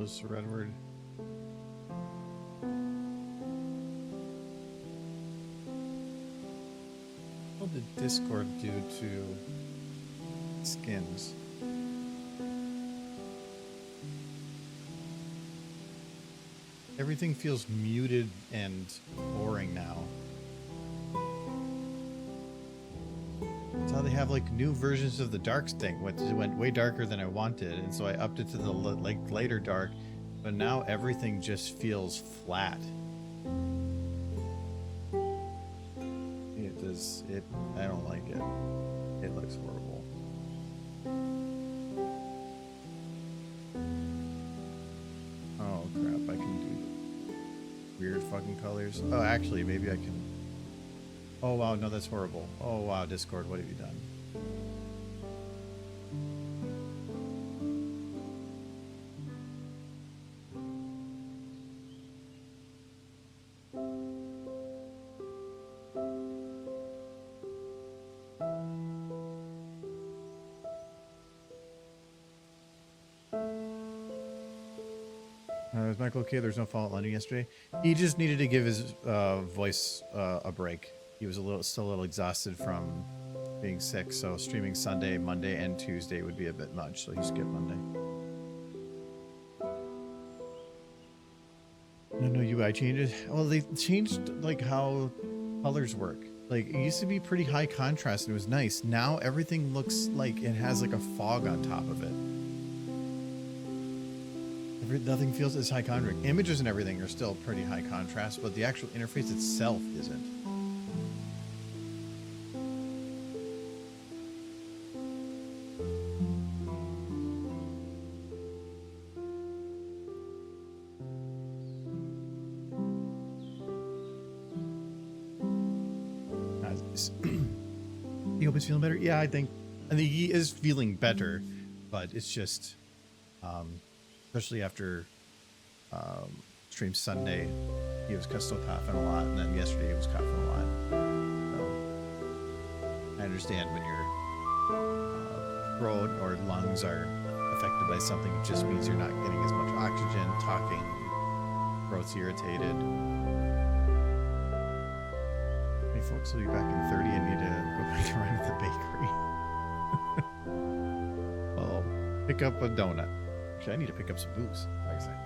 was the red word. What did Discord do to skins? Everything feels muted and boring now. That's how they have like new versions of the dark thing, which went way darker than I wanted, and so I upped it to the like lighter dark, but now everything just feels flat. It does it. I don't like it. It looks horrible. Oh crap! I can do weird fucking colors. Oh, actually, maybe I can. Oh wow, no, that's horrible. Oh wow, Discord, what have you done? Is Michael okay? There's no Fallout London yesterday. He just needed to give his voice a break. He was still a little exhausted from being sick, so streaming Sunday, Monday, and Tuesday would be a bit much, so he skipped Monday. No UI changes. Well, they changed like how colors work. Like it used to be pretty high contrast and it was nice. Now everything looks like it has like a fog on top of it. Nothing feels as high contrast. Images and everything are still pretty high contrast, but the actual interface itself isn't. You hope it's feeling better? Yeah, I think he is feeling better, but it's just, especially after stream Sunday, he was still coughing a lot, and then yesterday he was coughing a lot. So I understand when your throat or lungs are affected by something, it just means you're not getting as much oxygen, talking, throat's irritated. Hey folks, will be back in 30 and need to go back to run at the bakery. Well, pick up a donut. Actually, I need to pick up some booze. Like I said.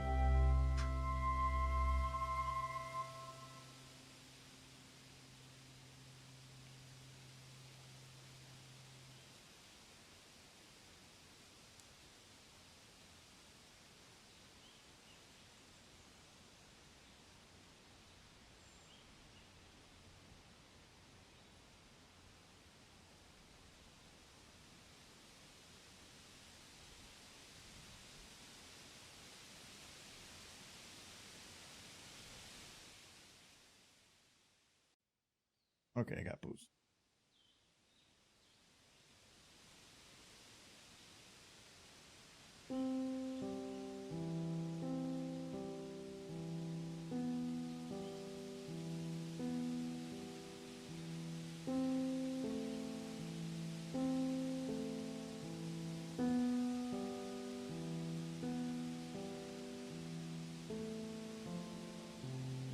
Okay, I got booze.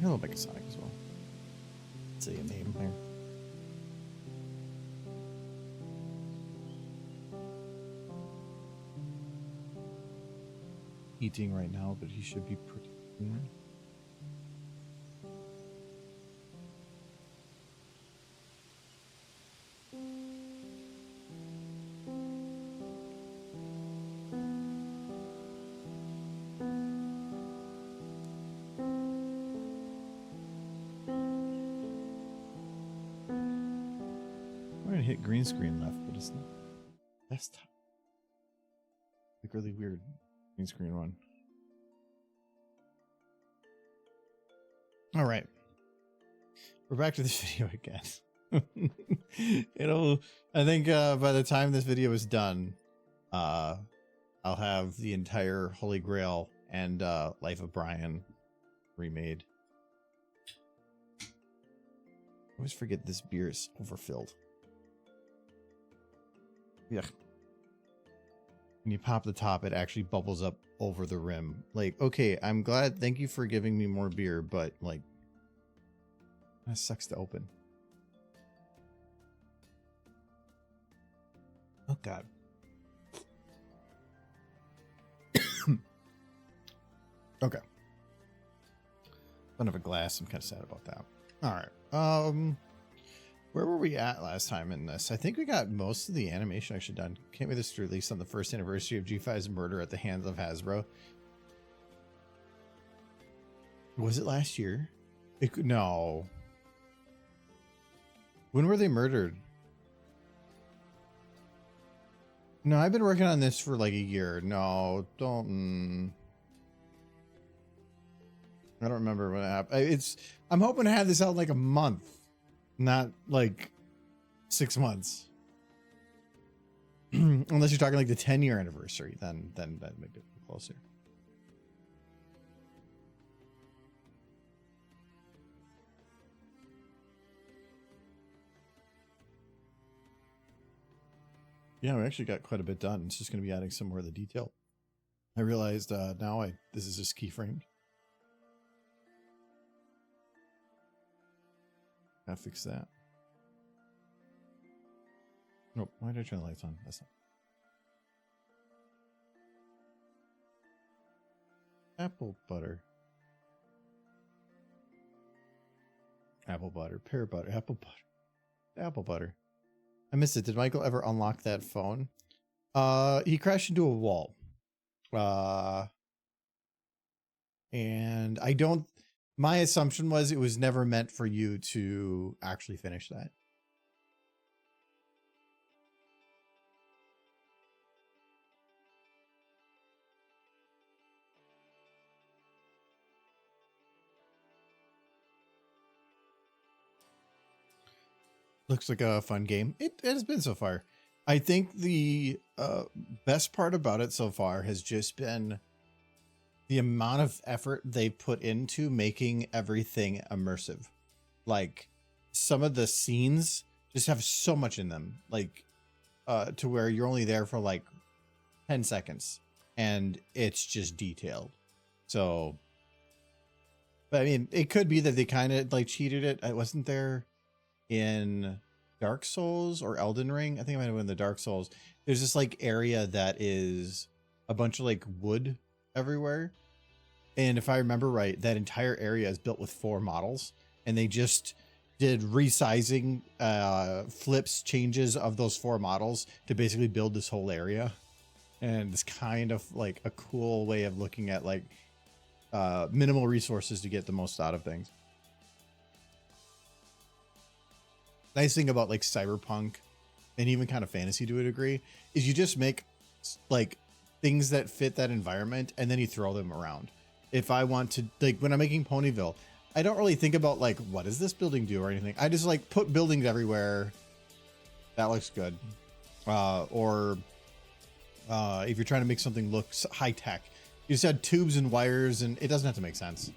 Hello, Megasonic as well. Let's say a name there. Eating right now, but he should be pretty clean. I'm gonna hit green screen left, but it's not desktop. Like really weird green screen one. All right, we're back to this video again. I think by the time this video is done, I'll have the entire Holy Grail and Life of Brian remade. I always forget this beer is overfilled. Yeah. When you pop the top, it actually bubbles up over the rim. Like, okay, I'm glad. Thank you for giving me more beer, but like, that sucks to open. Oh God. Okay. Don't have a glass. I'm kind of sad about that. All right. Where were we at last time in this? I think we got most of the animation actually done. Can't wait this to release on the first anniversary of G5's murder at the hands of Hasbro. Was it last year? No. When were they murdered? No, I've been working on this for like a year. No, don't. I don't remember when it happened. I'm hoping to have this out in like a month, not like 6 months. Unless you're talking like the 10-year anniversary, then that make it closer. Yeah, we actually got quite a bit done. It's just going to be adding some more of the detail. I realized now this is just keyframed. Gotta fix that. Nope. Why did I turn the lights on? That's not. Apple butter. Apple butter. Pear butter. Apple butter. Apple butter. I missed it. Did Michael ever unlock that phone? He crashed into a wall. And I don't. My assumption was it was never meant for you to actually finish that. Looks like a fun game. It has been so far. I think the best part about it so far has just been the amount of effort they put into making everything immersive. Like, some of the scenes just have so much in them, like to where you're only there for like 10 seconds and it's just detailed. So, but I mean, it could be that they kind of like cheated it. I wasn't there in Dark Souls or Elden Ring. I think I might have been in the Dark Souls. There's this like area that is a bunch of like wood everywhere. And if I remember right, that entire area is built with 4 models, and they just did resizing, flips, changes of those 4 models to basically build this whole area. And it's kind of like a cool way of looking at like minimal resources to get the most out of things. Nice thing about like cyberpunk and even kind of fantasy to a degree is you just make like things that fit that environment and then you throw them around. If I want to, like when I'm making Ponyville, I don't really think about like, what does this building do or anything? I just like put buildings everywhere. That looks good. Or if you're trying to make something look high tech, you just had tubes and wires, and it doesn't have to make sense.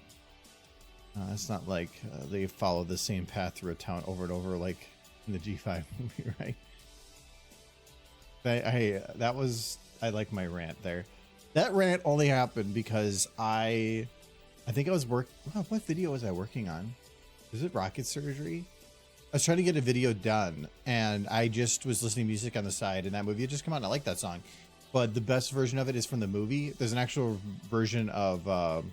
It's not like they follow the same path through a town over and over like in the G5 movie, right? I like my rant there. That rant only happened because I think I was what video was I working on? Is it Rocket Surgery? I was trying to get a video done, and I just was listening to music on the side, and that movie had just come out, and I like that song. But the best version of it is from the movie. There's an actual version of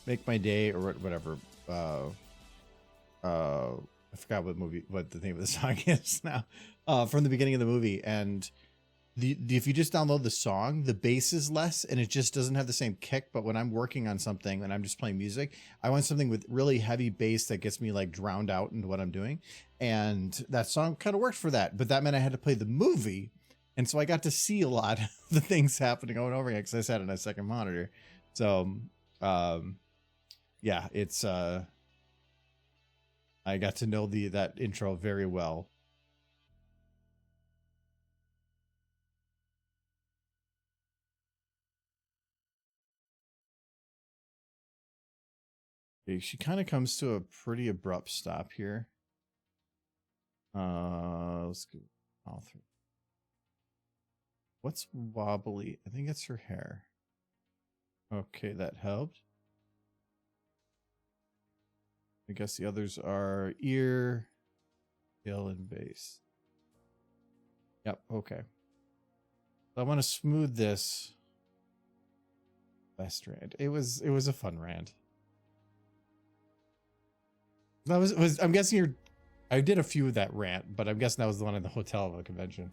Make My Day or whatever. I forgot what the name of the song is now. From the beginning of the movie, and if you just download the song, the bass is less and it just doesn't have the same kick. But when I'm working on something and I'm just playing music, I want something with really heavy bass that gets me like drowned out into what I'm doing. And that song kind of worked for that, but that meant I had to play the movie. And so I got to see a lot of the things happening over and over again because I sat on a second monitor. So, yeah, it's, I got to know that intro very well. She kind of comes to a pretty abrupt stop here. Let's go all through. What's wobbly? I think it's her hair. Okay, that helped. I guess the others are ear, tail, and base. Yep, okay. So I want to smooth this last rant. It was a fun rant. That was I'm guessing you're I did a few of that rant, but I'm guessing that was the one in the hotel of a convention.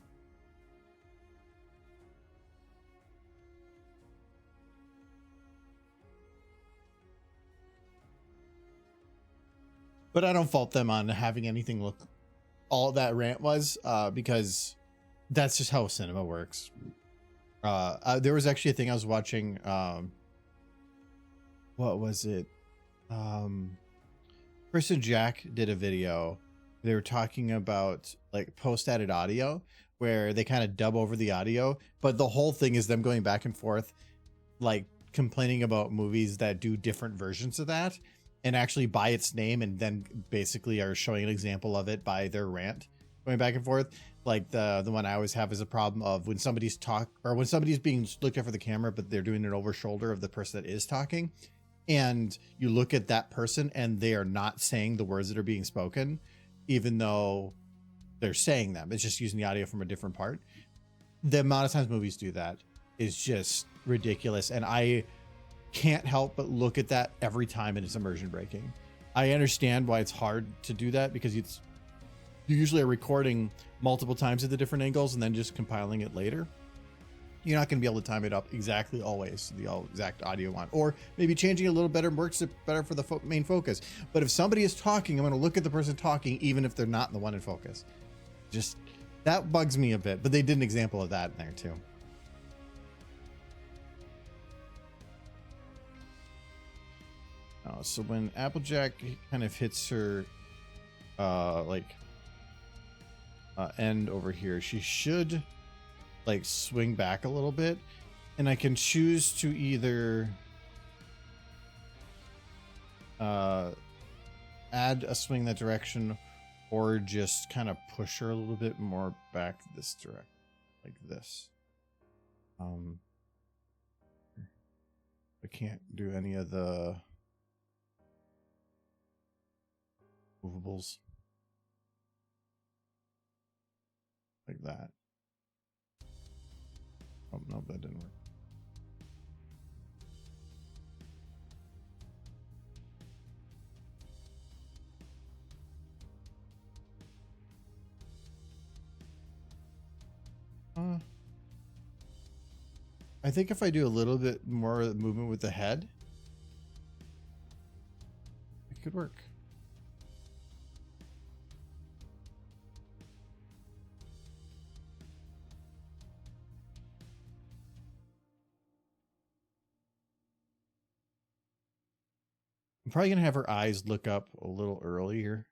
But I don't fault them on having anything look all that rant was, because that's just how cinema works. There was actually a thing I was watching. What was it? Chris and Jack did a video. They were talking about like post-added audio where they kind of dub over the audio, but the whole thing is them going back and forth, like complaining about movies that do different versions of that and actually by its name, and then basically are showing an example of it by their rant going back and forth. Like the one I always have is a problem of when somebody's when somebody's being looked at for the camera, but they're doing it over shoulder of the person that is talking. And you look at that person and they are not saying the words that are being spoken, even though they're saying them. It's just using the audio from a different part. The amount of times movies do that is just ridiculous. And I can't help but look at that every time, and it's immersion breaking. I understand why it's hard to do that, because you usually are recording multiple times at the different angles and then just compiling it later. You're not going to be able to time it up exactly always, the exact audio one, or maybe changing it a little better works it better for the main focus. But if somebody is talking, I'm going to look at the person talking, even if they're not the one in focus. Just that bugs me a bit, but they did an example of that in there too. So when Applejack kind of hits her end over here, she should like swing back a little bit, and I can choose to either add a swing that direction, or just kind of push her a little bit more back this direction, like this. I can't do any of the movables like that. Oh no, that didn't work. I think if I do a little bit more movement with the head, it could work. I'm probably gonna have her eyes look up a little earlier.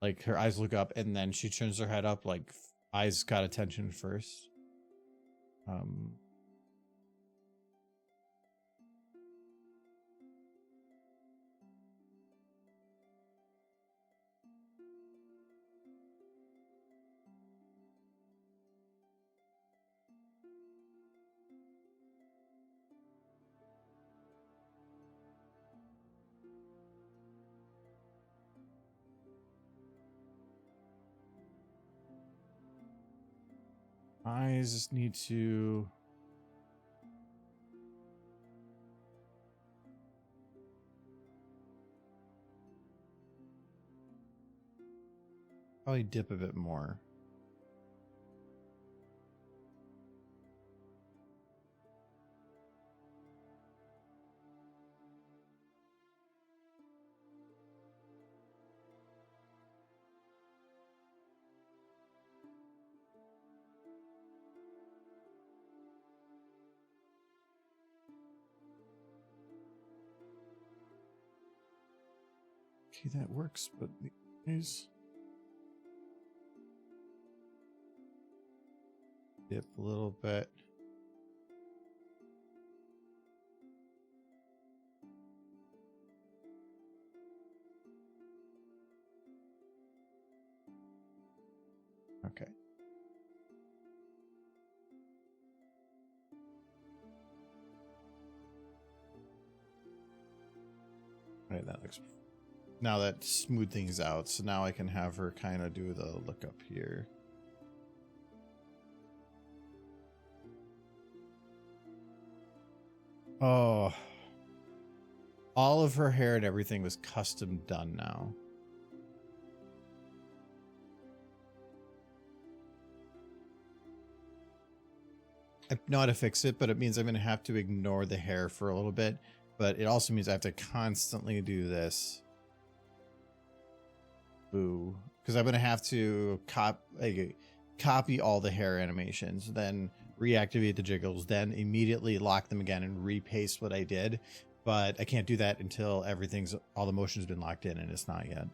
Like her eyes look up and then she turns her head up, like eyes got attention first. Eyes need to probably dip a bit more. Okay, that works, but the eyes dip a little bit. Okay. looks. Now that smoothed things out, so now I can have her kind of do the look up here. Oh, all of her hair and everything was custom done now. I know how to fix it, but it means I'm going to have to ignore the hair for a little bit. But it also means I have to constantly do this. Boo. Because I'm going to have to copy all the hair animations, then reactivate the jiggles, then immediately lock them again and repaste what I did. But I can't do that until all the motion's been locked in, and it's not yet.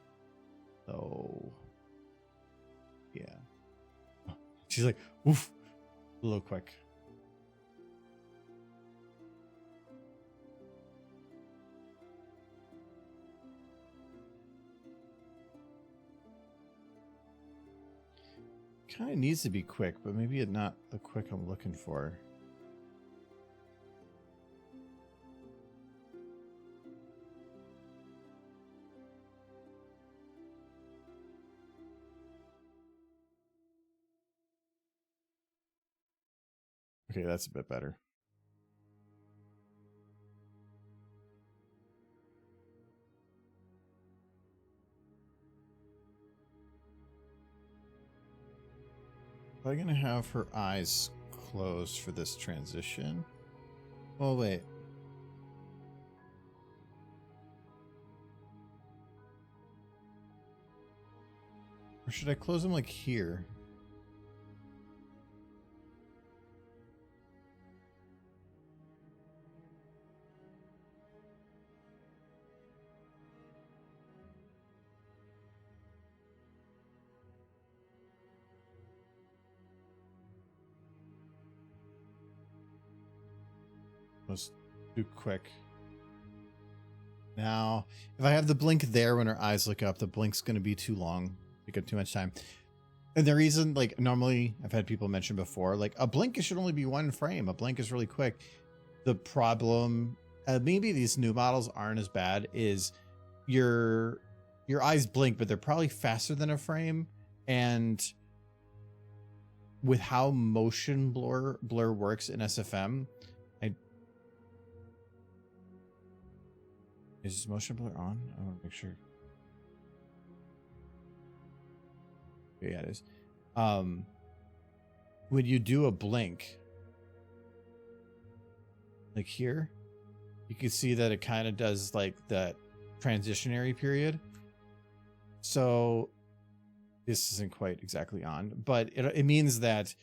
So, yeah. She's like, oof, a little quick. Kind of needs to be quick, but maybe it's not the quick I'm looking for. Okay, that's a bit better. I'm going to have her eyes closed for this transition. Oh, wait. Or should I close them like here? Let's do quick. Now, if I have the blink there when her eyes look up, the blink's going to be too long. Take up too much time. And the reason, like, normally I've had people mention before, like, a blink should only be 1 frame. A blink is really quick. The problem, maybe these new models aren't as bad, is your eyes blink, but they're probably faster than a frame. And with how motion blur works in SFM, is motion blur on? I want to make sure. Yeah, it is. When you do a blink, like here, you can see that it kind of does like that transitionary period. So this isn't quite exactly on, but it means that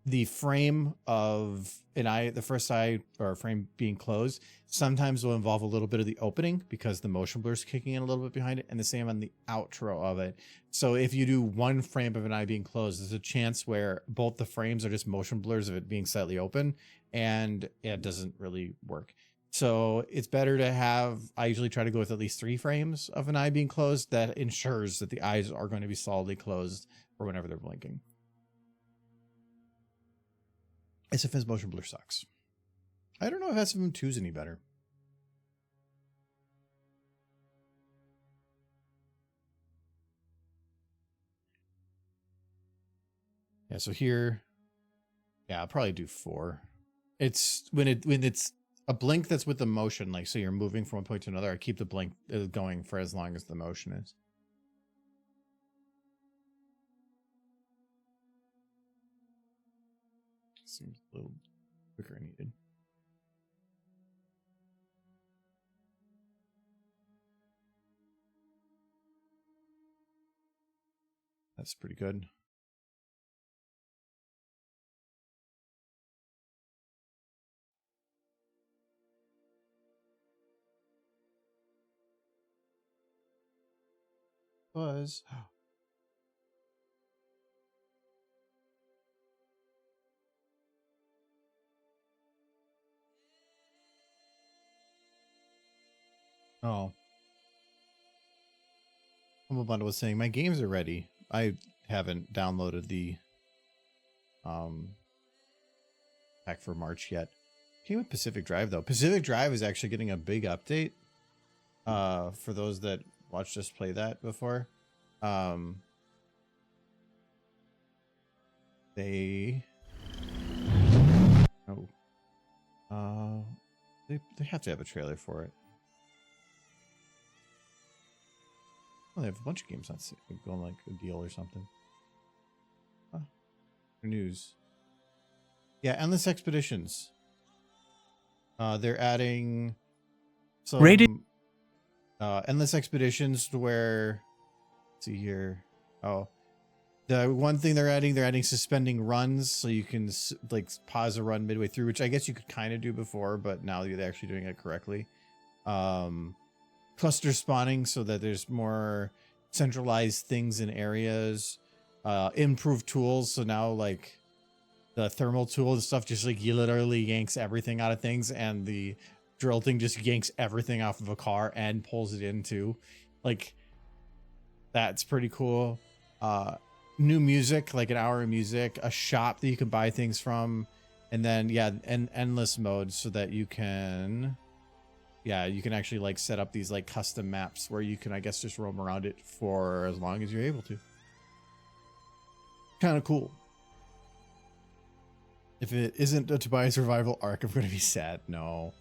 the frame of the first eye or frame being closed sometimes will involve a little bit of the opening because the motion blur is kicking in a little bit behind it, and the same on the outro of it. So if you do 1 frame of an eye being closed, there's a chance where both the frames are just motion blurs of it being slightly open, and it doesn't really work. So it's better to have, I usually try to go with at least 3 frames of an eye being closed. That ensures that the eyes are going to be solidly closed for whenever they're blinking. SFM's motion blur sucks. I don't know if SFM 2 is any better. Yeah, so here, yeah, I'll probably do 4. It's when it's a blink that's with the motion, like, so you're moving from one point to another, I keep the blink going for as long as the motion is. Seems a little quicker needed. That's pretty good. Buzz. Oh. Humble Bundle was saying, my games are ready. I haven't downloaded the pack for March yet. Came with Pacific Drive though. Pacific Drive is actually getting a big update. For those that watched us play that before, they they have to have a trailer for it. Oh, they have a bunch of games on going like a deal or something. Huh. News. Yeah, Endless Expeditions. They're adding some Endless Expeditions to where, let's see here. Oh, the one thing they're adding suspending runs, so you can like pause a run midway through, which I guess you could kind of do before, but now you're actually doing it correctly. Cluster spawning, so that there's more centralized things in areas. Improved tools, so now like the thermal tool and stuff just like you literally yanks everything out of things, and the drill thing just yanks everything off of a car and pulls it into, like, that's pretty cool. New music, like an hour of music, a shop that you can buy things from, and then yeah, and endless mode, so that you can actually like set up these like custom maps where you can, I guess, just roam around it for as long as you're able to. Kind of cool. If it isn't a Tobias survival arc, I'm going to be sad. No,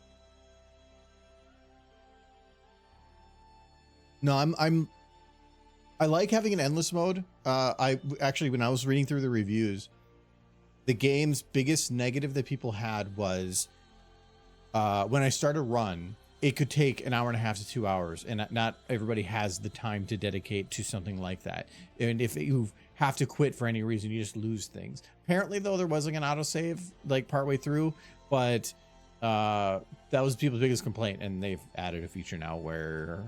I like having an endless mode. I actually, when I was reading through the reviews, the game's biggest negative that people had was when I start a run, it could take an hour and a half to 2 hours, and not everybody has the time to dedicate to something like that. And if you have to quit for any reason, you just lose things. Apparently, though, there wasn't an autosave like partway through, but that was people's biggest complaint, and they've added a feature now where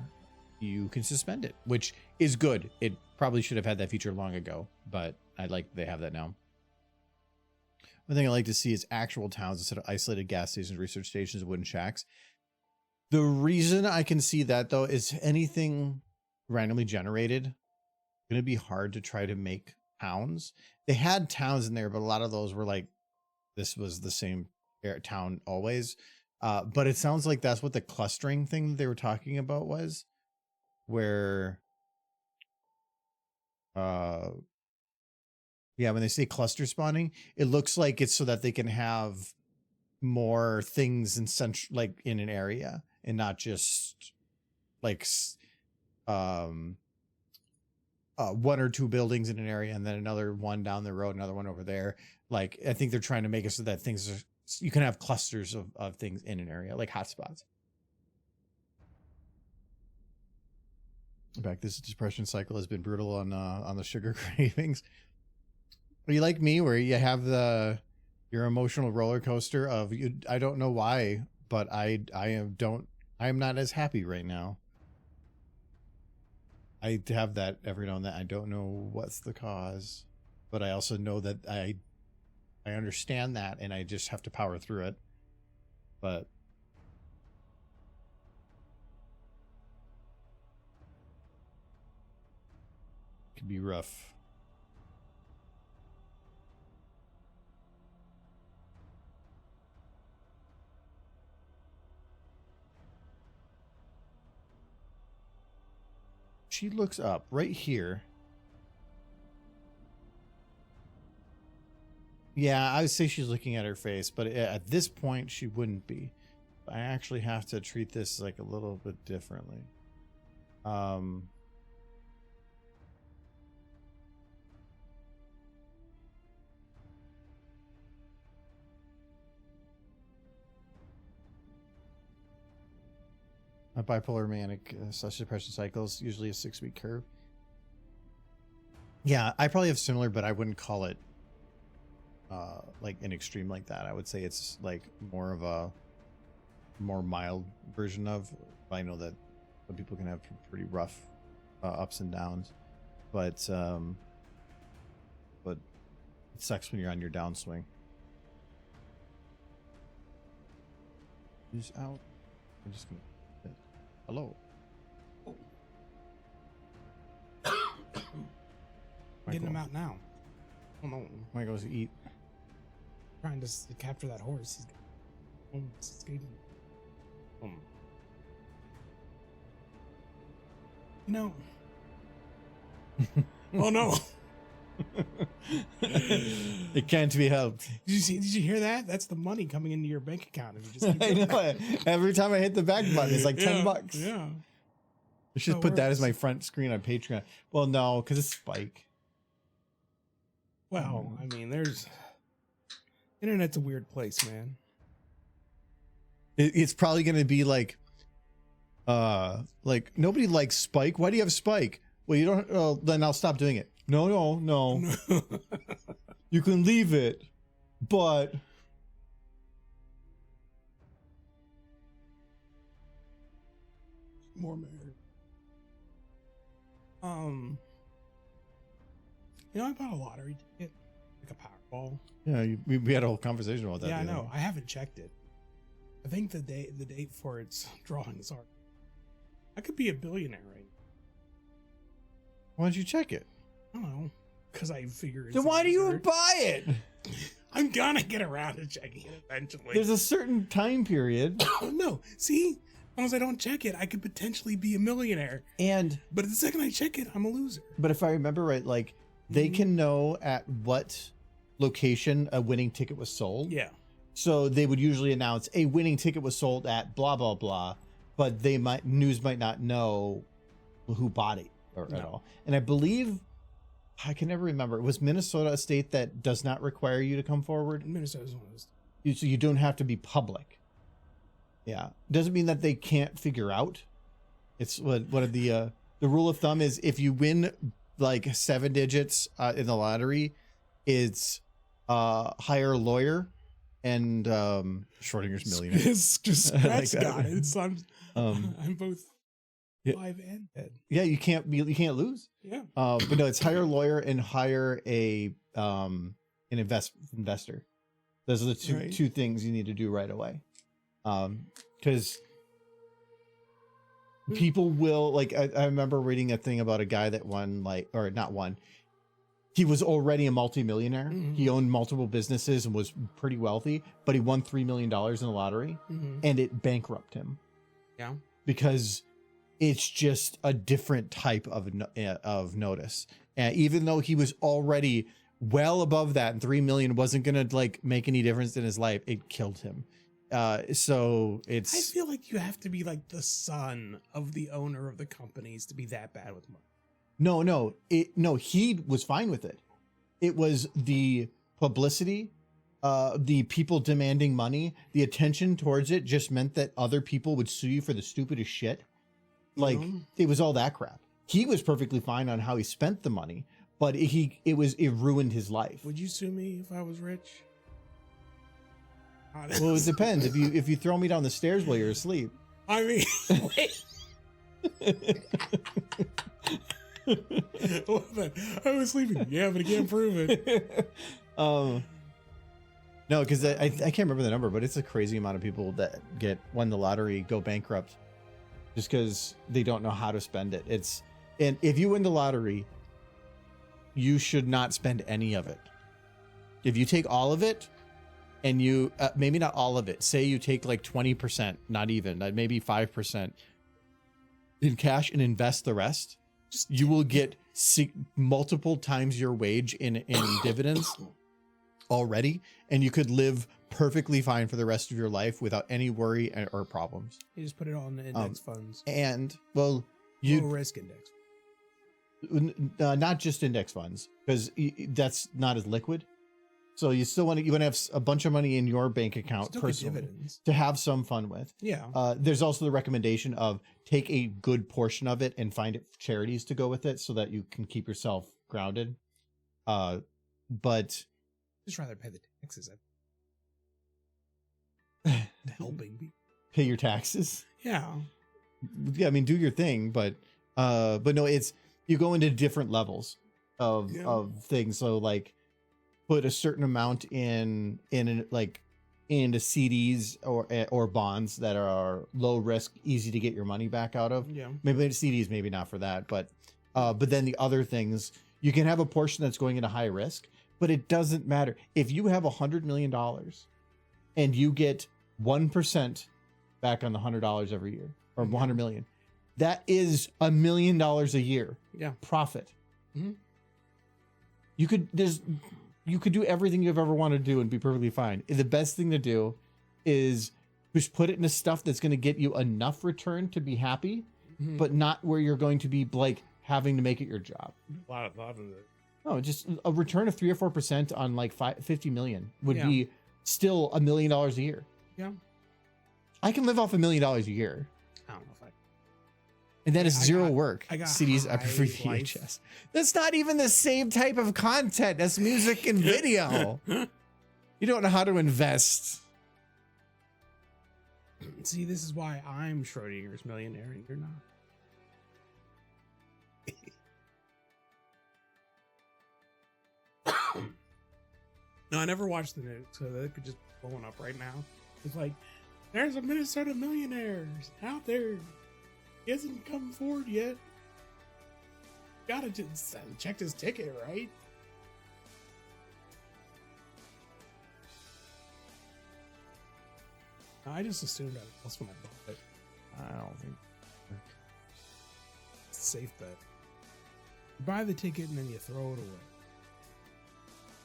you can suspend it, which is good. It probably should have had that feature long ago, but I like they have that now. One thing I like to see is actual towns instead of isolated gas stations, research stations, wooden shacks. The reason I can see that, though, is anything randomly generated going to be hard to try to make towns. They had towns in there, but a lot of those were like, this was the same town always. But it sounds like that's what the clustering thing that they were talking about was, where yeah, when they say cluster spawning, it looks like it's so that they can have more things in central, like in an area, and not just like one or two buildings in an area and then another one down the road, another one over there. Like, I think they're trying to make it so that things are, you can have clusters of things in an area, like hotspots. In fact, this depression cycle has been brutal on the sugar cravings. Are you like me, where you have your emotional roller coaster of you? I don't know why, but I am not as happy right now. I have that every now and then. I don't know what's the cause, but I also know that I understand that, and I just have to power through it. But it can be rough. She looks up right here. Yeah, I would say she's looking at her face, but at this point she wouldn't be. I actually have to treat this like a little bit differently. A bipolar manic / depression cycles, usually a 6-week curve. Yeah, I probably have similar, but I wouldn't call it like an extreme like that. I would say it's like more of a more mild version of. I know that some people can have pretty rough ups and downs, but it sucks when you're on your downswing. Who's out? I'm just gonna. Hello. Getting him out now. Oh no, Michael goes to eat. Trying to capture that horse. He's escaping. No. Oh no. It can't be helped. Did you hear that? That's the money coming into your bank account if you just keep I know it. Every time I hit the back button, it's like $10. Yeah. I should So put that works. as my front screen on Patreon. Well, no, because it's Spike. Well, I mean, internet's a weird place, man. It's probably going to be like nobody likes Spike. Why do you have Spike? Well, you don't. Then I'll stop doing it. No. You can leave it, but More married. I bought a lottery ticket, like a Powerball. yeah, we had a whole conversation about that. Yeah, I the other know. day. I haven't checked it. I think the date for its drawing is hard. I could be a billionaire right now. Why don't you check it? I don't know, because I figure. It's Then why do you easier. buy it? I'm gonna get around to checking it eventually. There's a certain time period, No, see, as long as I don't check it, I could potentially be a millionaire. and But the second I check it, I'm a loser. but if I remember right, like they can know at what location a winning ticket was sold. Yeah. So they would usually announce a winning ticket was sold at blah blah blah, but news might not know who bought it at all. And I believe I can never remember. Was Minnesota a state that does not require you to come forward? Minnesota's one of those. So you don't have to be public. Yeah, doesn't mean that they can't figure out. It's what the rule of thumb is: if you win like 7 digits in the lottery, it's hire a lawyer and Schrodinger's millionaire. It's just Scratch Like that. got it. So I'm both Yeah. alive and dead. Yeah, you can't lose. Yeah. But no, it's hire a lawyer and hire an investor. Those are the two things you need to do right away. Because people will like. I remember reading a thing about a guy that won not one. He was already a multimillionaire. Mhm. He owned multiple businesses and was pretty wealthy, but he won $3 million in the lottery, and it bankrupted him. Yeah. Because it's just a different type of notice. And even though he was already well above that, and 3 million wasn't gonna like make any difference in his life, it killed him. So it's. I feel like you have to be like the son of the owner of the companies to be that bad with money. No, he was fine with it. It was the publicity, the people demanding money, the attention towards it just meant that other people would sue you for the stupidest shit. Like it was all that crap. He was perfectly fine on how he spent the money, but it ruined his life. Would you sue me if I was rich? Well, it depends. If you throw me down the stairs while you're asleep. I mean, wait. Well, then, I was sleeping. Yeah, but I can't prove it. No, because I can't remember the number, but it's a crazy amount of people that won the lottery go bankrupt just because they don't know how to spend it. And if you win the lottery, you should not spend any of it. If you take all of it, and you maybe not all of it, say you take like 20%, not even, maybe 5% in cash and invest the rest, you will get multiple times your wage in dividends already, and you could live perfectly fine for the rest of your life without any worry or problems. You just put it all in the index funds. And well, Low risk index. not just index funds, because that's not as liquid. So you still want to have a bunch of money in your bank account Still get personally dividends. to have some fun with. Yeah. There's also the recommendation of take a good portion of it and find charities to go with it so that you can keep yourself grounded. But Just rather pay the taxes. Helping people. pay your taxes. Yeah. Yeah, I mean, do your thing, but no, it's you go into different levels of things. So like, put a certain amount into CDs or bonds that are low risk, easy to get your money back out of. Yeah. Maybe CDs, maybe not for that, but then the other things, you can have a portion that's going into high risk, but it doesn't matter if you have $100 million and you get 1% back on the $100 every year, or 100 million. that is $1 million a year. Yeah. Profit. Mhm. You could do everything you've ever wanted to do and be perfectly fine. The best thing to do is just put it into stuff that's going to get you enough return to be happy, Mhm. but not where you're going to be like having to make it your job. A lot of it. No, just a return of 3 or 4% on like 50 million would Yeah. be still $1 million a year. Yeah. I can live off $1 million a year. I don't know if I. And that is I zero got- work. I got CDs, I prefer high life. VHS. That's not even the same type of content. That's music and video. You don't know how to invest. See, this is why I'm Schrodinger's millionaire and you're not. No, I never watched the news, so that could just be blowing up right now. It's like, there's a Minnesota millionaire out there. He hasn't come forward yet. Gotta just check his ticket, right? I just assumed that's when I bought it. I don't think. It's a safe bet. You buy the ticket and then you throw it away.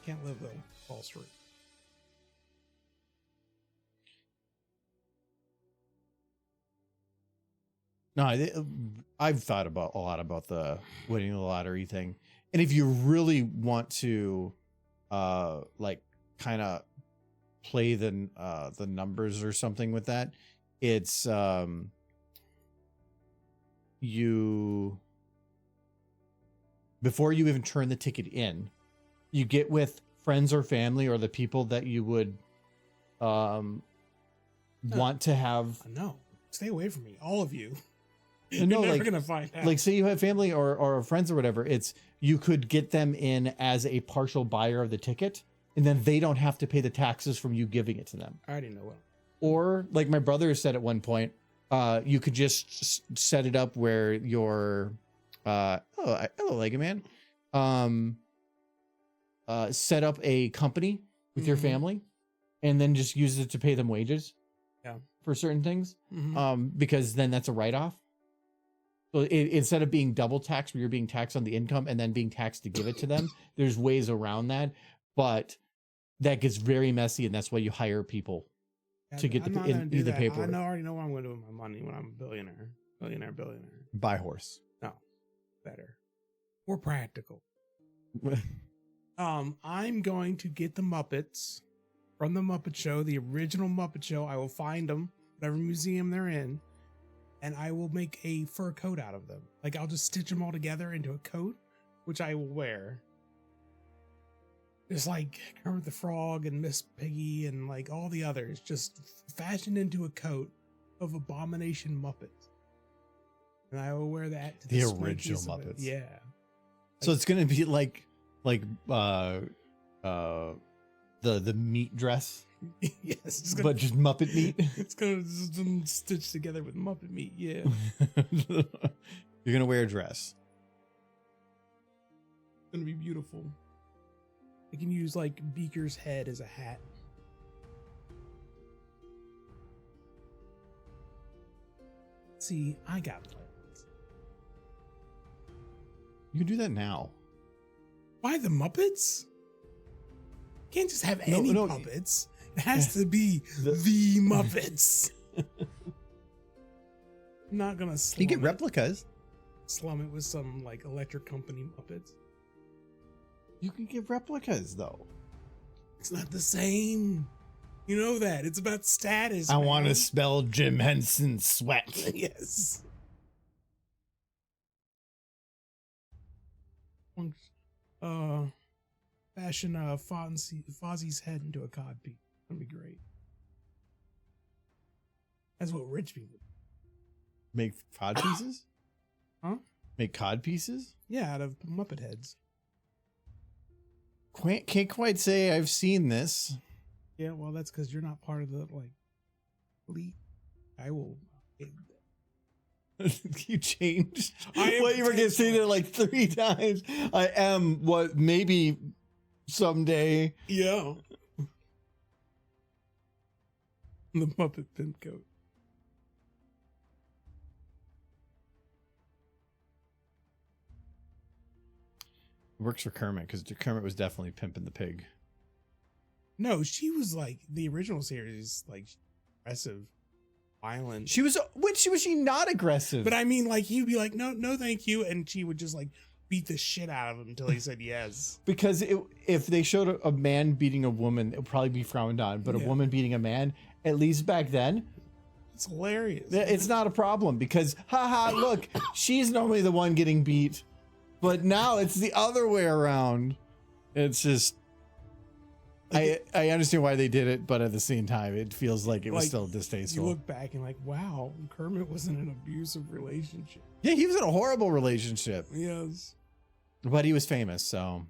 Can't live the false route. No, I've thought about a lot about the winning the lottery thing. And if you really want to, like kind of play the numbers or something with that, it's you before you even turn the ticket in, you get with friends or family or the people that you would want to have. No, stay away from me, all of you. No, You're never like, gonna find out. like say you have family or friends or whatever, it's you could get them in as a partial buyer of the ticket, and then they don't have to pay the taxes from you giving it to them. I already know what. Or like my brother said at one point, you could just set it up where your hello Lego Man, set up a company with your Mhm. family, and then just use it to pay them wages. Yeah. For certain things, Mhm. because then that's a write-off. So instead of being double taxed, where you're being taxed on the income and then being taxed to give it to them, there's ways around that, but that gets very messy, and that's why you hire people to get I'm the not gonna do the that. paperwork. I already know what I'm going to do with my money when I'm a billionaire. Billionaire. Buy horse. No, better. More practical. I'm going to get the Muppets from the Muppet Show, the original Muppet Show. I will find them, whatever museum they're in, and I will make a fur coat out of them. Like, I'll just stitch them all together into a coat, which I will wear. Just like Kermit the Frog and Miss Piggy and like all the others, just fashioned into a coat of Abomination Muppets. And I will wear that to The swankiest original of it. Muppets. Yeah. So it's gonna be like the meat dress, Yes, it's gonna, but just Muppet meat. it's gonna just stitched together with Muppet meat. Yeah. You're gonna wear a dress. It's gonna be beautiful. I can use like Beaker's head as a hat. See, I got plans. You can do that now. Why the Muppets? Can't just have No, any no. puppets. It has to be The- the Muppets. I'm not gonna slum You get it. replicas. Slum it with some like electric company Muppets. You can get replicas though. It's not the same. You know that. It's about status. I want to man. smell Jim Henson sweat. Yes. Fashion Fozzie's head into a cod piece. That'd be great. That's what rich people. Make cod pieces? Huh? Make cod pieces? Yeah, out of Muppet heads. Can't quite say I've seen this. Yeah, well, that's because you're not part of the like elite. I will. You changed. I am What you were gonna say potential. that like 3 times. I am what maybe someday. Yeah. The Muppet pimp coat. Works for Kermit because Kermit was definitely pimping the pig. No, she was like the original series, like aggressive, violent. She was was she not aggressive? But I mean, like he'd be like, no, no, thank you, and she would just like beat the shit out of him until he said yes. Because if they showed a man beating a woman, it would probably be frowned on. But a woman beating a man, at least back then, it's hilarious. It's not a problem because, haha, look, she's normally the one getting beat. But now it's the other way around. It's just, I understand why they did it, but at the same time, it feels like it was still distasteful. You look back and like, wow, Kermit was in an abusive relationship. Yeah, he was in a horrible relationship. Yes. But he was famous, so.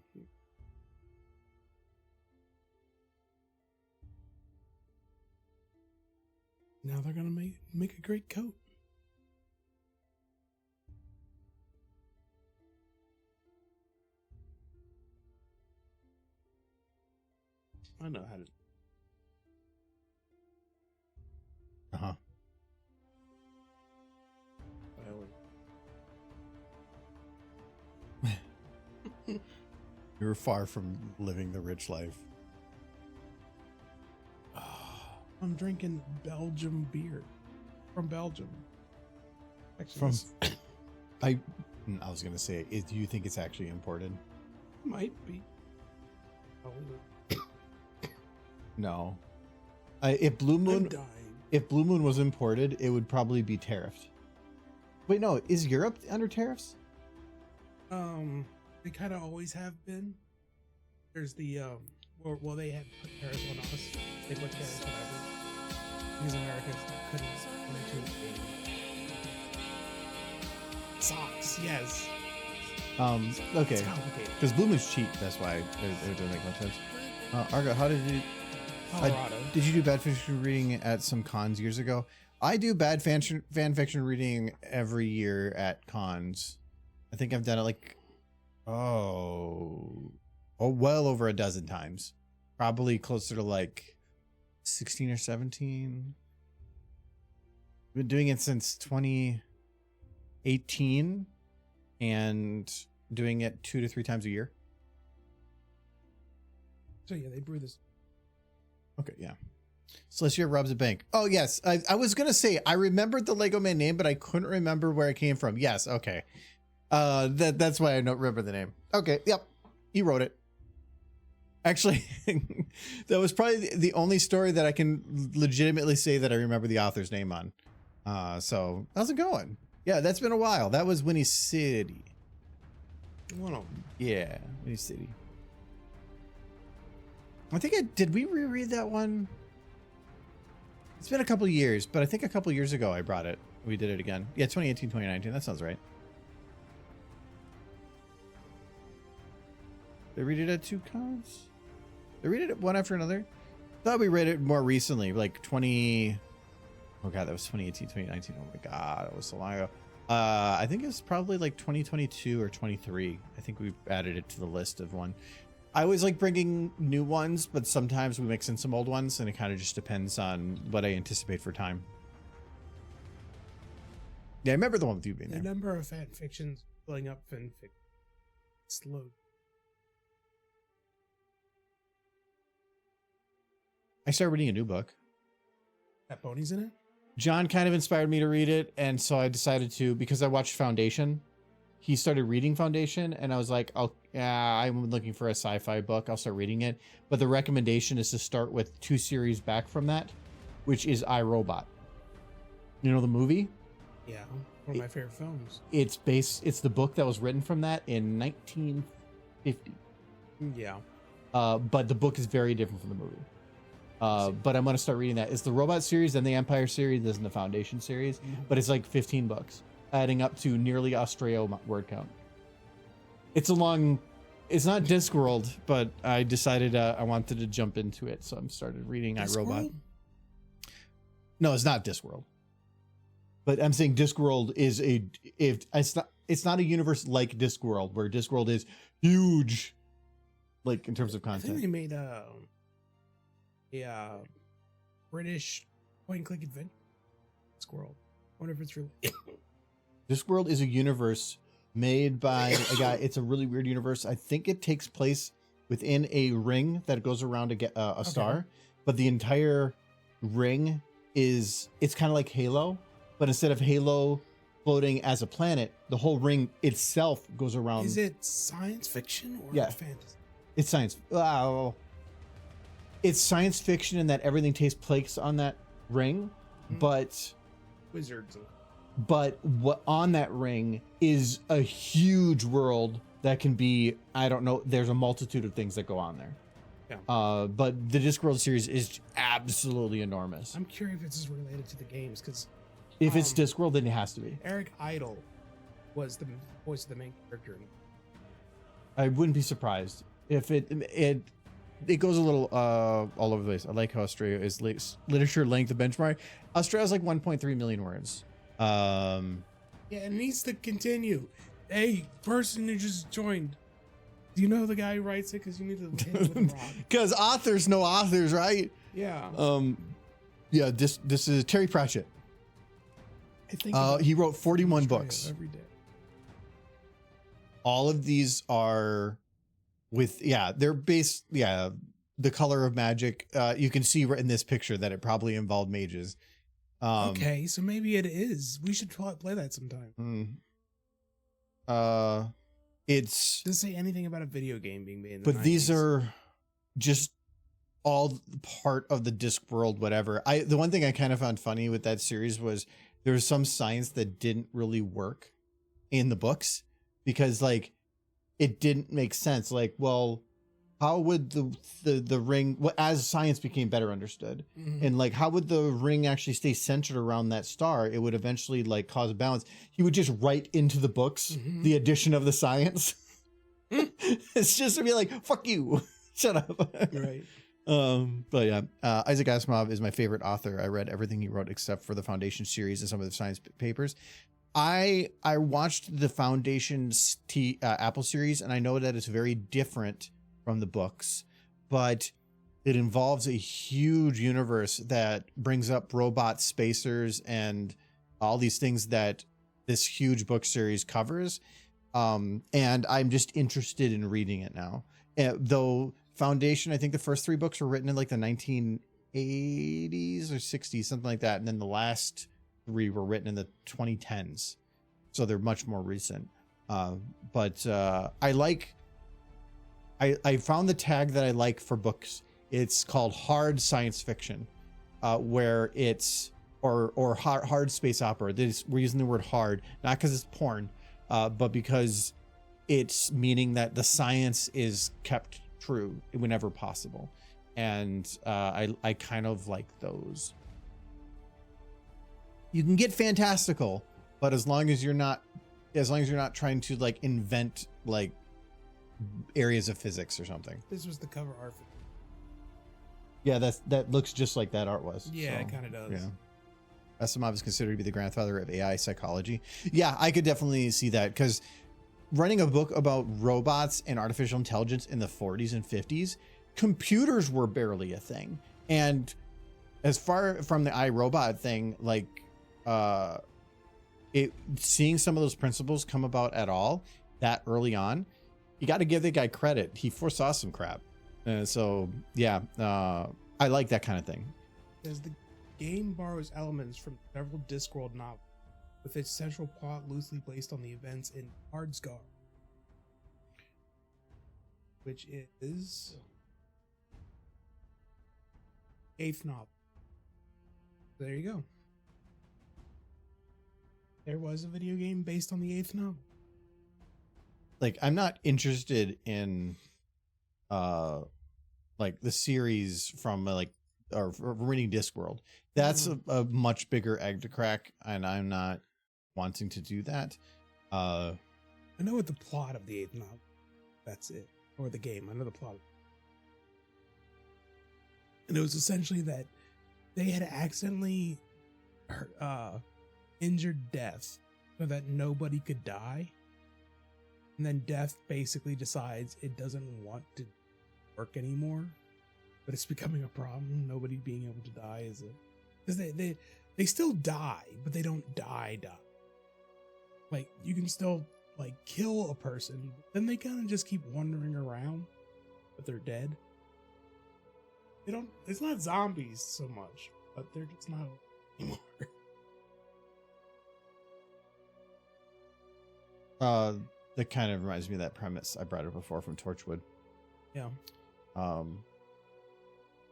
Now they're going to make a great coat. I know how to. Uh-huh. You were far from living the rich life. I'm drinking Belgium beer from Belgium. Actually, From I was gonna say, do you think it's actually imported? might be. Oh, No. If Blue I'm Moon dying. Was imported, it would probably be tariffed. Wait, no, is Europe under tariffs? They kind of always have been. There's the well, they had put tariffs on us. They put tariffs on everything because Americans couldn't come to socks. Yes. Okay. It's complicated. Because Blue Moon's cheap, that's why it doesn't make much sense. Argo, how did you? Colorado. Did you do bad fiction reading at some cons years ago? I do bad fan fiction reading every year at cons. I think I've done it like, well over a dozen times. Probably closer to like 16 or 17. I've been doing it since 2018 and doing it 2 to 3 times a year. So yeah, they brew this. Okay, yeah. Celestia robs a bank. Oh, yes. I was going to say, I remembered the Lego Man name, but I couldn't remember where it came from. Yes, okay. That's why I don't remember the name. Okay, yep. He wrote it. Actually, that was probably the only story that I can legitimately say that I remember the author's name on. So, how's it going? Yeah, that's been a while. That was Winnie City. One of them. Yeah, Winnie City. I think did we reread that one? It's been a couple years, but I think a couple years ago I brought it. We did it again. Yeah, 2018, 2019. That sounds right. They read it at 2 cons? They read it one after another? Thought we read it more recently, like 20. Oh god, that was 2018, 2019. Oh my god, it was so long ago. I think it was probably like 2022 or 23. I think we added it to the list of one. I always like bringing new ones, but sometimes we mix in some old ones, and it kind of just depends on what I anticipate for time. Yeah, I remember the one with you being The there. number of fan fictions filling up fanfic. Slow. I started reading a new book. That Boney's in it? John kind of inspired me to read it, and so I decided to, because I watched Foundation. He started reading Foundation, and I was like, oh, yeah, I'm looking for a sci-fi book. I'll start reading it. But the recommendation is to start with 2 series back from that, which is iRobot. You know the movie? Yeah, one of my favorite films. It's the book that was written from that in 1950. Yeah. But the book is very different from the movie. But I'm going to start reading that. It's the Robot series, then the Empire series, then the Foundation series. But it's like 15 books, adding up to nearly Australia word count. It's it's not Discworld, but I decided I wanted to jump into it, so I started reading iRobot. No, it's not Discworld. But I'm saying Discworld is it's not a universe like Discworld, where Discworld is huge, like in terms of I content. think they made a British point-and-click adventure. Squirrel. I wonder if it's really. Discworld is a universe made by a guy. It's a really weird universe. I think it takes place within a ring that goes around a star, but the entire ring it's kind of like Halo, but instead of Halo floating as a planet, the whole ring itself goes around. Is it science fiction or fantasy? It's science. Wow. It's science fiction in that everything takes place on that ring, but Wizards. But what on that ring is a huge world that can be, I don't know, there's a multitude of things that go on there. Yeah. But the Discworld series is absolutely enormous. I'm curious if this is related to the games, because if it's Discworld, then it has to be. Eric Idle was the voice of the main character. I wouldn't be surprised if it goes a little all over the place. I like how Australia is literature length of benchmark. Australia's like 1.3 million words. Yeah, it needs to continue. Hey, person who just joined, do you know the guy who writes it? Because you need to hit him with a rock. Because authors know authors, right? Yeah. Yeah. This is Terry Pratchett. I think he wrote 41 books. Every day. All of these are they're based. Yeah, the color of magic. You can see right in this picture that it probably involved mages. Okay, so maybe it is. We should play that sometime. It's doesn't say anything about a video game being made in the but 90s. These are just all part of the Discworld, whatever. The one thing I kind of found funny with that series was there was some science that didn't really work in the books because like it didn't make sense. Like, well, how would the ring, as science became better understood, and like how would the ring actually stay centered around that star? It would eventually like cause a balance. He would just write into the books the addition of the science. It's just to be like, fuck you, shut up. Right. But yeah, Isaac Asimov is my favorite author. I read everything he wrote except for the Foundation series and some of the science papers. I watched the Foundation Apple series, and I know that it's very different from the books, but it involves a huge universe that brings up robots, spacers, and all these things that this huge book series covers. And I'm just interested in reading it now. Though Foundation, I think the first 3 books were written in like the 1980s or 60s, something like that. And then the last 3 were written in the 2010s. So they're much more recent. But I found the tag that I like for books. It's called hard science fiction, where it's or hard space opera. We're using the word hard, not because it's porn, but because it's meaning that the science is kept true whenever possible. And I kind of like those. You can get fantastical, but as long as you're not trying to like invent like areas of physics or something. This was the cover art. Yeah, that looks just like that art was. Yeah, so, it kind of does. Yeah. Asimov is considered to be the grandfather of AI psychology. Yeah, I could definitely see that because running a book about robots and artificial intelligence in the 40s and 50s, computers were barely a thing. And as far from the iRobot thing, like seeing some of those principles come about at all that early on, you got to give the guy credit. He foresaw some crap. So yeah, I like that kind of thing. As the game borrows elements from several Discworld novels, with its central plot loosely based on the events in Hardscar, which is 8th novel. There you go. There was a video game based on the 8th novel. Like, I'm not interested in like the series from or reading Discworld. That's a much bigger egg to crack, and I'm not wanting to do that. I know what the plot of the 8th novel. That's it. Or the game. I know the plot. And it was essentially that they had accidentally injured Death so that nobody could die. And then Death basically decides it doesn't want to work anymore, but it's becoming a problem. Nobody being able to die is because they still die, but they don't die. Like, you can still like kill a person, then they kind of just keep wandering around, but they're dead. They don't. It's not zombies so much, but they're just not anymore. That kind of reminds me of that premise I brought up before from Torchwood. Yeah.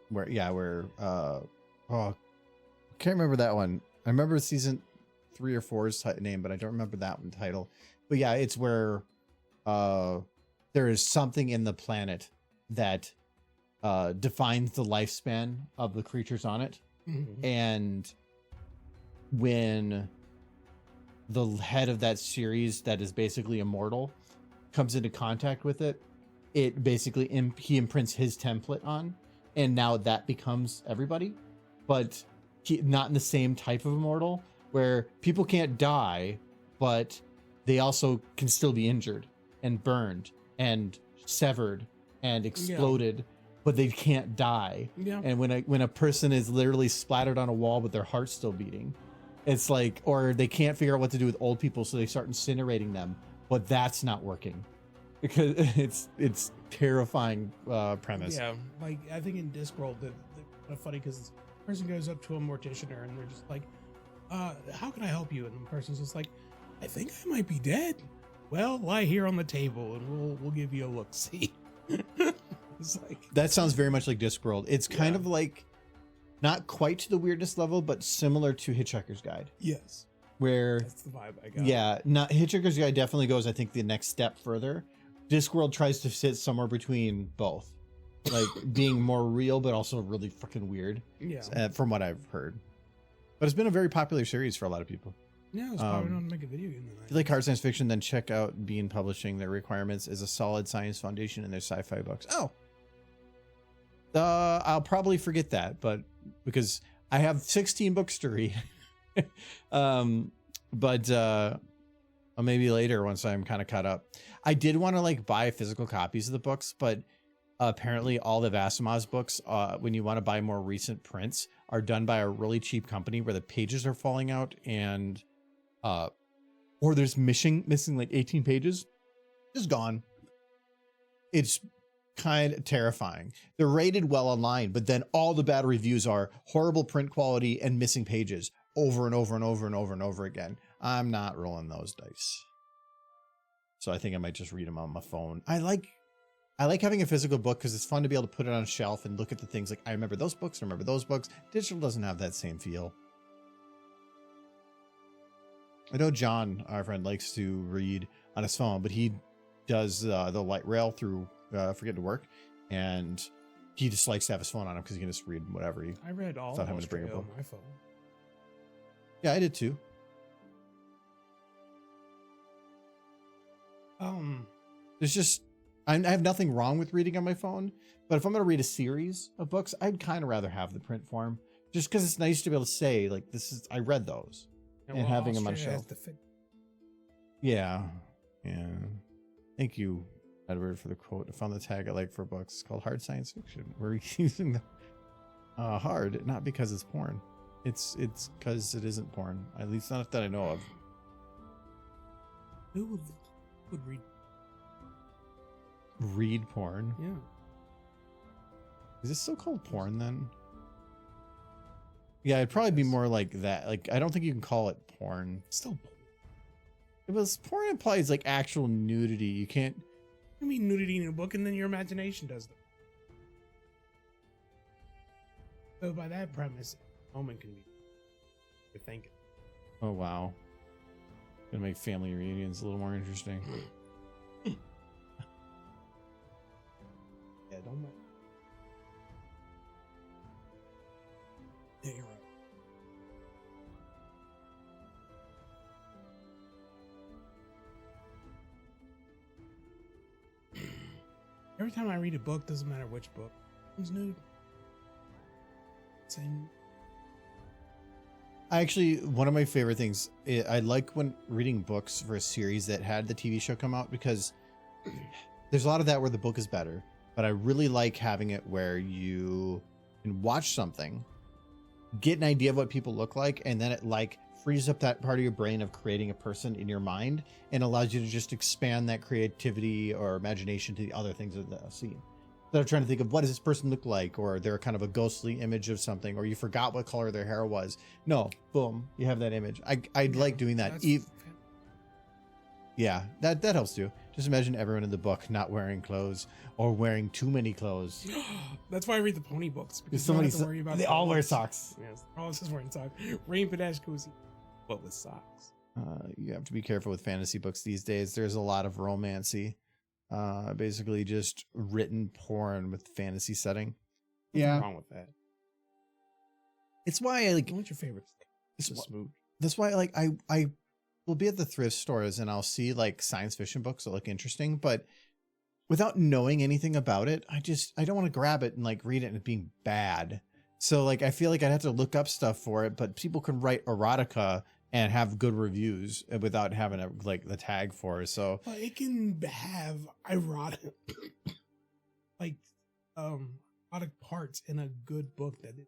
Where I can't remember that one. I remember season 3 or 4's name, but I don't remember that one title. But yeah, it's where there is something in the planet that defines the lifespan of the creatures on it. Mm-hmm. And when the head of that series that is basically immortal comes into contact with it, it basically he imprints his template on, and now that becomes everybody, but not in the same type of immortal where people can't die, but they also can still be injured and burned and severed and exploded, but they can't die. Yeah. And when a person is literally splattered on a wall with their heart still beating, it's like, or they can't figure out what to do with old people, so they start incinerating them, but that's not working because it's terrifying premise. Yeah, like I think in Discworld, they're funny because the person goes up to a morticianer and they're just like, how can I help you? And the person's just like, I think I might be dead. Well, lie here on the table and we'll give you a look-see. It's like, that sounds very much like Discworld. It's kind of like, not quite to the weirdness level, but similar to Hitchhiker's Guide. yes, Where, that's the vibe I got. yeah, not Hitchhiker's Guide definitely goes, I think, the next step further. Discworld tries to sit somewhere between both, like being more real, but also really freaking weird. Yeah, From what I've heard. But it's been a very popular series for a lot of people. yeah. It's probably not to make a video game If you tonight. like hard science fiction, then check out Bean Publishing. Their requirements is a solid science foundation in their sci-fi books. Oh, I'll probably forget that, but because I have 16 books to read. But maybe later once I'm kind of caught up. I did want to like buy physical copies of the books, but apparently all of Asimov's books, when you want to buy more recent prints, are done by a really cheap company where the pages are falling out and or there's missing like 18 pages, just gone. It's kind of terrifying. They're rated well online, but then all the bad reviews are horrible print quality and missing pages over and over and over and over and over again. I'm not rolling those dice. So I think I might just read them on my phone. I like having a physical book because it's fun to be able to put it on a shelf and look at the things like, I remember those books, I remember those books. Digital doesn't have that same feel. I know John, our friend, likes to read on his phone, but he does the light rail through Forget to Work, and he just likes to have his phone on him because he can just read whatever he. I read all Without of having to bring a Australia on book. my phone. Yeah, I did too. There's just I have nothing wrong with reading on my phone, but if I'm going to read a series of books, I'd kind of rather have the print form, just because it's nice to be able to say like, this is, I read those. And having them on a Australia has shelf. the fit- Yeah. Thank you, Edward, for the quote. I found the tag I like for books. It's called Hard Science Fiction. We're using the hard, not because it's porn. It's because it isn't porn. At least not that I know of. Who would read? Read porn. Yeah. Is it still called porn then? Yeah, it'd probably be more like that. Like, I don't think you can call it porn. Still, It was porn implies like actual nudity. You can't. I mean, nudity in a book, and then your imagination does them. So by that premise, moment can be you're thinking. Oh wow. Gonna make family reunions a little more interesting. Yeah, don't mind. Yeah, you're right. Every time I read a book, doesn't matter which book, it's nude. Same. Actually, one of my favorite things, I like when reading books for a series that had the TV show come out, because there's a lot of that where the book is better, but I really like having it where you can watch something, get an idea of what people look like, and then it like frees up that part of your brain of creating a person in your mind and allows you to just expand that creativity or imagination to the other things of the scene. Instead of trying to think of what does this person look like, or they're kind of a ghostly image of something, or you forgot what color their hair was. No, boom, you have that image. I'd like doing that. Yeah, that helps too. Just imagine everyone in the book not wearing clothes or wearing too many clothes. That's why I read the pony books, because Somebody, you don't have to worry about they all wear socks. Yes, all just wearing socks. Rain Padash Cozy, but with socks. You have to be careful with fantasy books these days. There's a lot of romancy, basically just written porn with fantasy setting. What's wrong with that? It's why I like. What's your favorite? That's why like I will be at the thrift stores and I'll see like science fiction books that look interesting, but without knowing anything about it, I don't want to grab it and like read it and it being bad. So like I feel like I'd have to look up stuff for it, but people can write erotica and have good reviews without having a, like the tag for it. So well, it can have erotic like erotic parts in a good book that it,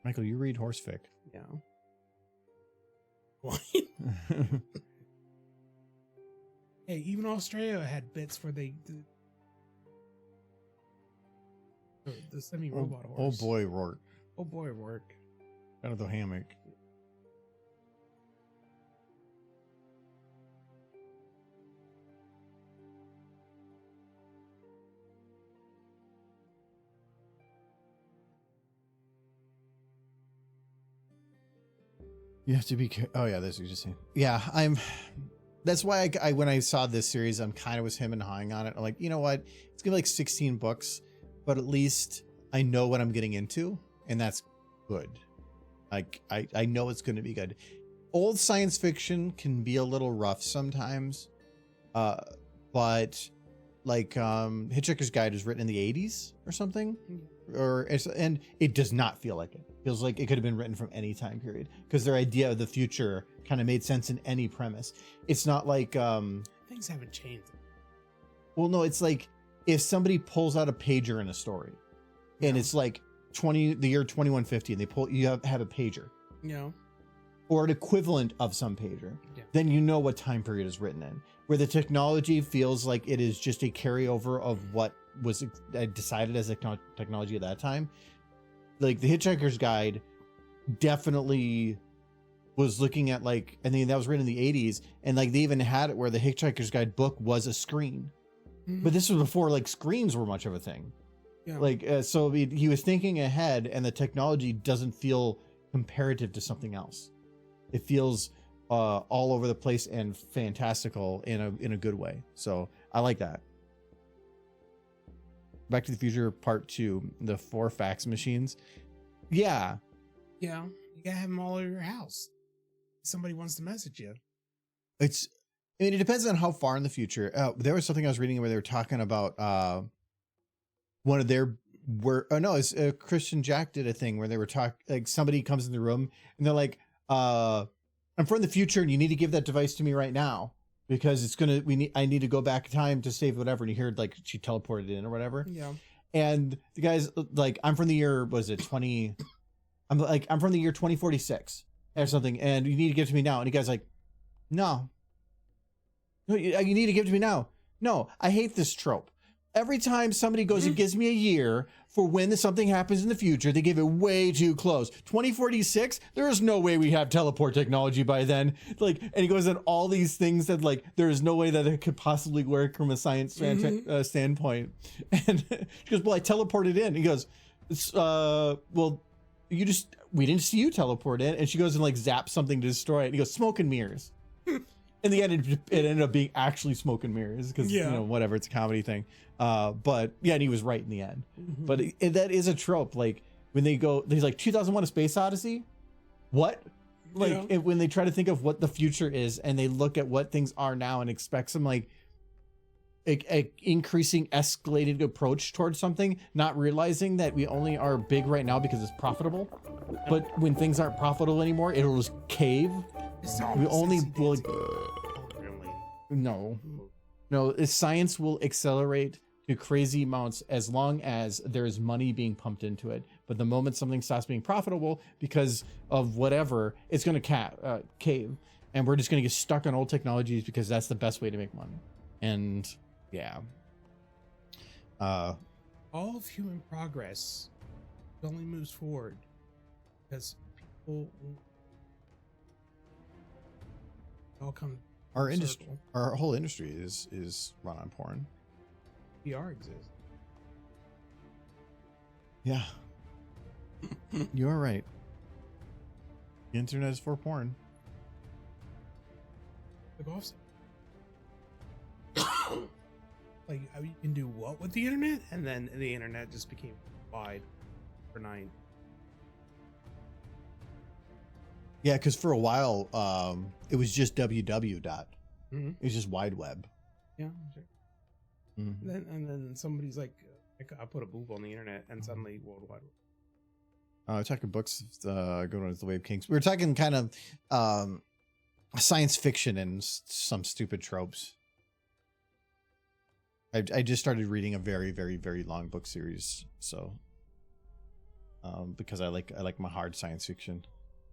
Michael, you read horsefic. yeah. What? Hey, even Australia had bits for the semi-robot horse. Oh boy, Rourke. Oh boy, Rourke. Out of the hammock. You have to be. Oh yeah, this is just. Yeah, That's why I when I saw this series, I'm kind of was him and hawing on it. I'm like, you know what? It's gonna be like 16 books, but at least I know what I'm getting into, and that's good. Like I know it's gonna be good. Old science fiction can be a little rough sometimes, but like Hitchhiker's Guide was written in the 80s or something, and it does not feel like it. Feels like it could have been written from any time period because their idea of the future kind of made sense in any premise. It's not like things haven't changed. Well, no, it's like if somebody pulls out a pager in a story, and it's like the year 2150, and you have a pager, or an equivalent of some pager, then you know what time period is written in. Where the technology feels like it is just a carryover of what was decided as a technology at that time. Like the Hitchhiker's Guide definitely was looking at like, I think that was written in the 80s, and like they even had it where the Hitchhiker's Guide book was a screen. But this was before like screens were much of a thing. Like so he was thinking ahead, and the technology doesn't feel comparative to something else. It feels all over the place and fantastical in a good way. So I like that. Back to the Future Part 2, the 4 fax machines. Yeah. Yeah. You gotta have them all over your house. Somebody wants to message you. I mean, it depends on how far in the future. There was something I was reading where they were talking about one of their Christian Jack did a thing where they were like somebody comes in the room and they're like, I'm from the future and you need to give that device to me right now. Because I need to go back in time to save whatever. And you heard like she teleported in or whatever. Yeah. And the guy's like, I'm from the year, was it 20? I'm from the year 2046 or something. And you need to give it to me now. And the guy's like, no, you need to give it to me now. No, I hate this trope. Every time somebody goes and gives me a year for when something happens in the future, they give it way too close. 2046, there is no way we have teleport technology by then. Like, and he goes on all these things that like there is no way that it could possibly work from a science standpoint. And she goes, "Well, I teleported in." He goes, "Well, we didn't see you teleport in." And she goes and like zaps something to destroy it. And he goes, "Smoke and mirrors." In the end, it ended up being actually smoke and mirrors because whatever, it's a comedy thing. But yeah, and he was right in the end. But that is a trope. Like when they go, he's like 2001: A Space Odyssey. What? Like when they try to think of what the future is, and they look at what things are now and expect some like a increasing, escalated approach towards something, not realizing that we only are big right now because it's profitable. But when things aren't profitable anymore, it'll just cave. We only will. No, science will accelerate to crazy amounts as long as there's money being pumped into it. But the moment something stops being profitable because of whatever, it's going to cave. And we're just going to get stuck on old technologies because that's the best way to make money. And yeah. All of human progress only moves forward because people all come. Our industry, our whole industry is run on porn. PR exists. Yeah. You're right. The internet is for porn. The golf like you can do what with the internet, and then the internet just became wide overnight. Yeah, because for a while, it was just www dot. Mm-hmm. It was just wide web. Yeah, sure. Mm-hmm. And then somebody's like, I put a boob on the internet, and suddenly World Wide Web. Talking books, going on the Wave Kings. We were talking kind of science fiction and some stupid tropes. I just started reading a very, very, very long book series, so because I like my hard science fiction.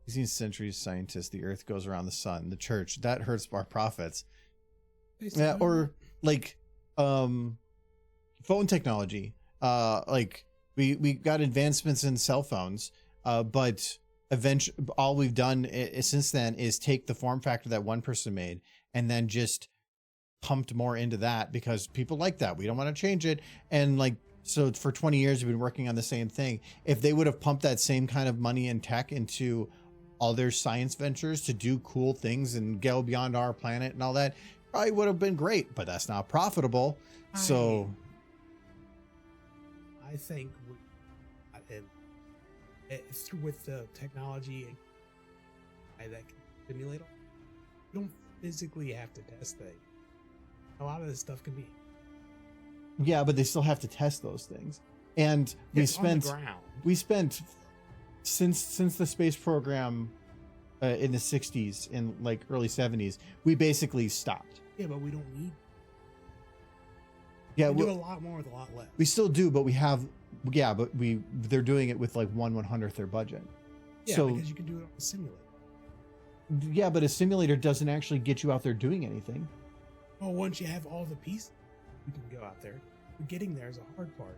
16th century scientists, the Earth goes around the sun, the church that hurts our profits. Yeah, or like phone technology. Like we got advancements in cell phones, but eventually all we've done since then is take the form factor that one person made and then just pumped more into that because people like that. We don't want to change it. And like, so for 20 years, we've been working on the same thing. If they would have pumped that same kind of money and tech into other science ventures to do cool things and go beyond our planet and all that, probably would have been great, but that's not profitable. So I think with the technology that can simulate, you don't physically have to test things. A lot of this stuff can be. Yeah, but they still have to test those things. And we spent since the space program in the 60s and like early 70s, we basically stopped. Yeah, but we don't need. Yeah, we do a lot more with a lot less. We still do, but we have. Yeah, but they're doing it with like 1/100th their budget. Yeah, so, because you can do it on a simulator. Yeah, but a simulator doesn't actually get you out there doing anything. Well, once you have all the pieces, you can go out there. But getting there is a hard part.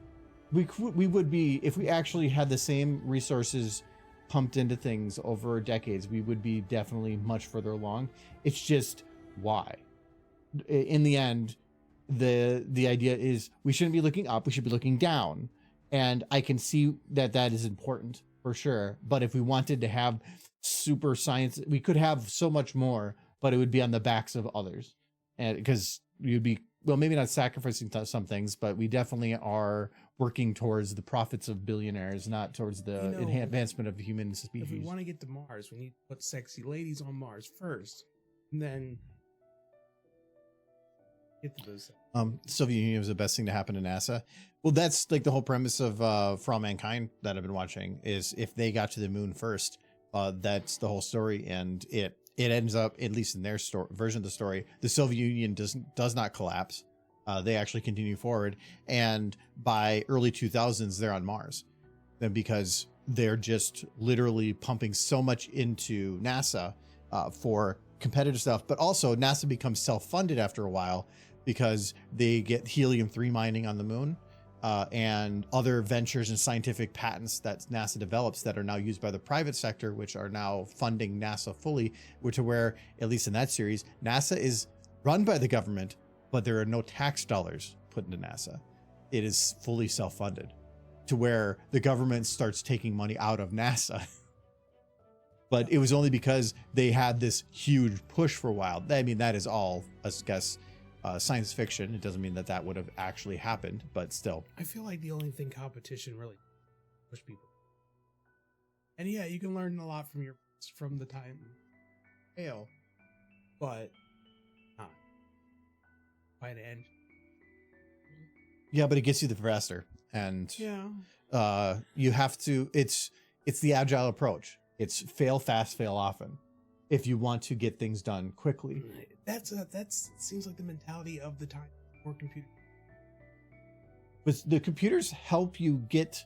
We would be, if we actually had the same resources pumped into things over decades, we would be definitely much further along. It's just why. In the end, the idea is we shouldn't be looking up, we should be looking down. And I can see that is important for sure. But if we wanted to have super science, we could have so much more, but it would be on the backs of others. And because you'd be, well, maybe not sacrificing some things, but we definitely are working towards the profits of billionaires, not towards the advancement of the human species. If we want to get to Mars, we need to put sexy ladies on Mars first, and then get to those. Soviet Union was the best thing to happen to NASA. Well, that's like the whole premise of For All Mankind that I've been watching, is if they got to the moon first, that's the whole story, and it ends up, at least in their version of the story, the Soviet Union does not collapse. They actually continue forward, and by early 2000s they're on Mars, and because they're just literally pumping so much into NASA for competitive stuff, but also NASA becomes self-funded after a while because they get helium-3 mining on the moon. And other ventures and scientific patents that NASA develops that are now used by the private sector, which are now funding NASA fully, which are where, at least in that series, NASA is run by the government, but there are no tax dollars put into NASA. It is fully self-funded, to where the government starts taking money out of NASA. But it was only because they had this huge push for a while. I mean, that is all, I guess, science fiction. It doesn't mean that would have actually happened, but still. I feel like the only thing competition really push people. And yeah, you can learn a lot from the time fail, but not by the end. Yeah, but it gets you the faster, and yeah, you have to. It's the agile approach. It's fail fast, fail often, if you want to get things done quickly. That's seems like the mentality of the time for computer. But the computers help you get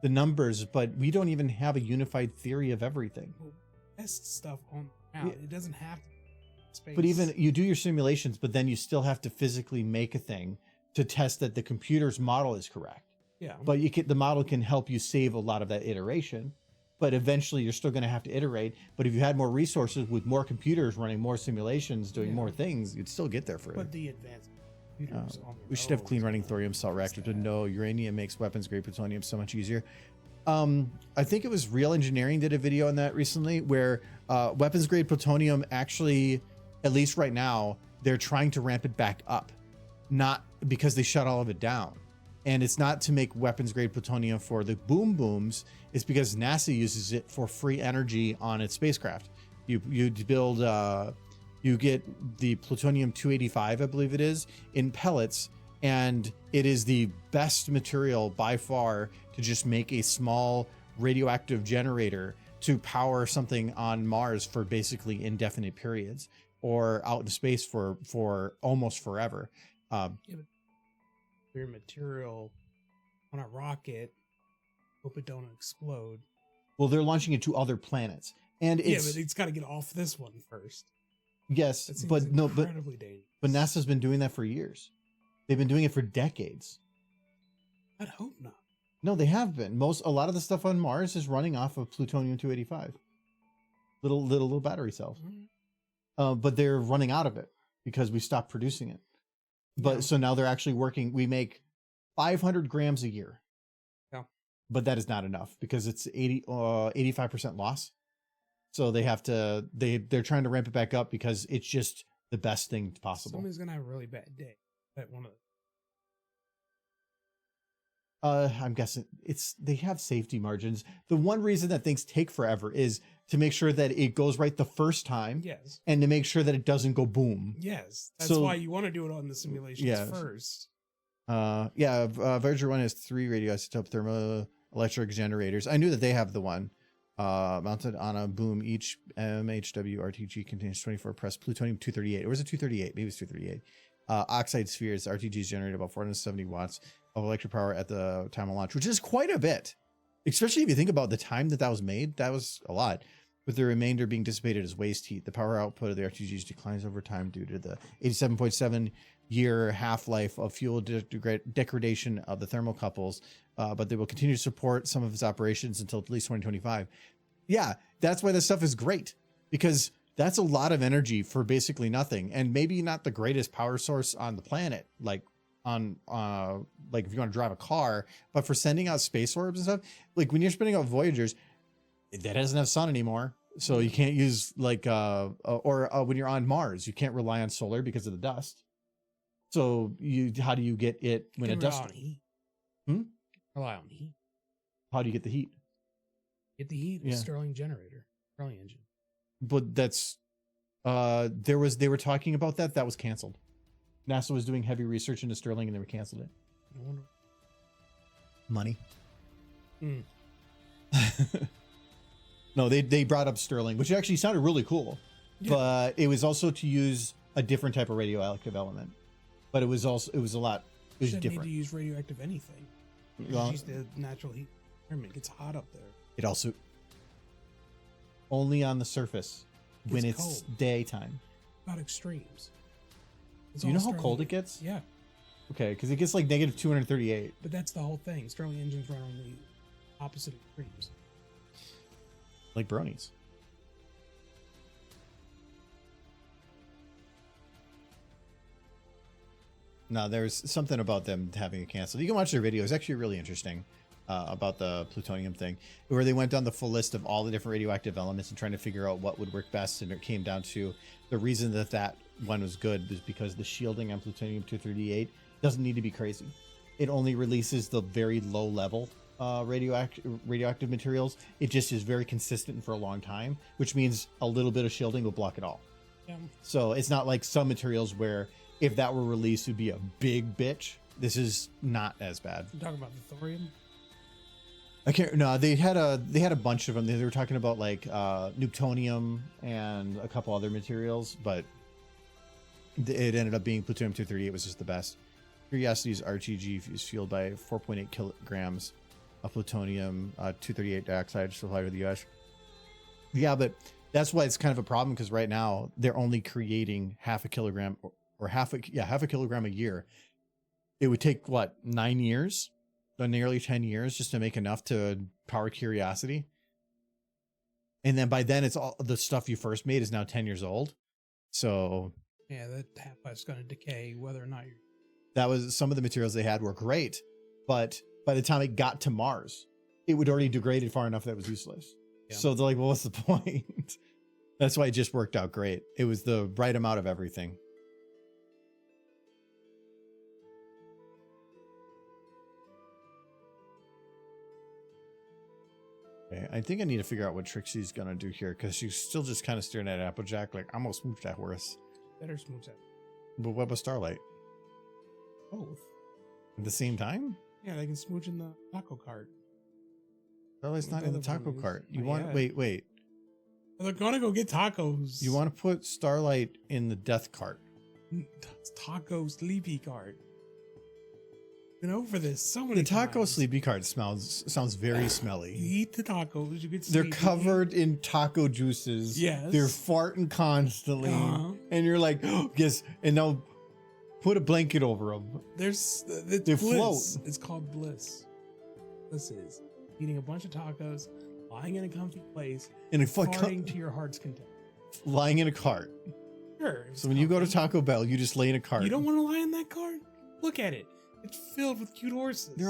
the numbers, but we don't even have a unified theory of everything. Well, test stuff on out. Yeah. It doesn't have to be space. But even you do your simulations, but then you still have to physically make a thing to test that the computer's model is correct. yeah. But the model can help you save a lot of that iteration. But eventually you're still going to have to iterate. But if you had more resources with more computers running more simulations, doing more things, you'd still get there further. But the advanced computers on We should have clean running thorium salt reactors, but no, uranium makes weapons grade plutonium so much easier. I think it was Real Engineering did a video on that recently where weapons grade plutonium actually, at least right now, they're trying to ramp it back up, not because they shut all of it down. And it's not to make weapons grade plutonium for the boom booms. It's because NASA uses it for free energy on its spacecraft. You build, you get the plutonium 285, I believe it is, in pellets. And it is the best material by far to just make a small radioactive generator to power something on Mars for basically indefinite periods, or out in space for almost forever. Your material on a rocket, hope it don't explode. Well, they're launching it to other planets, and Yeah, but it's got to get off this one first. yes, That seems but no, incredibly dangerous. but NASA's been doing that for years. They've been doing it for decades. I'd hope not. No, they have been. A lot of the stuff on Mars is running off of plutonium 285, little battery cells. But they're running out of it because we stopped producing it. But Yeah. so now they're actually working. We make 500 grams a year. Yeah. But that is not enough because it's 85% loss. So they have to, they're trying to ramp it back up because it's just the best thing possible. Somebody's gonna have a really bad day. At one of I'm guessing they have safety margins. The one reason that things take forever is to make sure that it goes right the first time. yes, And to make sure that it doesn't go boom. yes. That's So- why you want to do it on the simulations Yes. first. Voyager 1 has 3 radioisotope thermoelectric generators. I knew that they have the one mounted on a boom. Each MHW RTG contains 24 pressed plutonium 238. Or was it 238? Maybe it's 238. Oxide spheres. RTGs generate about 470 watts of electric power at the time of launch, which is quite a bit. Especially if you think about the time that was made, that was a lot. With the remainder being dissipated as waste heat. The power output of the RTGs declines over time due to the 87.7 year half-life of fuel degradation of the thermocouples, but they will continue to support some of its operations until at least 2025. Yeah, that's why this stuff is great, because that's a lot of energy for basically nothing, and maybe not the greatest power source on the planet, like on like if you want to drive a car, but for sending out space orbs and stuff, like when you're spinning out Voyagers, that doesn't have sun anymore. So you can't use like when you're on Mars, you can't rely on solar because of the dust. So how do you get it when it dust? Rely on heat. Hmm? Rely on heat. How do you get the heat? Get the heat with Yeah. Stirling generator, Stirling engine. But that's they were talking about that was canceled. NASA was doing heavy research into Stirling and they were canceled it. I wonder. Money. Hmm. No, they brought up Stirling, which actually sounded really cool. Yeah. But it was also to use a different type of radioactive element. But it was a lot. It was Shouldn't need different. to use radioactive anything. Well, Use the natural heat. It gets hot up there. it also only on the surface when It's it's cold. daytime. About extremes. It's Do you all know how Stirling- cold it gets? Yeah, Okay, because it gets like negative 238. but that's the whole thing. Stirling engines run on the opposite extremes. Like bronies. No, there's something about them having it canceled. You can watch their video. It's actually really interesting about the plutonium thing, where they went down the full list of all the different radioactive elements and trying to figure out what would work best. And it came down to the reason that one was good was because the shielding on plutonium 238 doesn't need to be crazy. It only releases the very low level radioactive materials. It just is very consistent for a long time, which means a little bit of shielding will block it all. Yeah. So it's not like some materials where if that were released, it would be a big bitch. This is not as bad. You talking about the thorium? I can't. No, they had a bunch of them. They were talking about like newtonium and a couple other materials, but it ended up being plutonium 238 was just the best. Curiosity's RTG is fueled by 4.8 kilograms of plutonium, 238 dioxide supplied to the U.S. Yeah, but that's why it's kind of a problem, because right now they're only creating half a kilogram or half a kilogram a year. It would take what, 9 years, nearly 10 years, just to make enough to power Curiosity. And then by then, it's all the stuff you first made is now 10 years old. So Yeah, that half-life's going to decay whether or not you're. that was some of the materials they had were great, but by the time it got to Mars, it would already degraded far enough that it was useless. Yeah. So they're like, well, what's the point? That's why it just worked out great. It was the right amount of everything. Okay, I think I need to figure out what Trixie's gonna do here, because she's still just kind of staring at Applejack like, I'm gonna smooch that horse. Better smooth that. But what about Starlight? Both. At the same time? Yeah, they can smooch in the taco cart. Starlight's not in the The other taco one is- cart. You not want yet. wait. They're gonna go get tacos. You want to put Starlight in the death cart. taco sleepy cart? Been over this so many The taco times. sleepy cart sounds very You smelly. eat the tacos, you get They're sleepy. covered in taco juices. Yes. They're farting constantly. Uh-huh. And you're like, oh, yes. And now put a blanket over them. It's They bliss. float. It's called bliss. Bliss is eating a bunch of tacos, lying in a comfy place, In a farting to your heart's content. lying in a cart. Sure. So when you go to Taco Bell, you just lay in a cart. You don't want to lie in that cart? Look at it. It's filled with cute horses. They're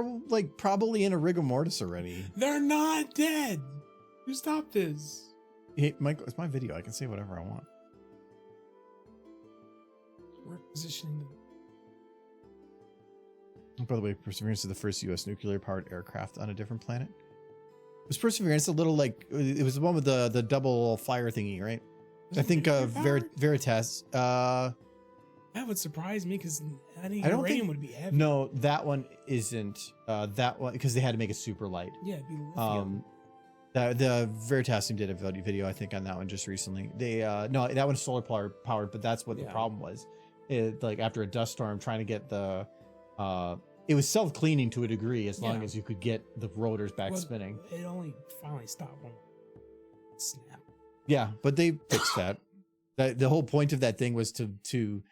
all like probably in a rigor mortis already. They're not dead. You stop this. Hey, Mike, it's my video. I can say whatever I want. We're positioning them. By the way, Perseverance is the first U.S. nuclear-powered aircraft on a different planet. Was Perseverance a little like it was the one with the double fire thingy, right? I think Veritas. That would surprise me because any I don't uranium think- would be heavy. No, that one isn't. That one because they had to make it super light. Yeah, it'd be lithium. The Veritas team did a video I think on that one just recently. They no, that one's solar powered, but that's what the Yeah. problem was. It, like after a dust storm, trying to get the it was self-cleaning to a degree as long Yeah. as you could get the rotors back Well, spinning. It only finally stopped when it snapped. Yeah, but they fixed that. The whole point of that thing was to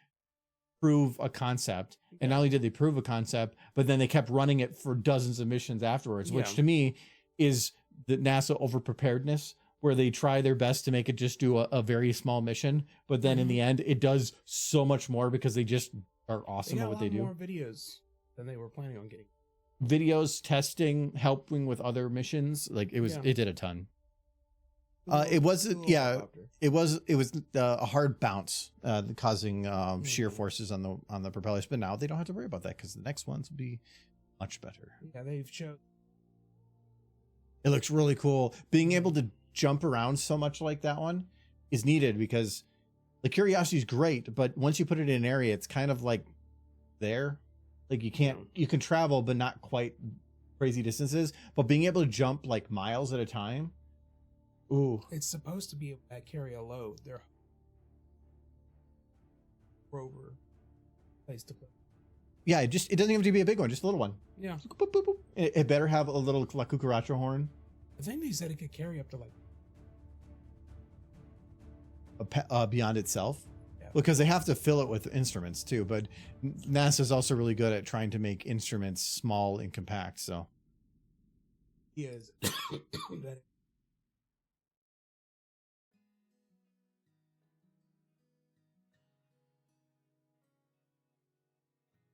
prove a concept, and not only did they prove a concept, but then they kept running it for dozens of missions afterwards, which Yeah. to me is the NASA overpreparedness, where they try their best to make it just do a very small mission, but then in the end it does so much more because they just are They awesome got at a what lot they do. more videos than they were planning on getting. Videos, testing, helping with other missions, like it was, Yeah. it did a ton. It Little wasn't, yeah, helicopter. it was a hard bounce, causing shear forces on the propellers. But now they don't have to worry about that because the next ones will be much better. Yeah, they've showed. It looks really cool. Being able to jump around so much like that one is needed because the Curiosity is great, but once you put it in an area, it's kind of like there. Like you can travel, but not quite crazy distances. But being able to jump like miles at a time. Ooh. It's supposed to be able to carry a load. They're rover place to put. Yeah, it doesn't have to be a big one, just a little one. Yeah, Boop, boop, boop. It better have a little La Cucaracha horn I think they said it could carry up to like. beyond itself. Yeah. Because they have to fill it with instruments too. But NASA's also really good at trying to make instruments small and compact. So He is. That-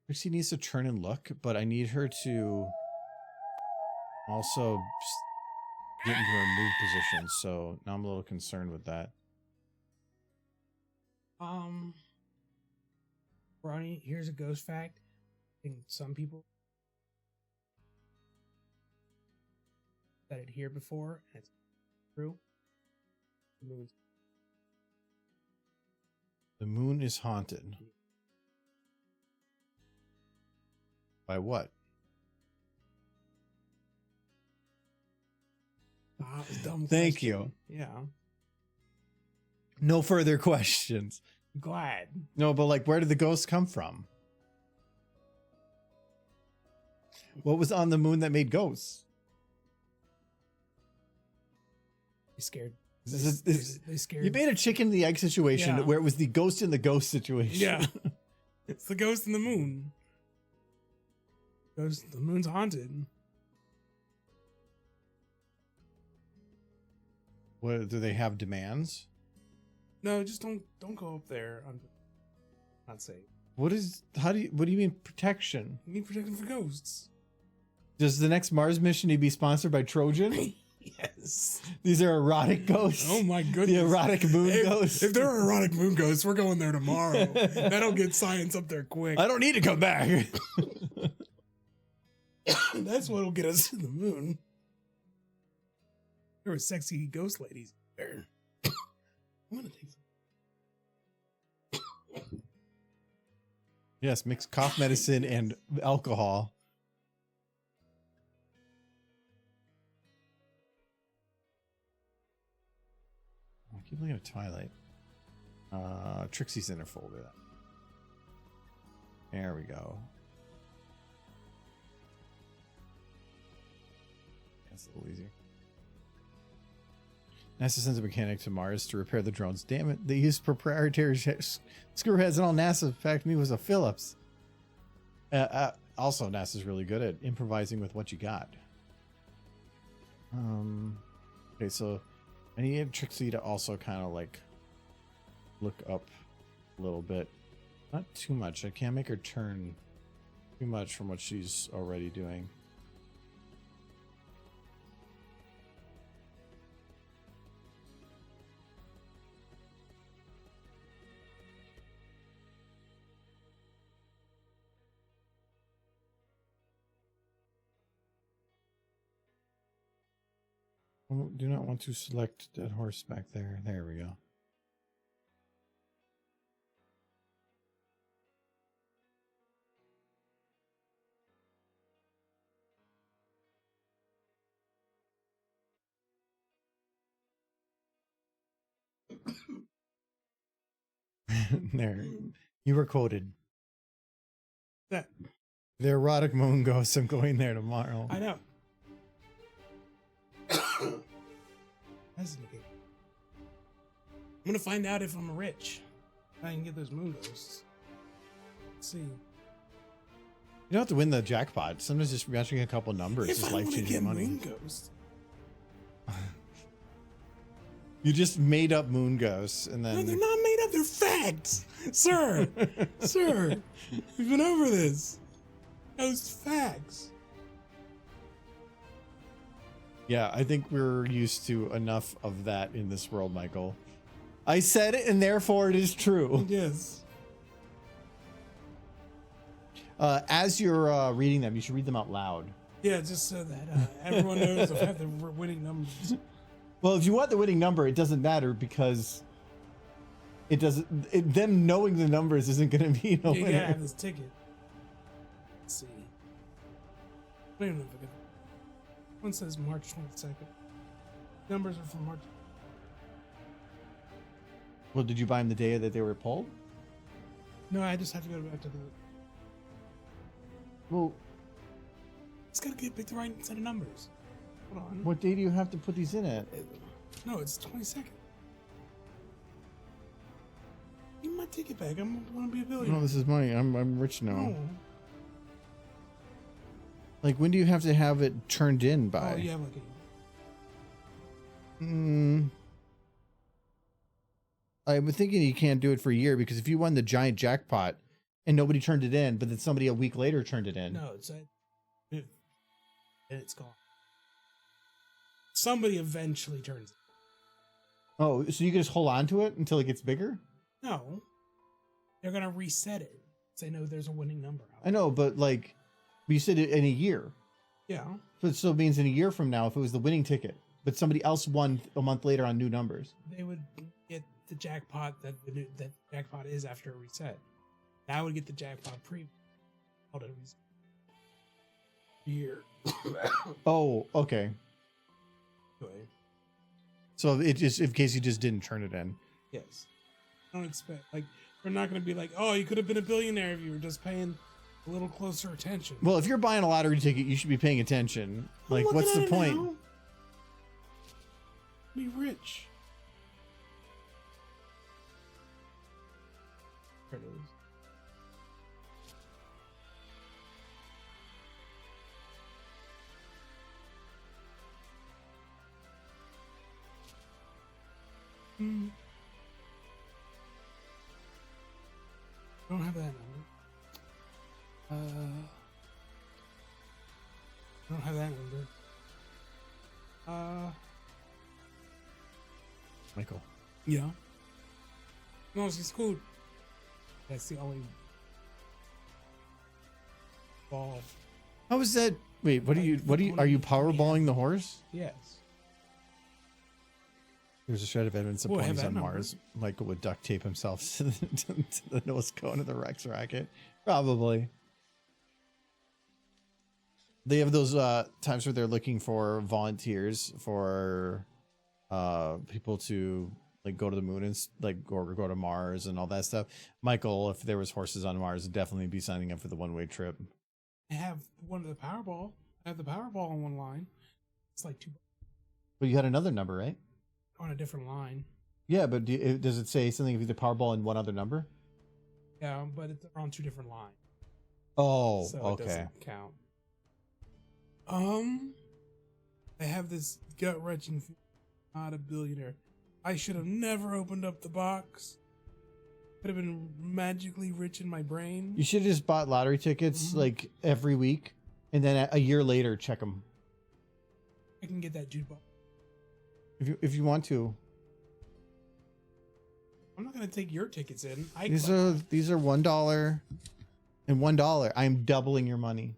Trixie needs to turn and look, but I need her to also get into her move position. So now I'm a little concerned with that. Ronnie, here's a ghost fact. I think some people said it here before, and it's true. The moon's The moon is haunted. By what? dumb Thank question. you. Yeah, No further questions. glad. No, but like, where did the ghosts come from? What was on the moon that made ghosts? They scared. They scared. You made a chicken and the egg situation Yeah. where it was the ghost in the ghost situation. Yeah. It's the ghost in the moon. The moon's haunted. What do they have demands? No, just don't go up there. I'm not safe. What do you mean protection? You need protection for ghosts. Does the next Mars mission need to be sponsored by Trojan? Yes. These are erotic ghosts. Oh my goodness. The erotic moon ghosts. If there are erotic moon ghosts, we're going there tomorrow. That'll get science up there quick. I don't need to come back. That's what'll get us to the moon. There were sexy ghost ladies there. I'm gonna take some. Yes, mix cough medicine and alcohol. I keep looking at Twilight. Trixie's in her folder. There we go. That's a little easier. NASA sends a mechanic to Mars to repair the drones. Damn it, they used proprietary screwheads and all NASA. In fact, me was a Phillips. Also, NASA's really good at improvising with what you got. Okay, so I need Trixie to also kind of like look up a little bit. Not too much. I can't make her turn too much from what she's already doing. Do not want to select that horse back there. There we go. There. You were quoted. That The erotic moon ghosts. I'm going there tomorrow. I know. That's indicated. I'm gonna find out if I'm rich. If I can get those moon ghosts. Let's see. You don't have to win the jackpot. Sometimes just matching a couple numbers If is I want to life-changing get money. moon ghosts, You just made up moon ghosts and no, then they're not made up. They're facts, sir. Sir, we've been over this. Those facts. yeah, I think we're used to enough of that in this world, Michael. I said it and therefore it is true. Yes. As you're reading them, you should read them out loud. Yeah, just so that everyone knows if I have the winning numbers. Well, if you want the winning number, it doesn't matter because it doesn't. Them knowing the numbers isn't going to mean a You winner. gotta have this ticket. Let's see. I don't know if I got. One says March 22nd. Numbers are from March. Well, did you buy them the day that they were pulled? No, I just have to go back to the. Well, It's gotta pick the right set of numbers. Hold on. what day do you have to put these in at? No, it's 22nd. Give me my ticket back. I want to be a billionaire. No, this is money. I'm rich now. No. Like, when do you have to have it turned in by? Oh, you have like a. I'm thinking you can't do it for a year because if you won the giant jackpot and nobody turned it in, but then somebody a week later turned it in. No, and it's gone. Somebody eventually turns it. Oh, so you can just hold on to it until it gets bigger? No. They're gonna reset it. They know there's a winning number out. I know, but like, you said it in a year. Yeah. So it still means in a year from now, if it was the winning ticket, but somebody else won a month later on new numbers. They would get the jackpot that that jackpot is after a reset. I would get the jackpot pre. Hold on. Year. Oh, okay. Anyway, So it just, in case you just didn't turn it in. yes. I don't expect, like, we're not going to be like, oh, you could have been a billionaire if you were just paying a little closer attention. Well, if you're buying a lottery ticket, you should be paying attention. I'm Like, looking what's the at it point? now. Be rich. There it is. Don't have that number. Don't have that number. Michael. Yeah. No, it's cool. That's the only ball. How is that? Wait, are you powerballing the horse? Yes. There's a shred of evidence of Oh, I have ponies that on number. Mars. Michael would duct tape himself to the nose cone of the Rex racket. Probably. They have those times where they're looking for volunteers for people to like go to the moon and or go to Mars and all that stuff. Michael, if there was horses on Mars, would definitely be signing up for the one-way trip. I have one of the Powerball. I have the Powerball on one line. It's like $2 But you had another number, right? on a different line. Yeah, but does it say something of either Powerball and one other number? Yeah, but it's on 2 different lines. Oh, So it okay. doesn't count. I have this gut-wrenching feeling I'm not a billionaire. I should have never opened up the box. Could have been magically rich in my brain. You should have just bought lottery tickets like every week, and then a year later check them I can get that $2. if you want to. I'm not gonna take your tickets in. These are $1 and $1. I'm doubling your money.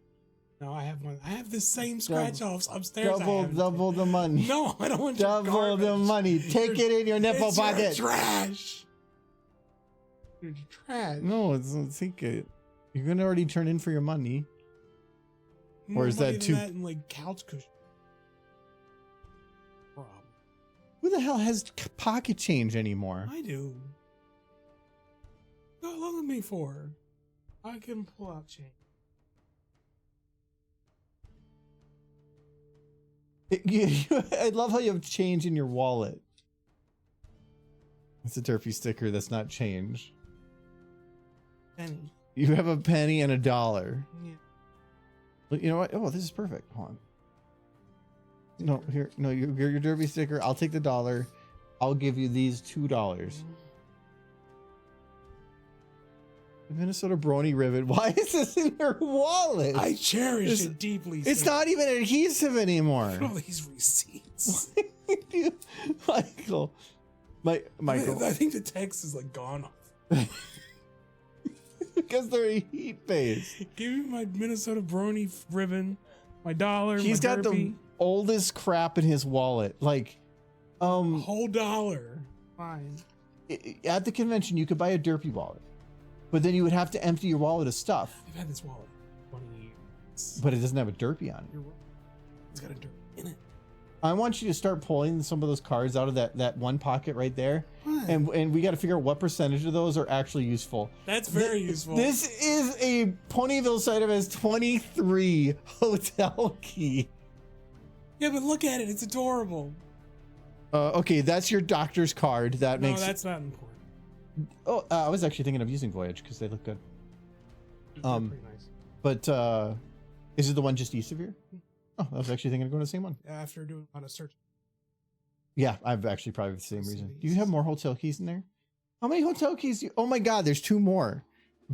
No, I have one. I have the same scratch offs upstairs. Double the money. No, I don't want your Double the garbage. money. Take it in your nipple It's pocket. Your trash. You're trash. No, take it. You're gonna already turn in for your money. More or is money that than too- that in, like couch cushion? Problem. Who the hell has pocket change anymore? I do. How long with me for? I can pull out change. I love how you have change in your wallet. It's a derpy sticker that's not change. Penny. You have a penny and $1. Yeah. But you know what? Oh, this is perfect. Hold on. No, here. No, you're your derby sticker. I'll take the $1. I'll give you these $2. The Minnesota Brony ribbon. Why is this in your wallet? I cherish It's- it deeply. It's sir. not even adhesive anymore. Look at all these receipts. Michael. Michael. I think the text is like gone off. Because they're heat based. Give me my Minnesota Brony ribbon, my $1. He's my got Derpy. the oldest crap in his wallet. Like, whole $1. Fine. at the convention, you could buy a derpy wallet, but then you would have to empty your wallet of stuff. I've had this wallet for 20 years. But it doesn't have a derpy on it. You're right. It's got a Derpy in it. I want you to start pulling some of those cards out of that one pocket right there, What? and we got to figure out what percentage of those are actually useful. That's very useful. This is a Ponyville site of has 23 hotel key. Yeah, but look at it. It's adorable. Okay, that's your doctor's card. That No, makes. that's not important. Oh, I was actually thinking of using Voyage because they look good. They're pretty nice. But is it the one just east of here? Oh, I was actually thinking of going to the same one. After doing a lot of search. Yeah, I've actually probably the same Let's reason. see. Do you have more hotel keys in there? How many hotel keys? Oh my God, there's 2 more.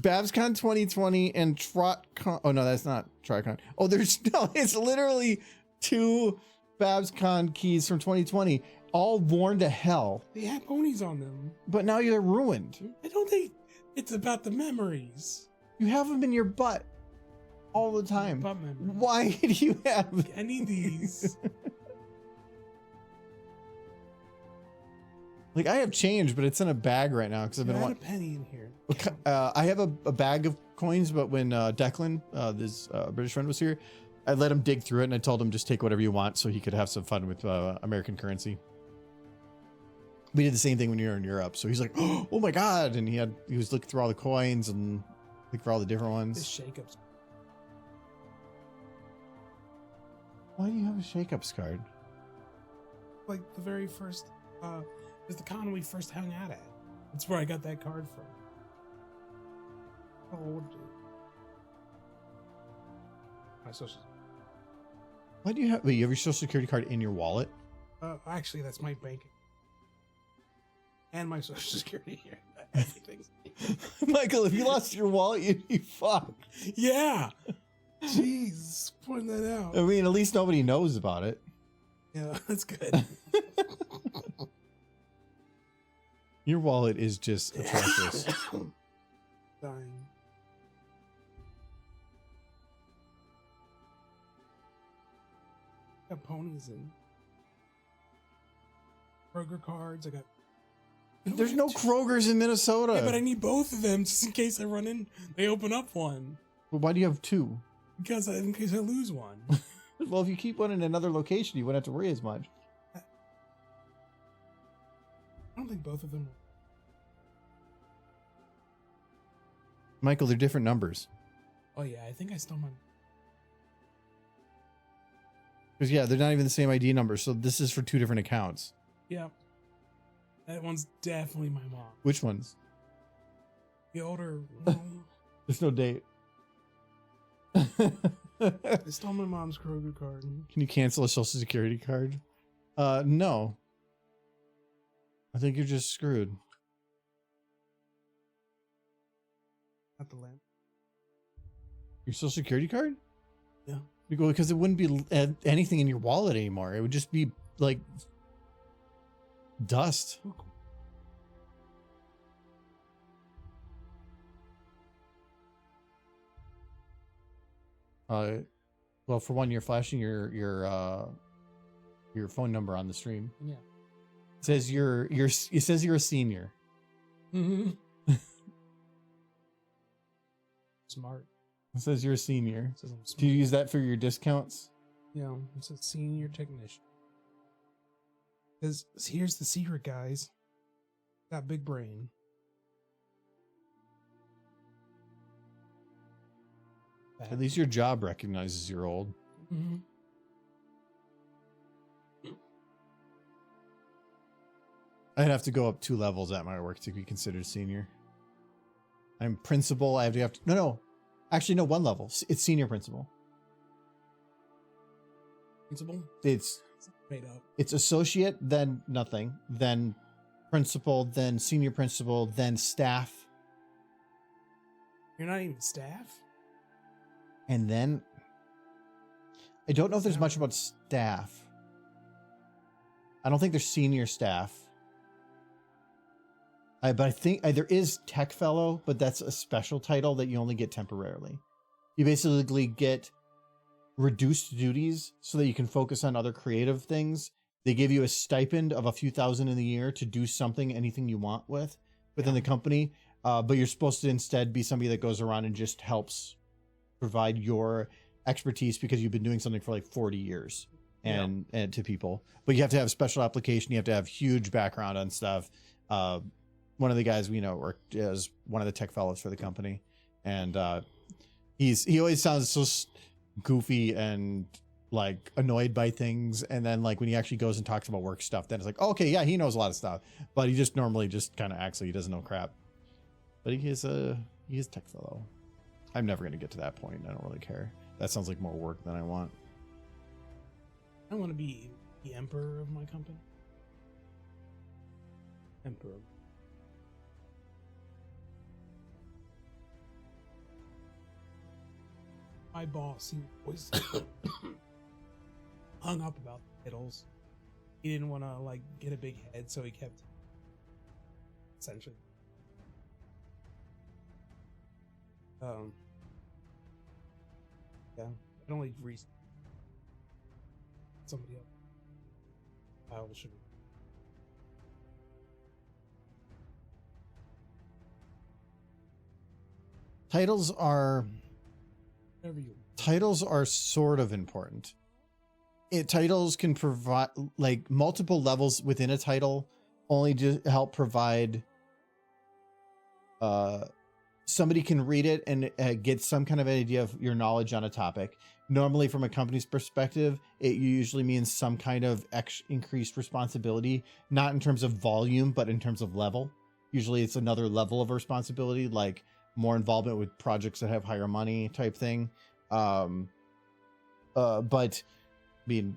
BabsCon 2020 and TrotCon. Oh no, that's not TrotCon. Oh, there's no. It's literally 2 BabsCon keys from 2020, all worn to hell. They had ponies on them. But now you're ruined. I don't think it's about the memories. You have them in your butt all the time. Butt memories. Why do you have? I need these. Like I have change, but it's in a bag right now because I've I been had a wanting. penny in here. I have a bag of coins, but when Declan, this British friend, was here, I let him dig through it, and I told him just take whatever you want, so he could have some fun with American currency. We did the same thing when you were in Europe, so he's like, "Oh my God!" and he was looking through all the coins, and Like for all the different This ones. shakeups. Why do you have a shakeups card? Like the very first, was the con we first hung out at. That's where I got that card from. Oh, dude. My social. Why do you have? Wait, you have your social security card in your wallet? Actually, that's my bank. And my social security here. Everything. Michael, if you lost your wallet, you'd be fucked. Yeah. Jeez, pointing that out. I mean, at least nobody knows about it. Yeah, that's good. Your wallet is just atrocious. Dying. Got ponies and Kroger cards. I got. There's no Kroger's in Minnesota. Yeah, but I need both of them just in case I run in. They open up one. But why do you have two? Because in case I lose one. Well, if you keep one in another location, you wouldn't have to worry as much. I don't think both of them. Michael, they're different numbers. Oh yeah, I think I stole my. Because yeah, they're not even the same ID number, so this is for two different accounts. Yeah. That one's definitely my mom. Which ones? The older. There's no date. I stole my mom's Kroger card. Can you cancel a social security card? No. I think you're just screwed. Not the lamp. Your social security card? Yeah. Because it wouldn't be anything in your wallet anymore. It would just be like dust. Oh, cool. Well, for one, you're flashing your phone number on the stream. Yeah. It says it says you're a senior. Mm-hmm. Smart. It says you're a senior. It says I'm smart. Do you use that for your discounts? Yeah, it's a senior technician. Because here's the secret, guys. Got big brain. At least your job recognizes you're old. Mm-hmm. I'd have to go up 2 levels at my work to be considered senior. I'm principal. I have to no. Actually, no, 1 level. It's senior principal. Principal? It's Made up. It's associate, then nothing, then principal, then senior principal, then staff, You're not even staff? and then I don't know if there's much about staff. I don't think there's senior staff. But I think there is tech fellow, but that's a special title that you only get temporarily. You basically get reduced duties so that you can focus on other creative things. They give you a stipend of a few thousand in the year to do something, anything you want with within the company. But you're supposed to instead be somebody that goes around and just helps provide your expertise because you've been doing something for like 40 years and to people. But you have to have special application. You have to have huge background on stuff. One of the guys we know worked as one of the tech fellows for the company, and he always sounds so goofy and like annoyed by things, and then like when he actually goes and talks about work stuff, then it's like, oh, okay, yeah, he knows a lot of stuff, but he just normally just kind of acts like he doesn't know crap. But he is tech fellow. I'm never going to get to that point. I don't really care. That sounds like more work than I want. I want to be the emperor of my company. Emperor. My boss, he was hung up about the titles. He didn't want to like get a big head, so he kept essentially. Yeah, it only recently somebody else. I should. Titles are Whatever you. titles are sort of important. Titles can provide like multiple levels within a title only to help provide somebody can read it and get some kind of idea of your knowledge on a topic. Normally, from a company's perspective, it usually means some kind of increased responsibility, not in terms of volume, but in terms of level. Usually it's another level of responsibility, like more involvement with projects that have higher money type thing. But I mean,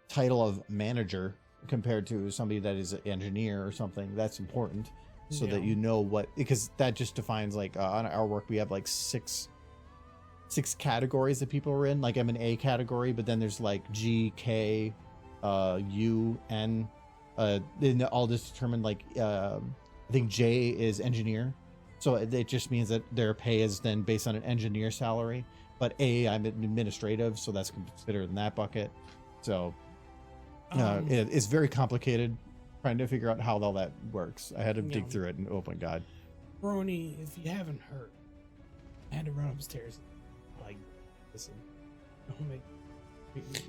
title of manager compared to somebody that is an engineer or something, that's important. So that you know what, because that just defines, like on our work, we have like six categories that people are in. Like I'm an A category, but then there's like G, K, U, N. Then all this determined, like I think J is engineer. So it just means that their pay is then based on an engineer salary. But A, I'm administrative, so that's considered in that bucket. So it's very complicated trying to figure out how all that works. I had to dig through it, and oh my god. Brony, if you haven't heard, I had to run upstairs. Like, listen, don't make.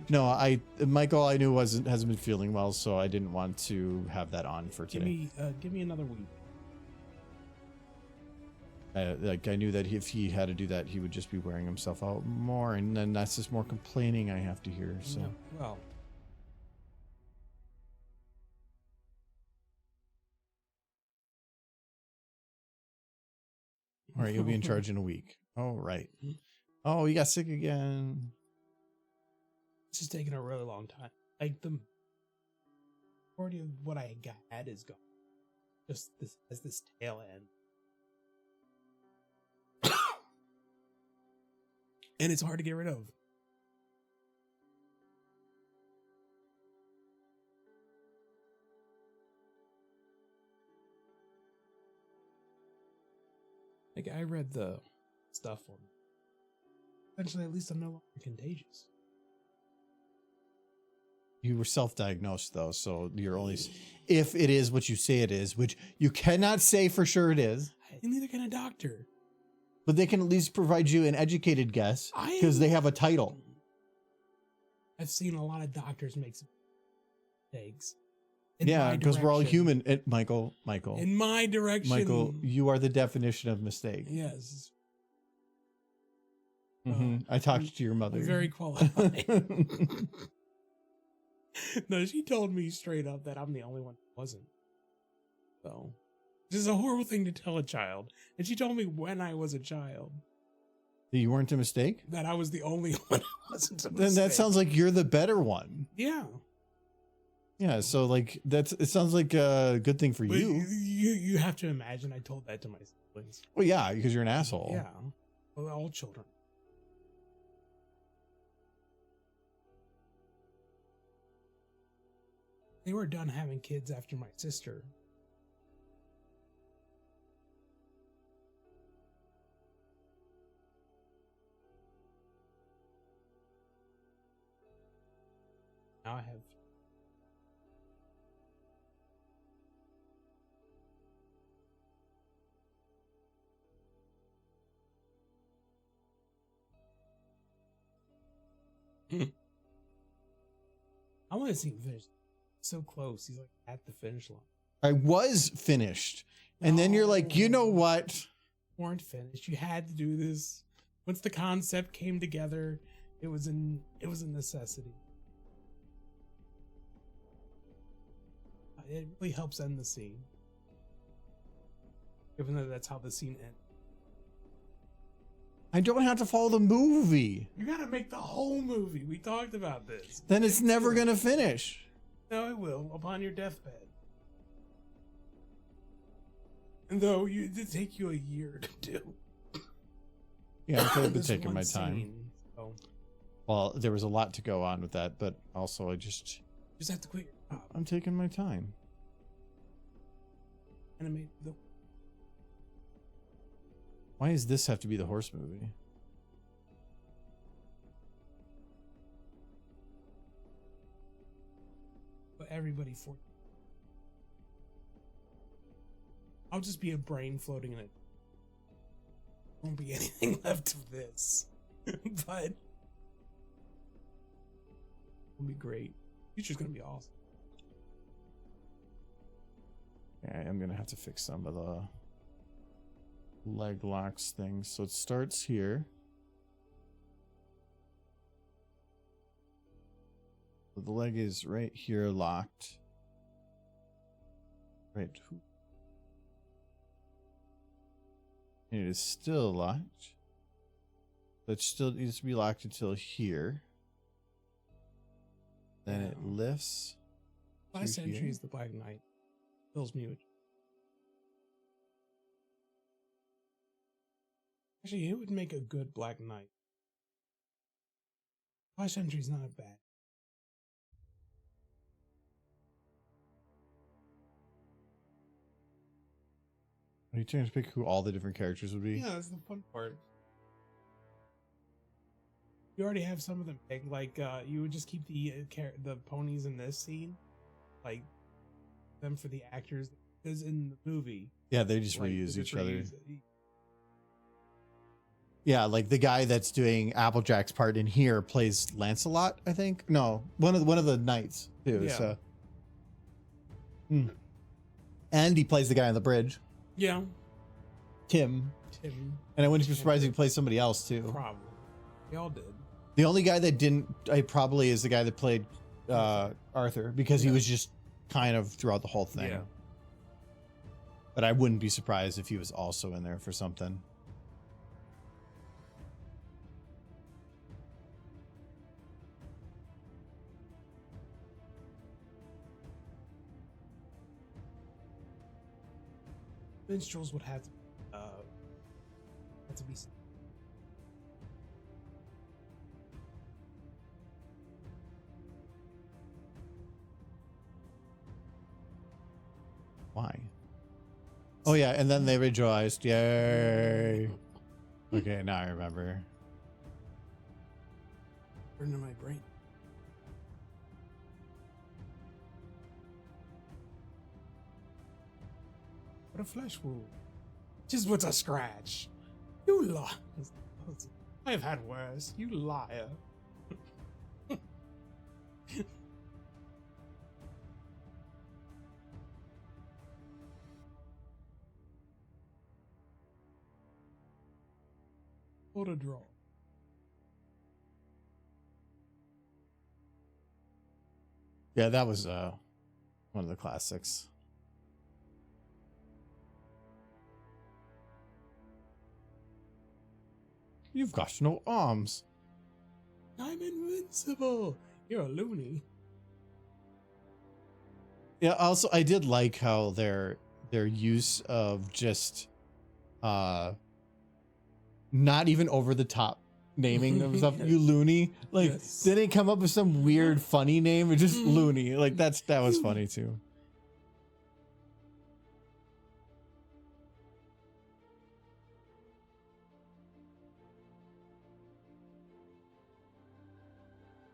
No, Michael, I knew hasn't been feeling well, so I didn't want to have that on for today. Give me another week. I knew that if he had to do that, he would just be wearing himself out more, and then that's just more complaining I have to hear. So, no, well. All right, you'll be in charge in a week. All right. Oh, you got sick again. It's just taking a really long time. Like the majority of what I had is gone. Just this tail end. And it's hard to get rid of. Like I read the stuff on. Eventually, at least I'm no longer contagious. You were self-diagnosed though, so you're only, if it is what you say it is, which you cannot say for sure it is. And neither can a doctor. But they can at least provide you an educated guess because they have a title. I've seen a lot of doctors make some mistakes. Yeah, because we're all human. Michael. In my direction. Michael, you are the definition of mistake. Yes. I talked to your mother. I'm very qualified. No, she told me straight up that I'm the only one who wasn't. So, this is a horrible thing to tell a child. And she told me when I was a child. That you weren't a mistake? That I was the only one who wasn't a mistake. Then that sounds like you're the better one. Yeah. Yeah, so like it sounds like a good thing for you. You have to imagine I told that to my siblings. Well, yeah, because you're an asshole. Yeah. Well, all children. They were done having kids after my sister. Now I have. I want to see him finish. So close. He's like at the finish line. I was finished. And then you're like, you know what? Weren't finished. You had to do this. Once the concept came together, it was a necessity. It really helps end the scene. Even though that's how the scene ends. I don't have to follow the movie. You gotta make the whole movie. We talked about this. Then it's never gonna finish. No, it will, upon your deathbed. And though it did take you a year to do. Yeah, I could have been This taking one my time. scene, so. Well, there was a lot to go on with that, but also I just Have to quit your job. I'm taking my time. Animate the. Why does this have to be the horse movie? But everybody for. I'll just be a brain floating in it. Won't be anything left of this, but it'll be great. Future's gonna be awesome. Yeah, I'm gonna have to fix some of the leg locks thing. So it starts here. So the leg is right here locked. Right. And it is still locked. But it still needs to be locked until here. Then it lifts. Last through here. Century is the Black Knight. Fills me with. Actually, it would make a good Black Knight. Last Century's not bad. Are you trying to pick who all the different characters would be? Yeah, that's the fun part. You already have some of them picked. Like, you would just keep the ponies in this scene, like them for the actors. Because in the movie, Yeah, they just like, reuse they each other. reuse- Yeah, like the guy that's doing Applejack's part in here plays Lancelot, I think. No, one of the knights too. Yeah. So, and he plays the guy on the bridge, Yeah, Tim. Tim. And I wouldn't be surprised if he plays somebody else too. Probably. They all did. The only guy that didn't, probably is the guy that played Arthur, because he was just kind of throughout the whole thing. Yeah. But I wouldn't be surprised if he was also in there for something. Minstrels would have to be. Why? Oh yeah, and then they rejoiced. Yay. Okay, now I remember. Into my brain. What a flesh wound. Just with a scratch. You lie. I've had worse. You liar. What a draw. Yeah, that was one of the classics. You've got no arms. I'm invincible. You're a loony. Yeah, also I did like how their use of just not even over the top naming of stuff. You loony. Like Yes. they didn't come up with some weird funny name, it's just loony. Like that was funny too.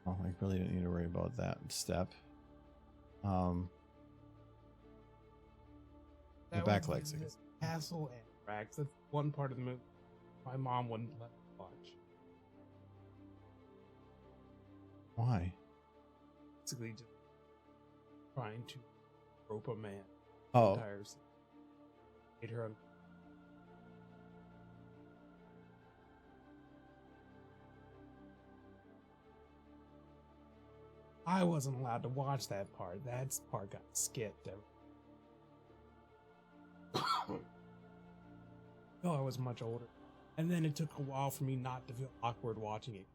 Oh, I really didn't need to worry about that step. The That back was legs, I the guess. Castle and Rags. That's one part of the movie my mom wouldn't let me watch. Why? Basically, just trying to rope a man. Oh, Entire scene. Made her I wasn't allowed to watch that part. That part got skipped. Oh, I was much older. And then it took a while for me not to feel awkward watching it.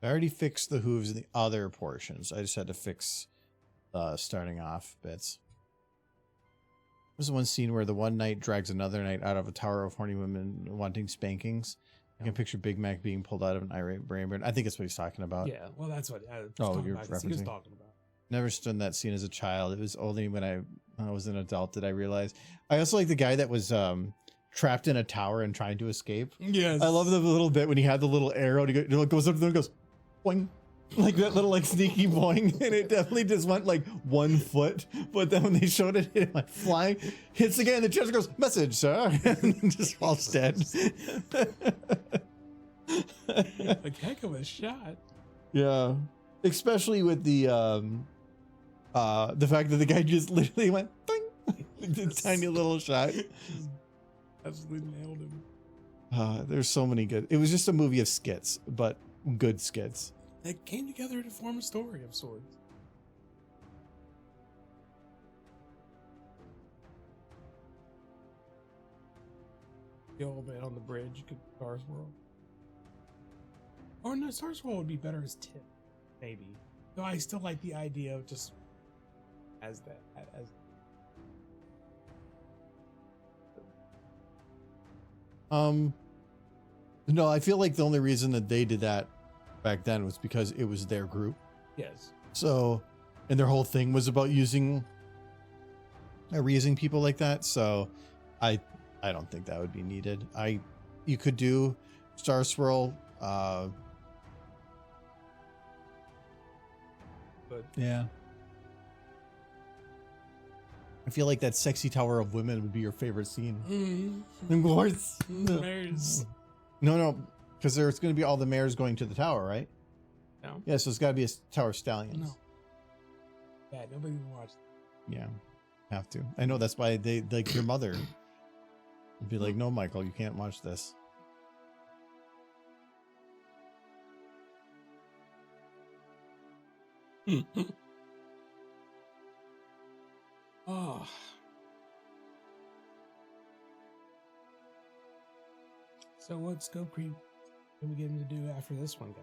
I already fixed the hooves in the other portions. I just had to fix starting off bits. There's one scene where the one knight drags another knight out of a tower of horny women wanting spankings. I can picture Big Mac being pulled out of an irate brain burn. I think that's what he's talking about. Yeah, well, that's what I was Oh, talking you're about. That's what he was referencing. talking about. Never stood that scene as a child. It was only when I was an adult that I realized. I also like the guy that was trapped in a tower and trying to escape. Yes. I love the little bit when he had the little arrow to go, it goes up and goes boing. Like that little like sneaky boing, and it definitely just went like 1 foot. But then when they showed it, it went flying, hits again, and the chest goes, "Message, sir," and then just falls dead. A heck of a shot. Yeah, especially with the The fact that the guy just literally went ding, tiny little shot. Absolutely nailed him. There's so many good. It was just a movie of skits, but good skits. They came together to form a story of sorts. The old man on the bridge could Stars World. Or no, Stars World would be better as Tip, maybe. Though I still like the idea of just as that as No, I feel like the only reason that they did that back then was because it was their group. yes. So, and their whole thing was about reusing people like that. So, I don't think that would be needed. You could do Star Swirl. But Yeah. I feel like that sexy tower of women would be your favorite scene. Of course. There's No, because there's going to be all the mares going to the tower, right? no. Yeah, so it's got to be a tower of stallions. No. Bad. Nobody even watched. Yeah, have to. I know that's why they like your mother would be like, "No, Michael, you can't watch this." Oh. So what scope creep are we getting to do after this one, guy?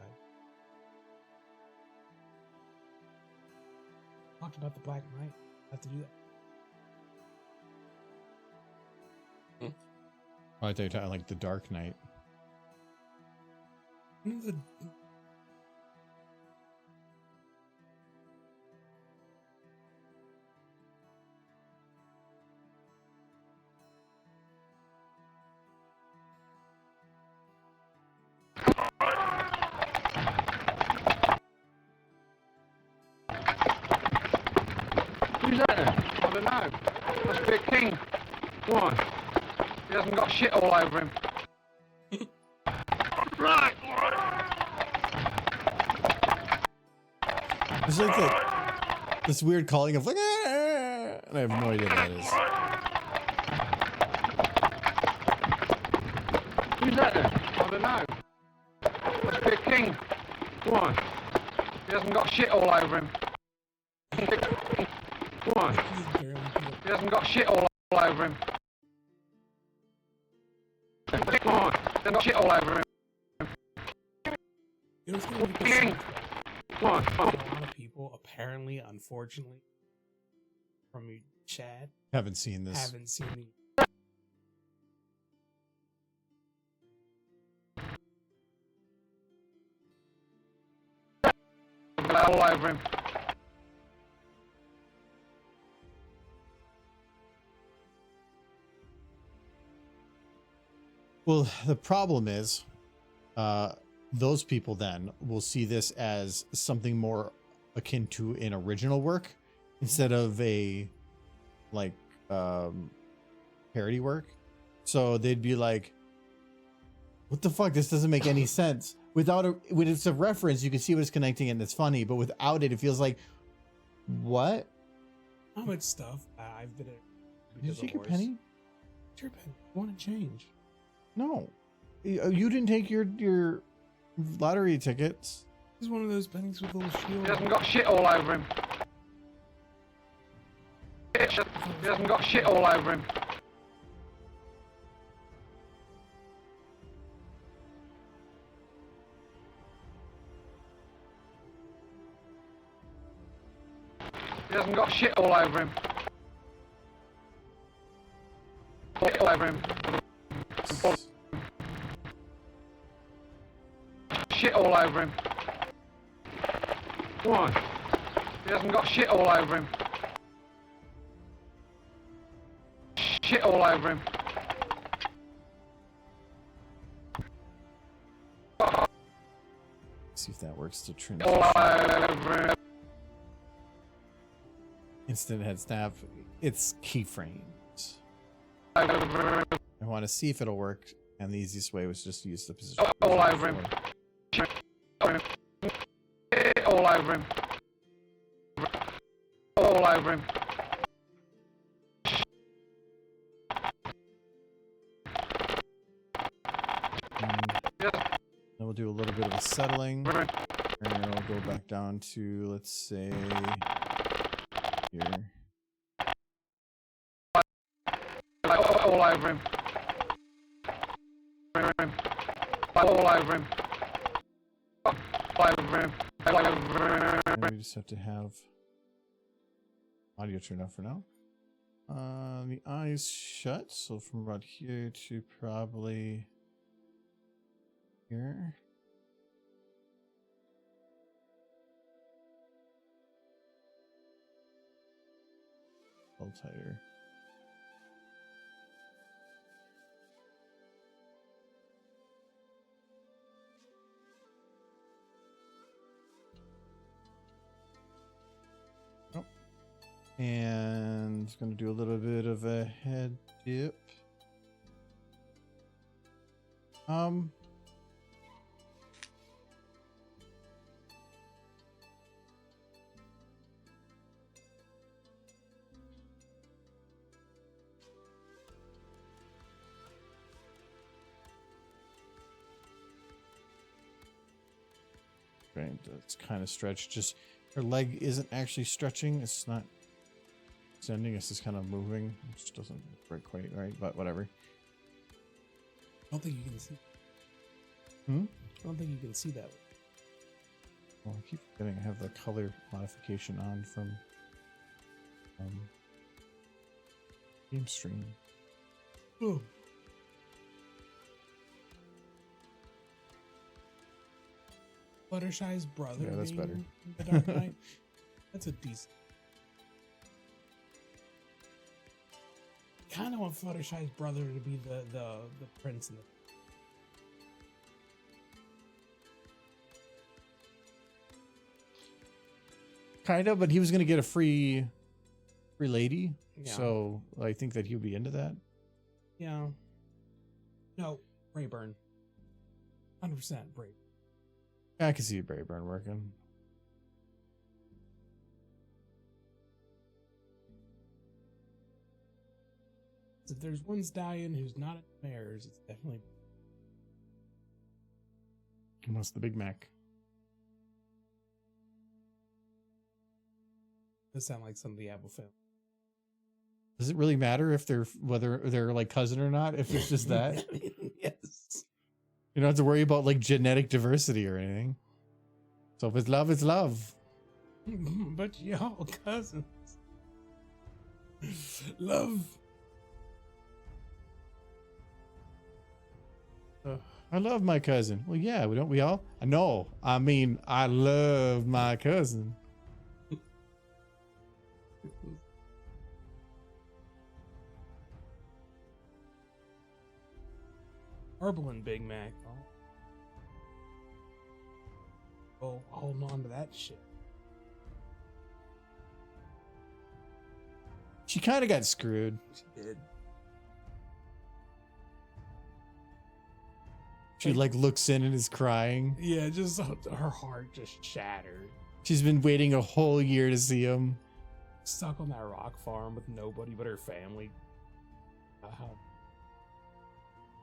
Talked about the Black Knight. Have to do that. Oh, I thought you were talking like the Dark Knight. The Who's that then? I don't know. Must be a king. Why? He hasn't got shit all over him. Right. It's like this weird calling of like, "Ah," and I have no idea what that is. Who's that then? I don't know. Must be a king. Why? He hasn't got shit all over him. Why? He hasn't got shit all over him. Why? He hasn't got shit all over him. it was going to be King. Why? a lot of people, apparently, unfortunately, from your chat, Haven't seen this. haven't seen the All over him. Well, the problem is, those people then will see this as something more akin to an original work instead of a like parody work. So they'd be like, "What the fuck? This doesn't make any sense." Without when it's a reference, you can see what it's connecting and it's funny. But without it, it feels like, what? how much stuff I've been. Did you take your penny? It's your penny. You want to change? No, you didn't take your lottery tickets. This is one of those pennies with a little shield. He hasn't got shit all over him. He hasn't got shit all over him. He hasn't got shit all over him. Shit all over him. Shit all over him. Why? He hasn't got shit all over him. Shit all over him. See if that works to trim. All over him. Instant head snap. It's keyframes. Over him. I want to see if it'll work, and the easiest way was just to use the position. All over him. All over him. over him. Yes. Then we'll do a little bit of a settling. Over him. And we'll go back down to, let's say, here. All over him. All over him. All over him. All over him. And we just have to have audio turned off for now. The eyes shut, so from about here to probably here. A little tighter. Oh. And it's going to do a little bit of a head dip. Right, it's kind of stretched. Just her leg isn't actually stretching. It's not extending. It's just kind of moving. It just doesn't break quite right, but whatever. I don't think you can see. Hmm? I don't think you can see that. Well, I keep forgetting I have the color modification on from game stream. Oh. Fluttershy's brother. Yeah, that's better. being The Dark Knight. That's a decent. Kind of want Fluttershy's brother to be the prince in the. Kind of, but he was gonna get a free lady, Yeah. so I think that he would be into that. Yeah. No, Rayburn. 100% Rayburn. I can see Brayburn working. If there's one stallion who's not at the mayor's, it's definitely. What's the Big Mac? Does sound like some of the Apple film. Does it really matter if they're whether they're like cousin or not? If it's just that, Yes. you don't have to worry about like genetic diversity or anything. So if it's love, it's love. But y'all cousins. Love. I love my cousin. Well, yeah, don't we all? No, I mean, I love my cousin. Herbal and Big Mac. Oh, holding on to that shit. She kind of got screwed. She did. She like looks in and is crying. Yeah, just her heart just shattered. She's been waiting a whole year to see him. Stuck on that rock farm with nobody but her family.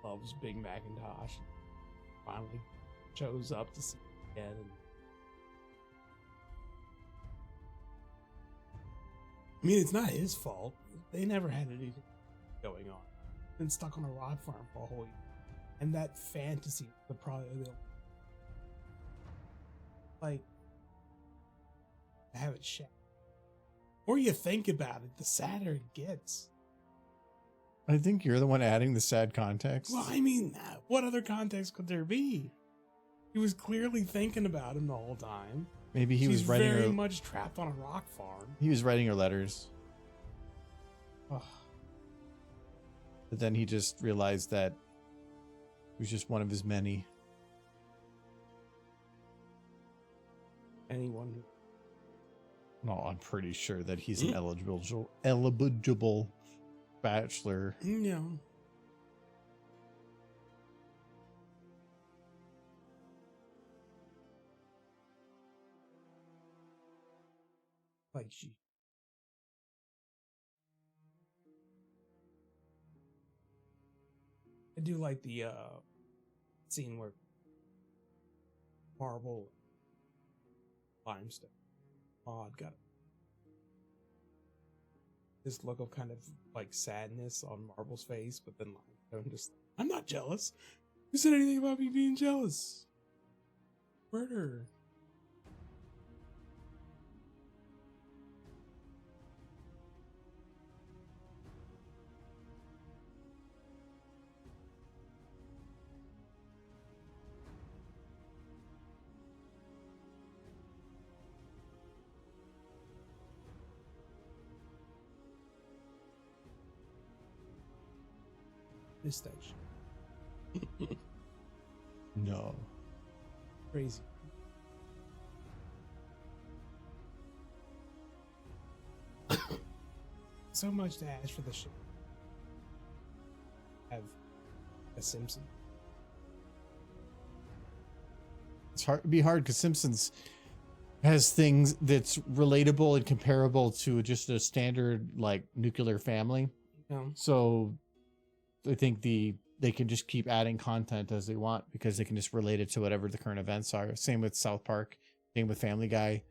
Loves Big Macintosh. Finally shows up to see him again. I mean, it's not his fault. They never had anything going on. Been stuck on a rock farm for a whole year. And that fantasy, like, have it shattered. The more you think about it, the sadder it gets. I think you're the one adding the sad context. Well, I mean, what other context could there be? He was clearly thinking about him the whole time. Maybe he She's was writing very her. much trapped on a rock farm. He was writing her letters, Ugh. but then he just realized that he was just one of his many. Anyone who No, I'm pretty sure that he's an eligible bachelor. Yeah. Like she I do like the scene where Marvel limestone mod got this look of kind of like sadness on Marble's face, but then limestone just, I'm not jealous. Who said anything about me being jealous? Murder. This that shit. No. Crazy. So much to ask for the shit. Have a Simpson. It's hard. It'd be hard because Simpsons has things that's relatable and comparable to just a standard like nuclear family. So I think they can just keep adding content as they want because they can just relate it to whatever the current events are. Same with South Park, same with Family Guy.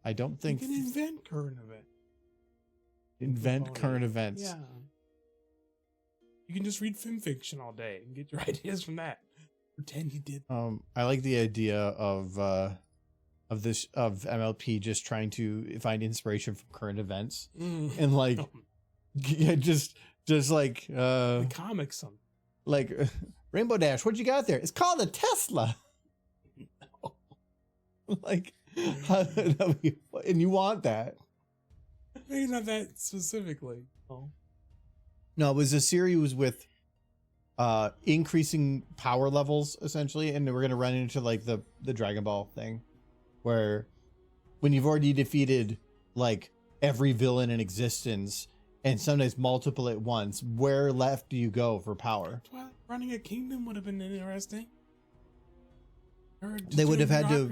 I don't think you can invent current events. Invent current events. Yeah. You can just read fan fiction all day and get your ideas from that. Pretend you did. I like the idea of MLP just trying to find inspiration from current events and like yeah, just like the comics something. Like Rainbow Dash, what you got there? It's called a Tesla. No. Like and you want that. Maybe not that specifically. Oh. No, it was a series with increasing power levels essentially, and we're gonna run into like the Dragon Ball thing, where when you've already defeated like every villain in existence and sometimes multiple at once, where left do you go for power? Twilight running a kingdom would have been interesting. They would have had to.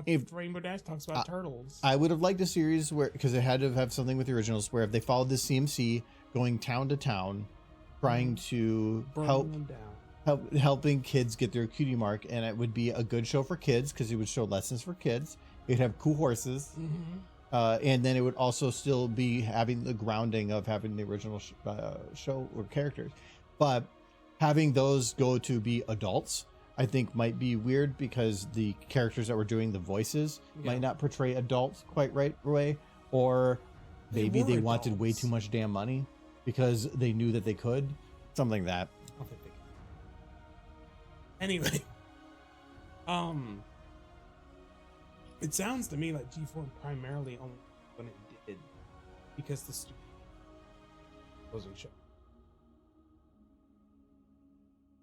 If Rainbow Dash talks about turtles, I would have liked a series where, because it had to have something with the originals, where if they followed the CMC going town to town, trying to helping kids get their cutie mark, and it would be a good show for kids because it would show lessons for kids. It'd have cool horses, and then it would also still be having the grounding of having the original show or characters, but having those go to be adults, I think might be weird because the characters that were doing the voices might not portray adults quite right way, or maybe they wanted way too much damn money because they knew that they could, something like that. Anyway, it sounds to me like G4 primarily only when it did because the studio wasn't show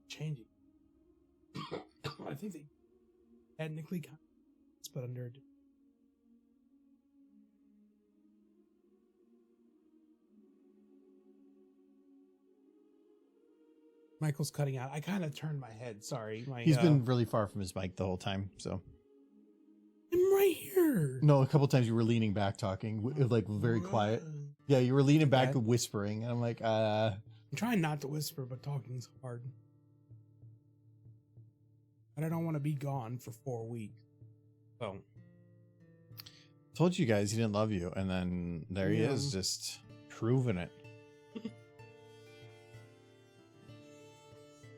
changing. I think they technically got this, but under Michael's cutting out. I kind of turned my head. Sorry, He's been really far from his mic the whole time, so. I'm right here. No, a couple times you were leaning back talking, like very quiet. Yeah, you were leaning back whispering, and I'm like, I'm trying not to whisper, but talking's hard. But I don't want to be gone for 4 weeks. So. Told you guys he didn't love you, and then there he is, just proving it.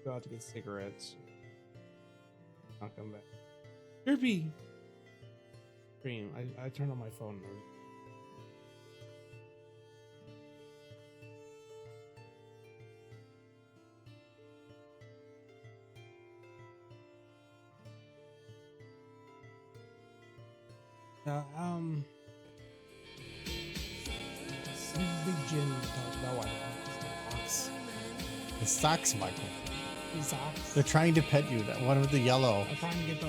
Go out to get cigarettes. I'll come back. Kirby! Stream. I turned on my phone mode. Big Jim talked about why socks. The socks, Michael. The socks. They're trying to pet you. That one with the yellow. I'm trying to get the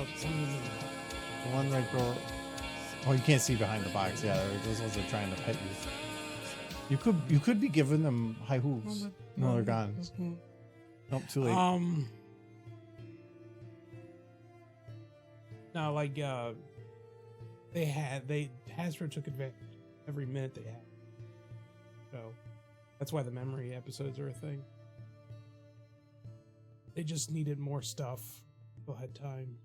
one right there. Oh, you can't see behind the box. Yeah, those ones are trying to pet you. You could be giving them high hooves. No, they're gone. Nope, too late. No, like Hasbro took advantage every minute they had. So that's why the memory episodes are a thing. They just needed more stuff. Still had time.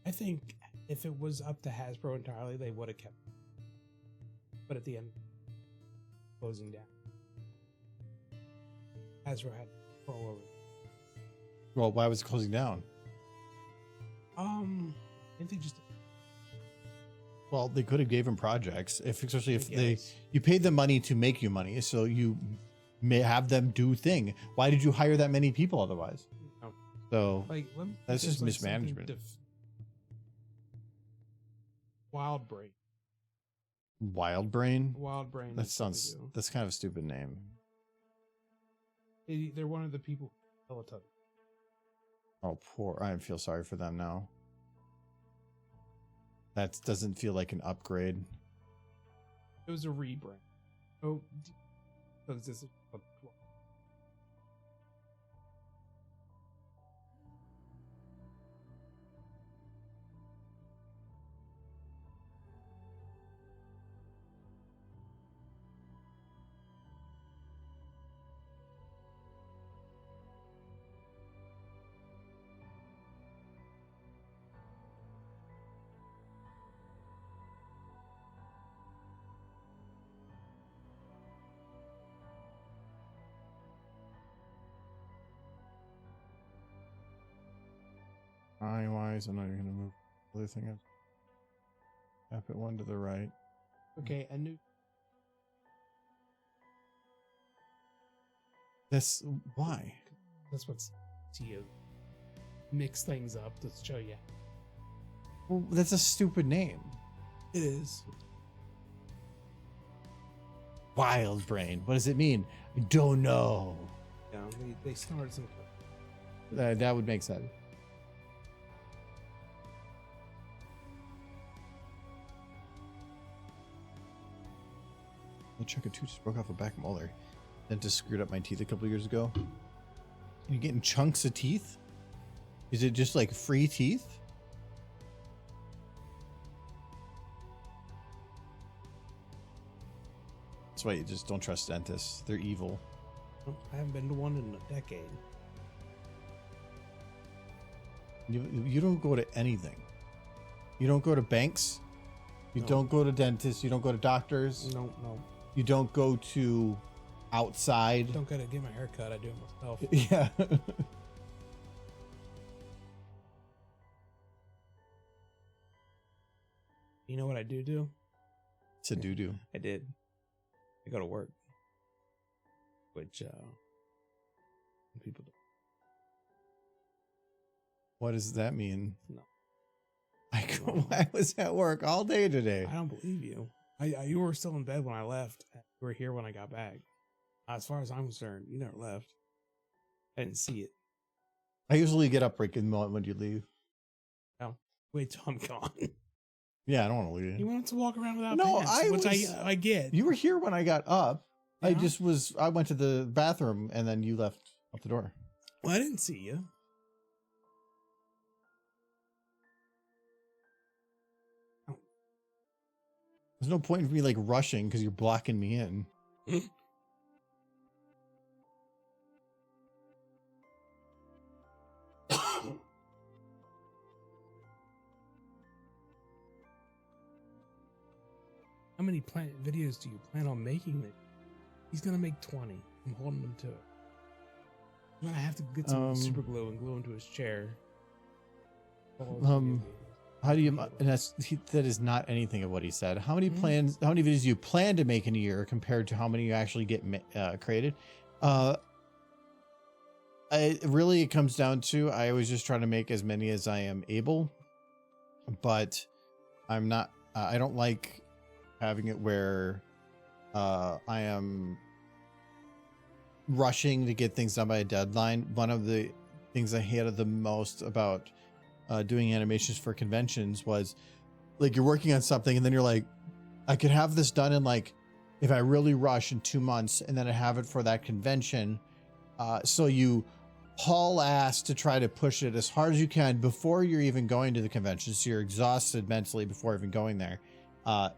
I think if it was up to Hasbro entirely, they would have kept it. But at the end, closing down. Hasbro had control over it. Well, why was it closing down? I think they just Well, they could have gave him projects, especially if Yes. you paid them money to make you money, so you may have them do thing. Why did you hire that many people otherwise? No. So like let me That's think just there's, something mismanagement. Wild Brain. Wild Brain. Wild Brain. That is what they sounds. do. That's kind of a stupid name. They're one of the people who Teletubbies. Oh, poor. I feel sorry for them now. That doesn't feel like an upgrade. It was a rebrand. Oh, so this is Wise, I'm not even gonna move the other thing. Tap it one to the right. okay. A new That's why. That's what's to you. Mix things up to show you. Well, that's a stupid name. It is. Wild Brain. What does it mean? I don't know. Yeah, they started some. That would make sense. My chunk of tooth just broke off a back molar. Dentist screwed up my teeth a couple years ago. You getting chunks of teeth? Is it just like free teeth? That's why you just don't trust dentists. They're evil. I haven't been to one in a decade. You don't go to anything. You don't go to banks. You No. don't go to dentists. You don't go to doctors. No. You don't go to outside. Don't gotta get my hair cut. I do it myself. Yeah. You know what I do? It's a doo-doo. I did. I go to work, which people do. What does that mean? No. I was at work all day today. I don't believe you. You were still in bed when I left. You were here when I got back. As far as I'm concerned, you never left. I didn't see it. I usually get up right in the moment when you leave. No. Wait till I'm gone. Yeah, I don't want to leave. You wanted to walk around without No, pants, which I get. You were here when I got up. Yeah. I went to the bathroom and then you left out the door. Well, I didn't see you. There's no point in me like rushing because you're blocking me in. How many videos do you plan on making? That he's gonna make 20. I'm holding him to it. I'm gonna have to get some super glue and glue into his chair. How do you? And that is not anything of what he said. How many plans? How many videos do you plan to make in a year compared to how many you actually get created? It comes down to I was just trying to make as many as I am able, but I'm not. I don't like having it where I am rushing to get things done by a deadline. One of the things I hated the most about doing animations for conventions was like you're working on something and then you're like, I could have this done in like, if I really rush in 2 months and then I have it for that convention. So you haul ass to try to push it as hard as you can before you're even going to the convention. So you're exhausted mentally before even going there.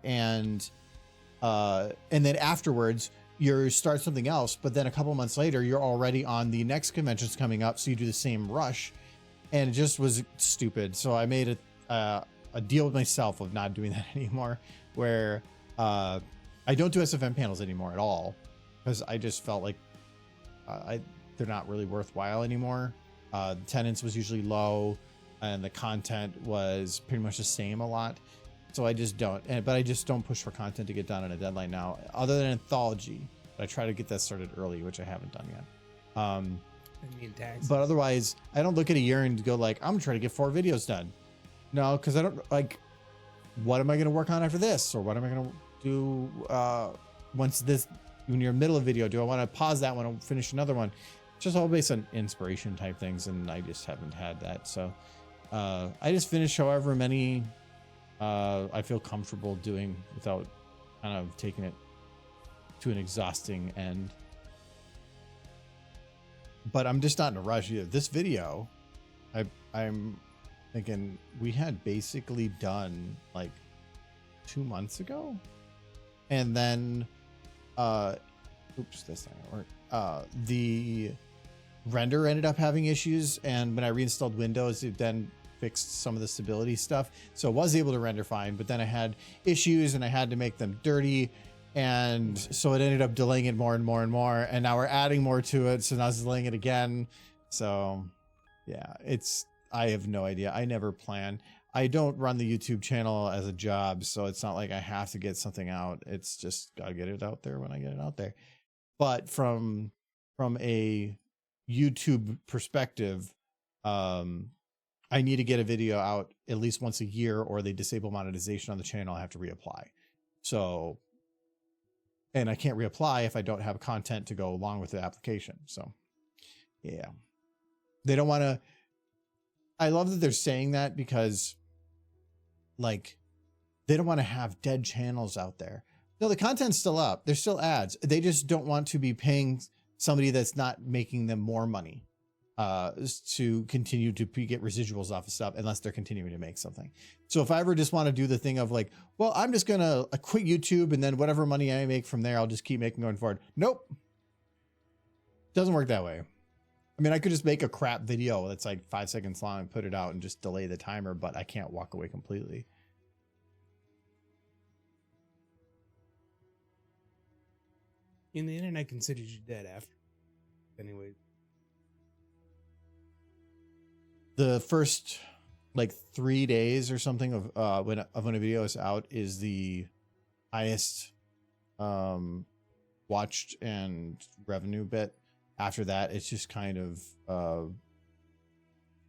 And then afterwards you start something else, but then a couple months later, you're already on the next conventions coming up. So you do the same rush, and it just was stupid. So I made a deal with myself of not doing that anymore, where I don't do SFM panels anymore at all, because I just felt like they're not really worthwhile anymore. The attendance was usually low, and the content was pretty much the same a lot. So I just don't, but I just don't push for content to get done on a deadline now, other than anthology. But I try to get that started early, which I haven't done yet. But otherwise, I don't look at a year and go like, I'm trying to get 4 videos done. No, because I don't like, what am I going to work on after this? Or what am I going to do once this, when you're in the middle of a video? Do I want to pause that one and finish another one? It's just all based on inspiration type things, and I just haven't had that. So I just finish however many I feel comfortable doing without kind of taking it to an exhausting end. But I'm just not in a rush either. This video, I'm thinking we had basically done like 2 months ago, and then oops, this thing the render ended up having issues, and when I reinstalled Windows, it then fixed some of the stability stuff, so I was able to render fine, but then I had issues and I had to make them dirty, and so it ended up delaying it more and more and more, and now we're adding more to it, so now it's delaying it again. So yeah, I have no idea. I never plan. I don't run the YouTube channel as a job, so it's not like I have to get something out. It's just gotta get it out there when I get it out there. But from a YouTube perspective, I need to get a video out at least once a year, or they disable monetization on the channel. I have to reapply. So, and I can't reapply if I don't have content to go along with the application. So yeah, they don't want to, I love that they're saying that, because like, they don't want to have dead channels out there. No, the content's still up. There's still ads. They just don't want to be paying somebody that's not making them more money to continue to get residuals off of stuff, unless they're continuing to make something. So if I ever just want to do the thing of like, well, I'm just going to quit YouTube, and then whatever money I make from there, I'll just keep making going forward. Nope. Doesn't work that way. I mean, I could just make a crap video that's like 5 seconds long and put it out and just delay the timer, but I can't walk away completely. And the internet considers you dead after. Anyway. The first like 3 days or something of when a video is out is the highest watched and revenue bit. After that, it's just kind of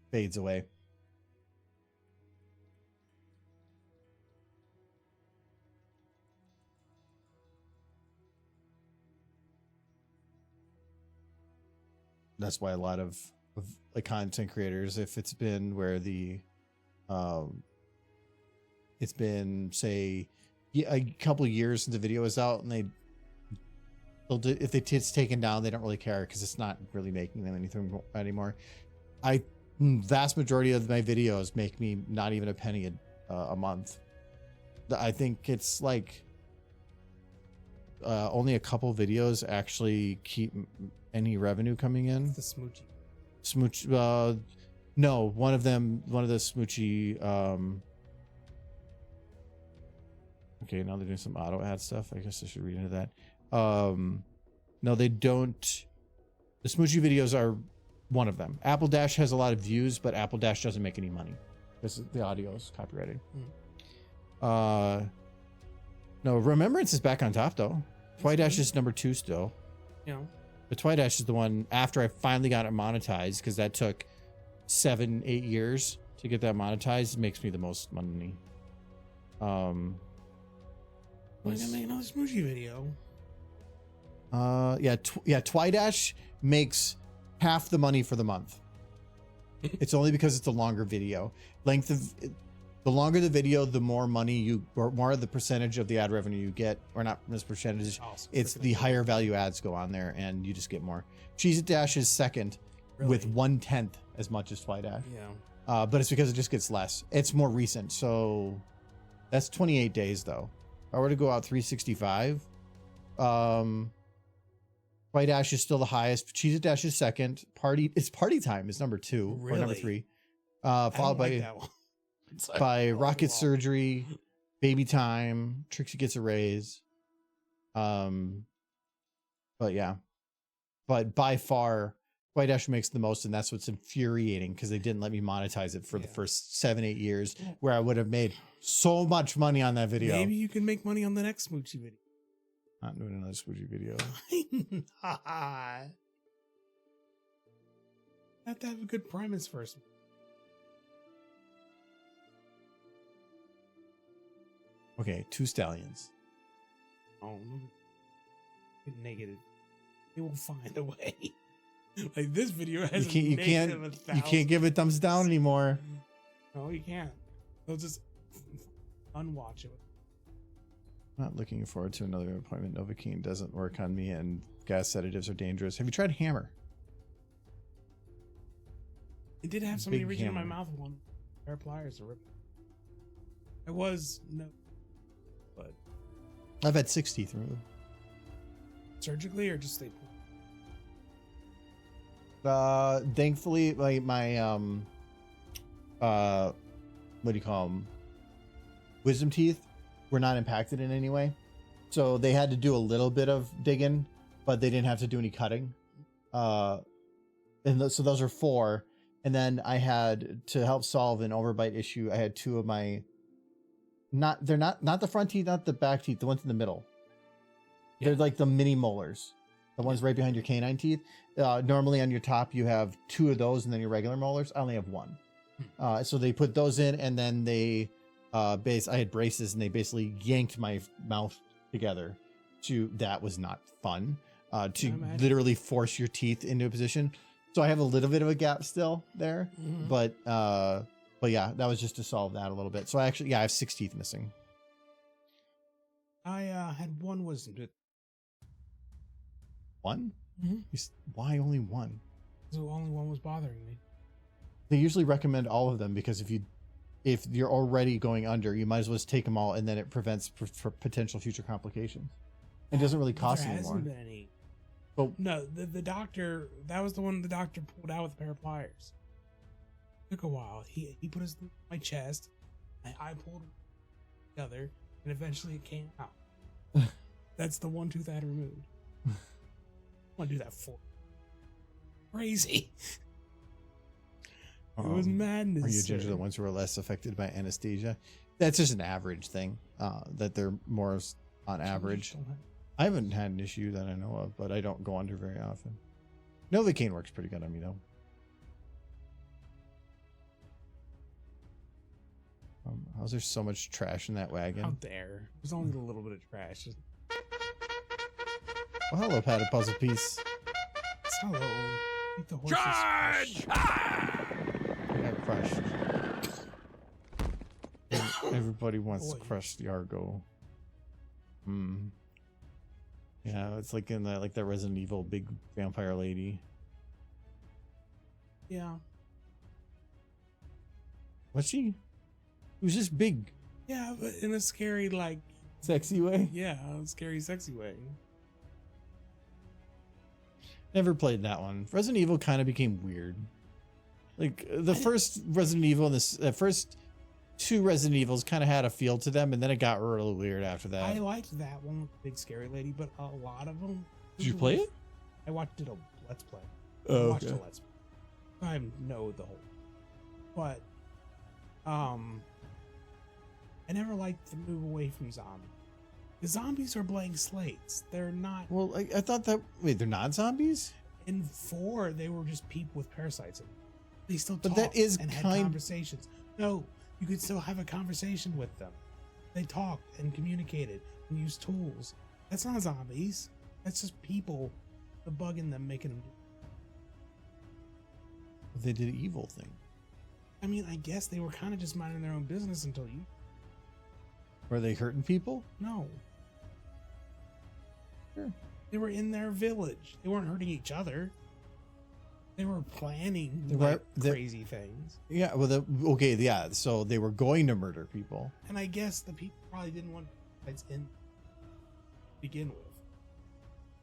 fades away. That's why a lot of like content creators, if it's been where the it's been say a couple of years since the video is out, and if it's taken down, they don't really care, because it's not really making them anything anymore. Vast majority of my videos make me not even a penny a month. I think it's like only a couple videos actually keep any revenue coming in. The smoochy. Smooch, no, one of the smoochy, okay, now they're doing some auto ad stuff. I guess I should read into that. No, they don't. The smoochy videos are one of them. Apple Dash has a lot of views, but Apple Dash doesn't make any money because the audio is copyrighted. No, Remembrance is back on top though. Twilight Dash is number 2 still. Yeah. But Twilight Dash is the one after I finally got it monetized, because that took 7-8 years to get that monetized. It makes me the most money. When are you gonna make another smoochy video? Yeah, Twilight Dash makes half the money for the month. It's only because it's a longer video. The longer the video, the more money or more of the percentage of the ad revenue you get, or not this percentage. Awesome. It's the higher value ads go on there, and you just get more. Cheez It Dash is second, Really? with 1/10 as much as Twilight Dash. Yeah. But it's because it just gets less. It's more recent, so that's 28 days though. If I were to go out 365, White Ash is still the highest. Cheez-It Dash is second. Party Time is number 2 or number Really? 3. I Followed don't like that one. It's like, by oh, Rocket wow. Surgery, Baby Time, Trixie Gets a Raise. But yeah. But by far, White Ash makes the most, and that's what's infuriating because they didn't let me monetize it for the first 7-8 years, where I would have made so much money on that video. Maybe you can make money on the next Smoochie video. Not doing another Smoochie video. Have to have a good premise first. Okay, 2 Stallions. Oh, get negative. They will find a way. Like this video has You can't give it thumbs down anymore. No, you can't. They'll just unwatch it. Not looking forward to another appointment. Novocaine doesn't work on me, and gas sedatives are dangerous. Have you tried Hammer? It did have somebody Big reaching in my hammer. mouth with one pair of pliers to rip. It was no, but I've had 6 teeth removed. surgically or just stay put? Thankfully, like my what do you call them? Wisdom teeth were not impacted in any way, so they had to do a little bit of digging, but they didn't have to do any cutting. So those are 4, and then I had to help solve an overbite issue. I had 2 of my not the front teeth, not the back teeth, the ones in the middle. They're like the mini molars, the ones right behind your canine teeth. Normally on your top you have 2 of those, and then your regular molars. I only have 1. So they put those in, and then they I had braces, and they basically yanked my mouth together. That was not fun. To literally force your teeth into a position. So I have a little bit of a gap still there, but yeah, that was just to solve that a little bit. So I have 6 teeth missing. I had 1 wisdom tooth. 1? Mm-hmm. Why only 1? So only 1 was bothering me. They usually recommend all of them because if you're already going under, you might as well just take them all, and then it prevents for potential future complications. It doesn't really cost there anymore. hasn't been any. But No, the doctor, that was the one the doctor pulled out with a pair of pliers. Took a while. He put his in my chest, and I pulled it together, and eventually it came out. That's the 1 tooth I had removed. I want to do that for crazy. It was madness. Are you judging the ones who are less affected by anesthesia? That's just an average thing. That they're more on average. I haven't had an issue that I know of, but I don't go under very often. Novocaine works pretty good on me though. How's there so much trash in that wagon? Out there. There's only a little bit of trash. Just, Well, hello, padded puzzle piece. hello. Eat the horses. Charge! I got crushed. Everybody wants to crush the Argo. Yeah, it's like in that Resident Evil big vampire lady. Yeah. What's she? Who's this big, Yeah, but in a scary, like, sexy way? yeah, scary, sexy way. Never played that one. Resident Evil kind of became weird. Like the first Resident Evil and the first 2 Resident Evils kind of had a feel to them, and then it got really weird after that. I liked that one with the big scary lady, but a lot of them. Did you play it? I watched it a Let's Play. Oh, I watched okay. a Let's Play. I know the whole. But, I never liked the move away from zombies. The zombies are blank slates. They're not. Well, I thought that. Wait, they're not zombies? In 4, they were just people with parasites in them. They still But talked that is and had kind- conversations. No, you could still have a conversation with them. They talked and communicated and used tools. That's not zombies. That's just people, the bug in them making them do. They did an evil thing. I mean, I guess they were kind of just minding their own business until you. Were they hurting people? No. Sure. They were in their village. They weren't hurting each other. They were planning They like, were- crazy things. Yeah. Well, okay. Yeah. So they were going to murder people. And I guess the people probably didn't want parasites in to begin with.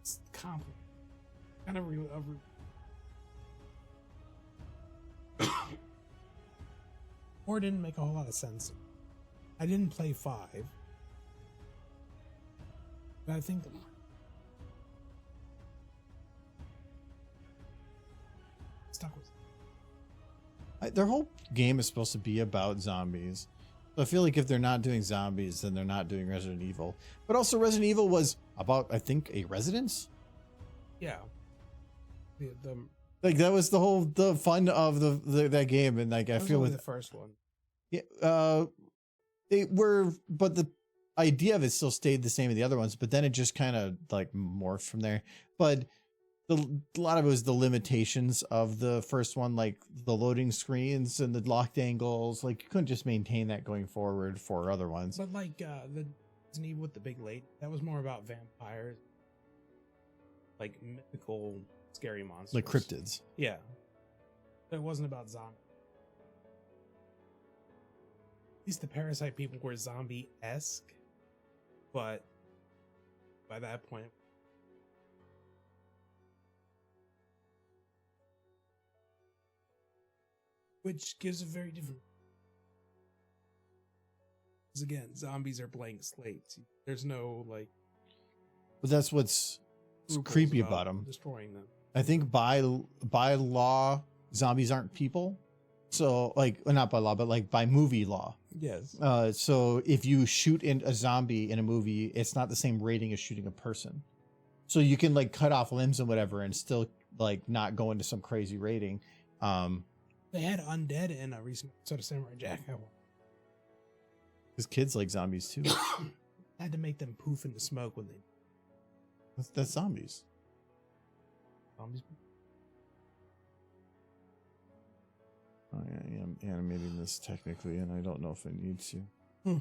It's complicated. kind of or didn't make a whole lot of sense. I didn't play 5, but I think stuck with Their whole game is supposed to be about zombies. So I feel like if they're not doing zombies, then they're not doing Resident Evil. But also Resident Evil was about, I think, a residence. yeah. The Like that was the fun of that game, and like I feel with the first one. yeah, but the idea of it still stayed the same in the other ones. But then it just kind of like morphed from there. But a lot of it was the limitations of the first one, like the loading screens and the locked angles. Like you couldn't just maintain that going forward for other ones. But like the Resident Evil with the big lady, that was more about vampires, like mythical, scary monsters, Like cryptids. Yeah, but it wasn't about zombies. At least the Parasite people were zombie-esque, but by that point, which gives a very different. Because again, zombies are blank slates. There's no like. But that's what's scruples creepy about them. Destroying them. I think by law, zombies aren't people. So like, well, not by law, but like by movie law. Yes. So if you shoot in a zombie in a movie, it's not the same rating as shooting a person. So you can like cut off limbs and whatever, and still like not go into some crazy rating. They had undead in a recent episode of Samurai Jack. Because kids like zombies too. Had to make them poof into smoke when they. That's zombies. Zombies. I am animating this technically, and I don't know if I need to. Hmm.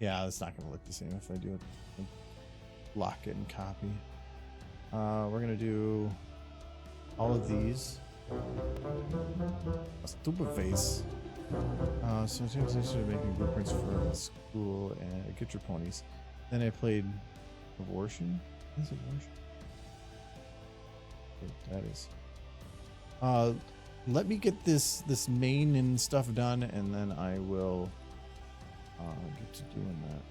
Yeah, it's not going to look the same if I do it. Lock it and copy. We're going to do all of these. A stupid face. Sometimes I started making blueprints for school and Get Your Ponies. Then I played Abortion. What is Abortion? That is. Let me get this main and stuff done, and then I will get to doing that.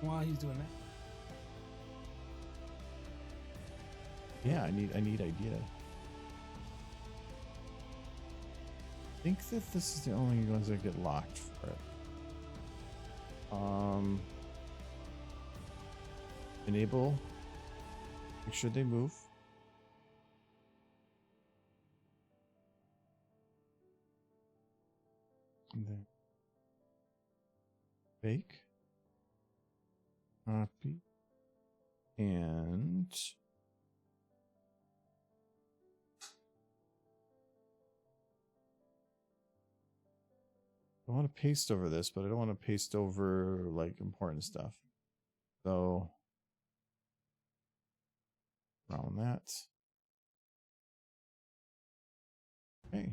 While he's doing that, Yeah, I need idea. I think that this is the only ones that get locked for it. Enable. Make sure they move. And then bake. Copy. And I want to paste over this, but I don't want to paste over like important stuff. So around that. Okay.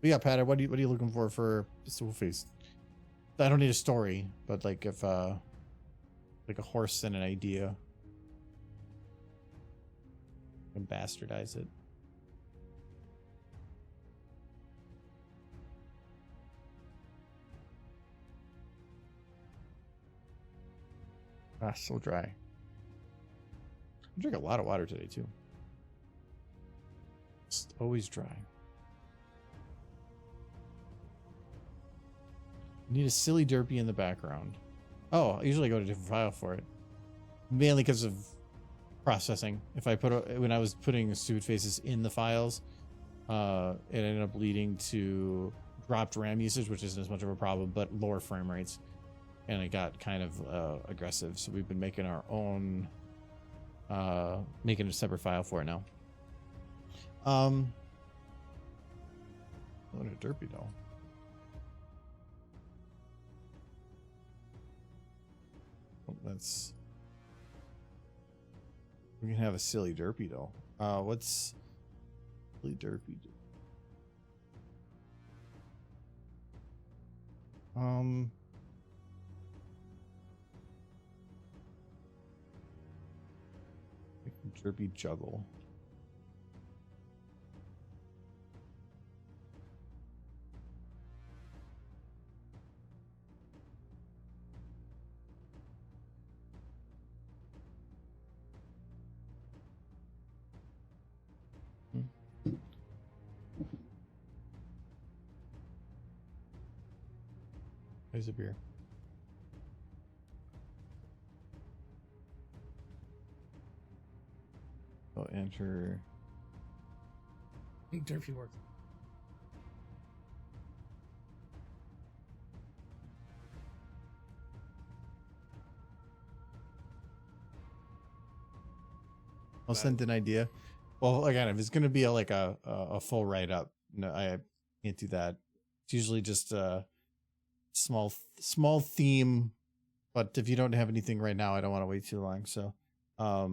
But yeah, Pat, what are you looking for Pistol Face? I don't need a story, but like if like a horse and an idea. And bastardize it. Ah, so dry. I drink a lot of water today too. It's always dry. Need a silly derpy in the background. Oh, I usually go to a different file for it. Mainly because of processing. If I when I was putting stupid faces in the files, it ended up leading to dropped RAM usage, which isn't as much of a problem, but lower frame rates. And it got kind of aggressive. So we've been making our own, making a separate file for it now. What a derpy doll. That's, we can have a silly derpy doll. What's silly derpy? Um. Derpy juggle. There's a beer. Oh, enter. Derpy works. I'll send an idea. Well, again, if it's going to be like a full write up, no, I can't do that. It's usually just a small theme. But if you don't have anything right now, I don't want to wait too long. So, Aw.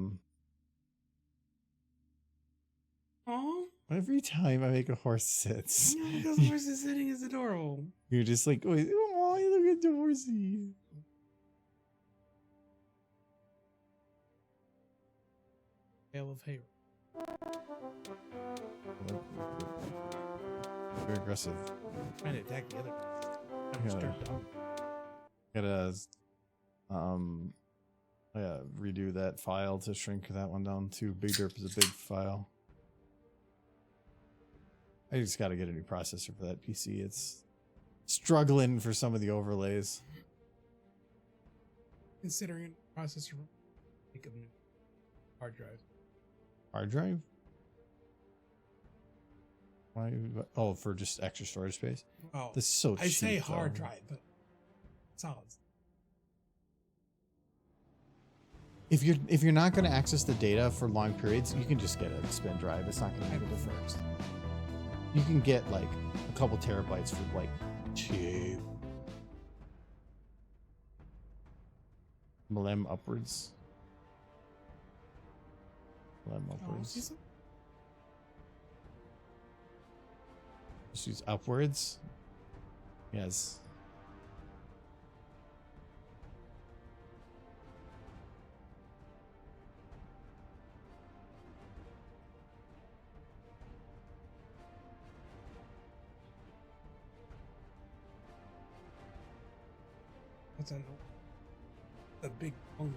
every time I make a horse sits, No, because the horse is sitting is adorable. you're just like, oh, look at the horsey. Tale of Hay. Very aggressive. Trying to attack the other. I'm Yeah. disturbed up. Gotta redo that file to shrink that one down too. Big Derp is a big file. I just gotta get a new processor for that PC. It's struggling for some of the overlays. Considering processor, think of new hard drive. Hard drive? Why? Oh, for just extra storage space. Oh, This is so cheap. I say hard though. drive, but solids. If you're not going to access the data for long periods, you can just get a spin drive. It's not going to make a difference. You can get like a couple terabytes for like cheap. Millennium upwards. Millennium Oh, see upwards. some? Just use upwards. Yes. What's that? A big bone.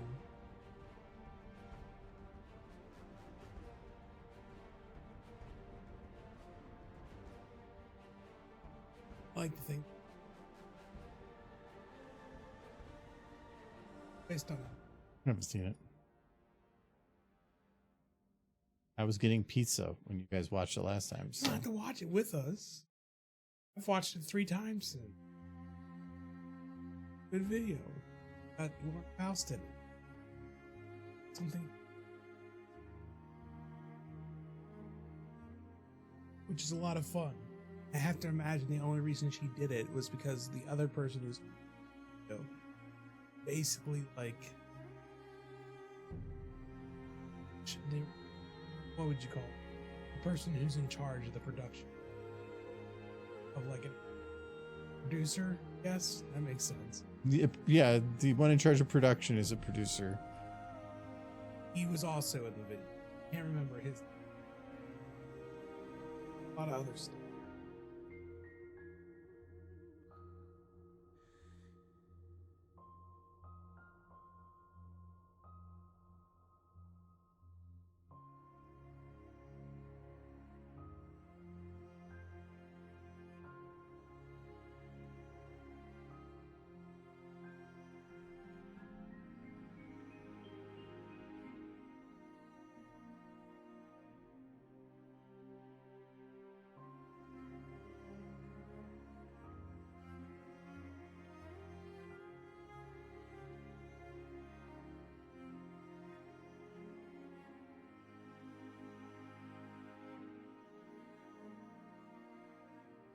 I like to think based on that. I haven't seen it. I was getting pizza when you guys watched it last time. You So don't have to watch it with us. I've watched it 3 times since. Good video. Got your house in it. Something. Which is a lot of fun. I have to imagine the only reason she did it was because the other person who's, you know, basically like, what would you call it? The person who's in charge of the production of like a producer. Yes, that makes sense. yeah, the one in charge of production is a producer. He was also in the video. Can't remember his. A lot of other stuff.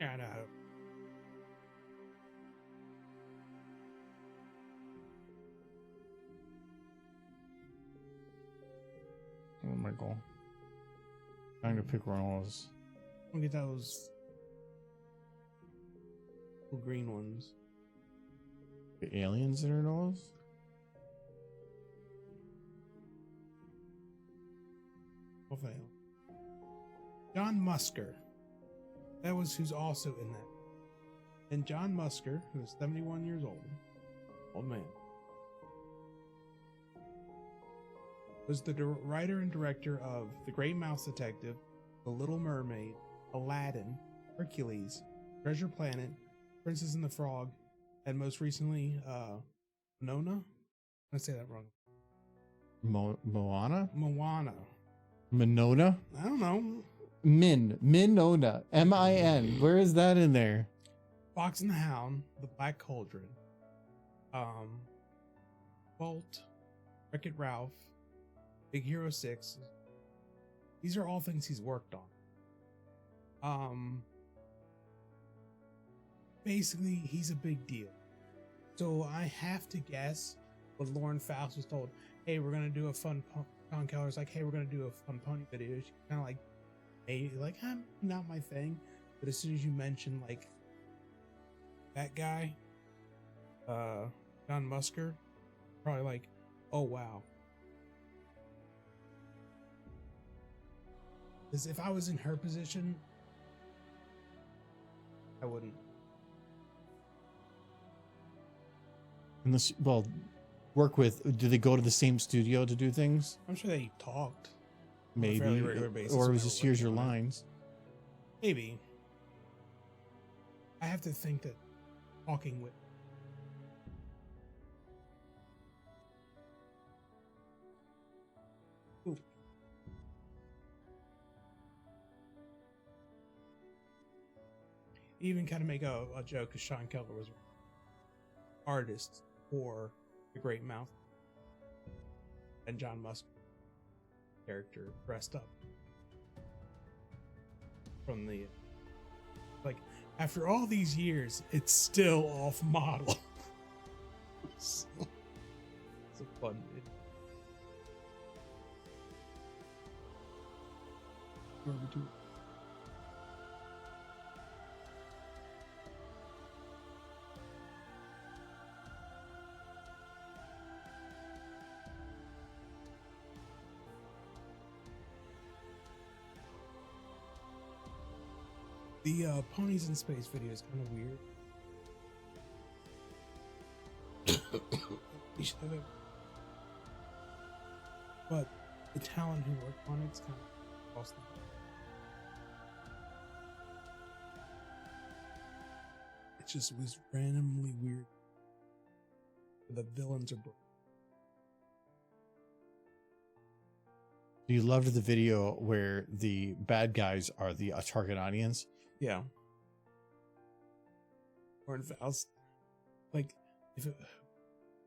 Yeah, I know. Oh my god. I'm gonna pick one of those. Look at those little green ones. The aliens in her nose? John Musker. That was who's also in that. And John Musker, who is 71 years old man, was the writer and director of The Great Mouse Detective, The Little Mermaid, Aladdin, Hercules, Treasure Planet, Princess and the Frog, and most recently, Nona? I say that wrong. Moana? Moana. Minona? I don't know. Minona. M-I-N. Where is that in there? Fox and the Hound, The Black Cauldron, Bolt, Wreck-It Ralph, Big Hero 6. These are all things he's worked on. Basically, he's a big deal. So I have to guess what Lauren Faust was told. Hey, we're gonna do a fun. Sean Keller's like, hey, we're gonna do a fun pony video. She kind of like, hey, like, not my thing. But as soon as you mention like that guy, John Musker, probably like, oh wow. Because if I was in her position, I wouldn't. Unless, well, work with. Do they go to the same studio to do things? I'm sure they talked. Maybe, fairly regular basis or it when was they just were here's your working on it. lines. Maybe. I have to think that talking with. Ooh. Even kind of make a joke because Sean Keller was artist for The Great Mouth, and John Musk character dressed up from the like after all these years it's still off model. So, it's a fun video. The ponies in space video is kind of weird. You should have it. But the talent who worked on it's kind of awesome. It just was randomly weird. The villains are broken. You loved the video where the bad guys are the target audience. Yeah. Lauren Faust, like, if it,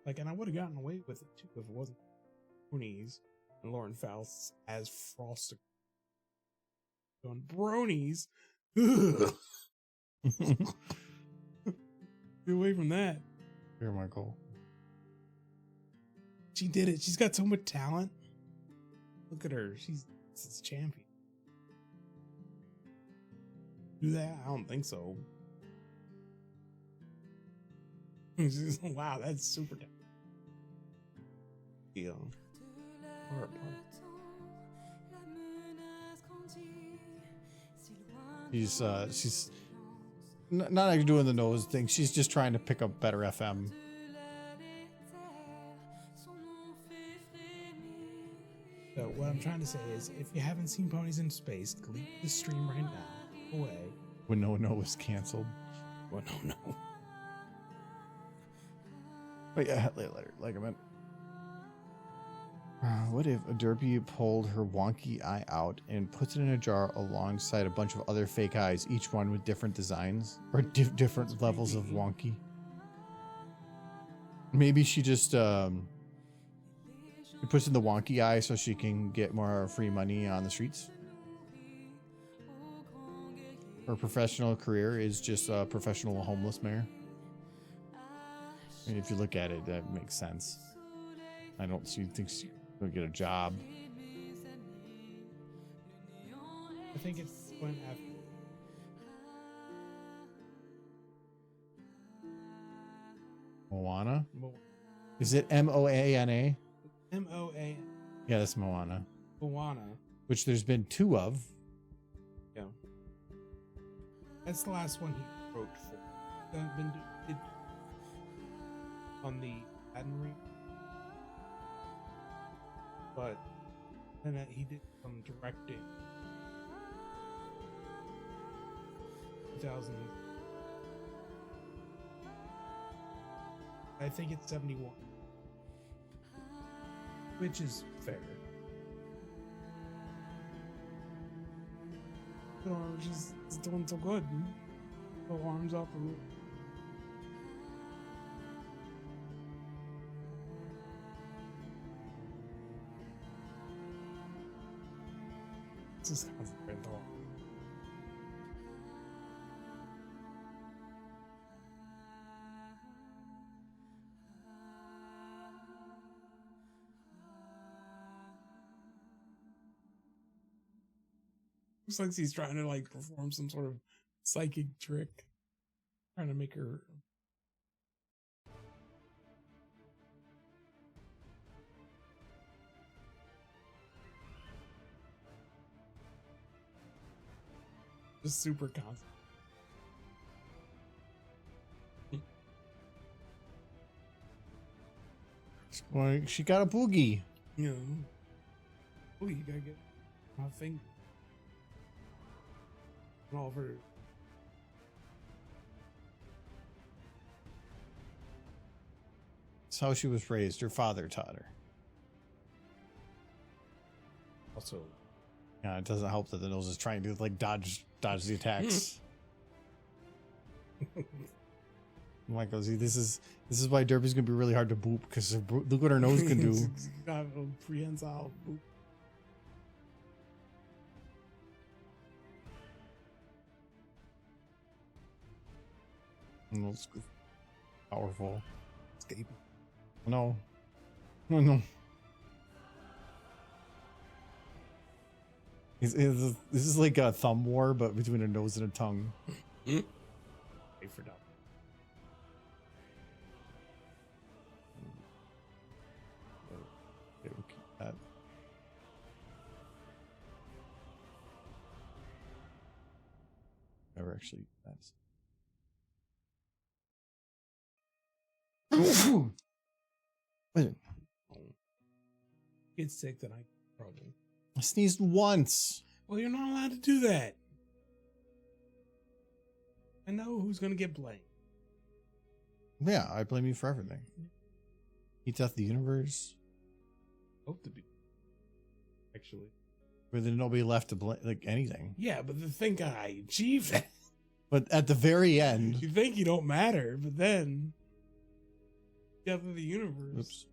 like, and I would have gotten away with it too if it wasn't bronies and Lauren Faust as Frost going bronies. Ugh. Get away from that. Here, Michael. She did it. She's got so much talent. Look at her. She's a champion. Do that? I don't think so. Wow, that's super talent. Yeah. She's not actually doing the nose thing. She's just trying to pick up better FM. So what I'm trying to say is, if you haven't seen Ponies in Space, delete the stream right now. Away. When No was canceled. Well, no. But yeah, later. Like a minute. What if a Derpy pulled her wonky eye out and puts it in a jar alongside a bunch of other fake eyes, each one with different designs or different levels of wonky? Maybe she just puts in the wonky eye so she can get more free money on the streets. Her professional career is just a professional homeless mayor. I mean, if you look at it, that makes sense. I don't think she's gonna get a job. I think it's went after. Moana? Mo- Is it Moana? M-O-A, Yeah, that's Moana. Moana. Which there's been 2 of. Yeah. That's the last one he wrote for. Did on the Aladdin ring. But then he did some directing. 2000. I think it's 71. Which is fair. She's doing so good. No arms off the roof. Just concentrate on. Looks like he's trying to like perform some sort of psychic trick, trying to make her. Just super constant. Well, she got a boogie. You know. Oh, you gotta get my finger. All over. It's how she was raised. Her father taught her. Also, Yeah, it doesn't help that the nose is trying to like dodge the attacks. Michael, see, this is why Derpy's gonna be really hard to boop because look what her nose can do. got a prehensile boot. And it's powerful. Escape. No. No. This is like a thumb war, but between a nose and a tongue. Wait for that. Okay, we'll keep that. Never actually. That's. Wait, Get sick tonight, probably. I sneezed once. Well, you're not allowed to do that. I know who's gonna get blamed. Yeah, I blame you for everything. He death the universe. Hope to be. Actually. Where there's nobody left to blame, like anything. Yeah, but the thing I achieved that. But at the very end. You think you don't matter, but then. Death of the universe. Oops.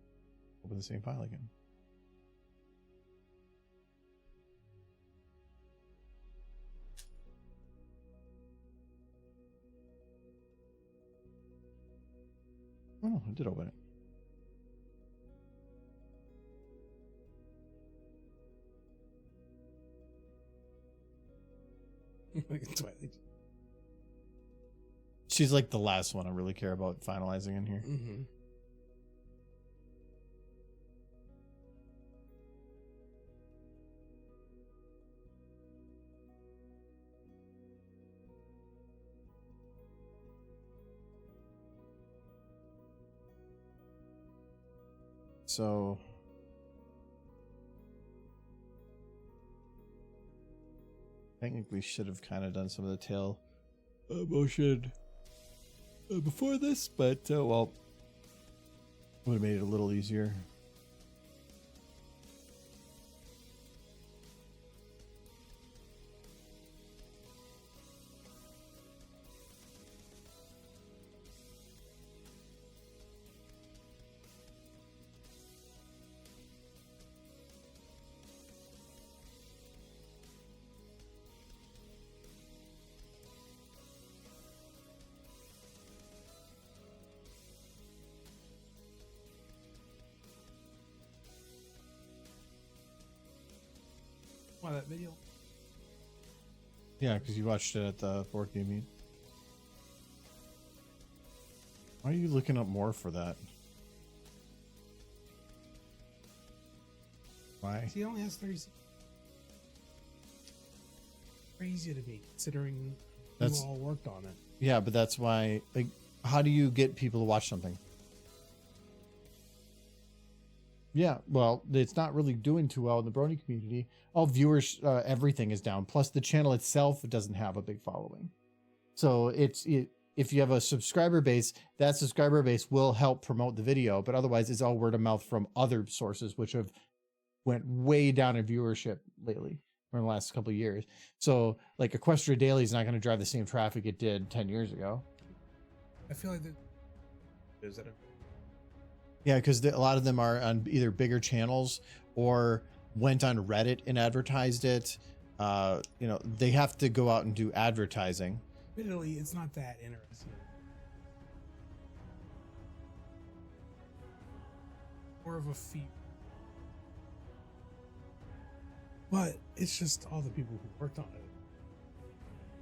Open the same file again. Oh, no, I did open it. Like Twilight. She's like the last one I really care about finalizing in here. Mm-hmm. So I think we should have kind of done some of the tail motion before this, but well, would have made it a little easier. Why that video? Yeah, because you watched it at the board game meet. Why are you looking up more for that? Why? He only has 36. Crazy to me, considering That's- you all worked on it. Yeah, but that's why. Like, how do you get people to watch something? Yeah, well, it's not really doing too well in the Brony community. All viewers, everything is down. Plus, the channel itself doesn't have a big following. So if you have a subscriber base, that subscriber base will help promote the video. But otherwise, it's all word of mouth from other sources, which have went way down in viewership lately or in the last couple of years. So, like, Equestria Daily is not going to drive the same traffic it did 10 years ago. I feel like is that Yeah, because a lot of them are on either bigger channels or went on Reddit and advertised it. You know, they have to go out and do advertising. admittedly, it's not that interesting. More of a feat. But it's just all the people who worked on it.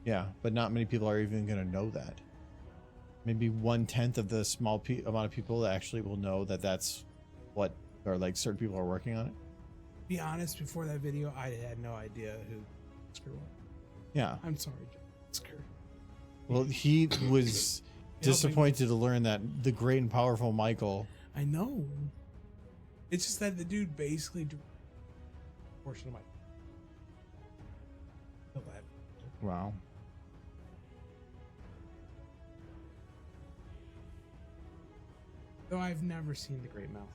Yeah, but not many people are even going to know that. Maybe 1/10 of the small amount of people that actually will know that that's what, or like certain people are working on it. To be honest, before that video, I had no idea who Oscar was. Yeah. I'm sorry, Oscar. Well, he was disappointed to learn that the great and powerful Michael. I know. It's just that the dude basically drew a portion of my. Feel bad. Wow. Though I've never seen The Great Mouth.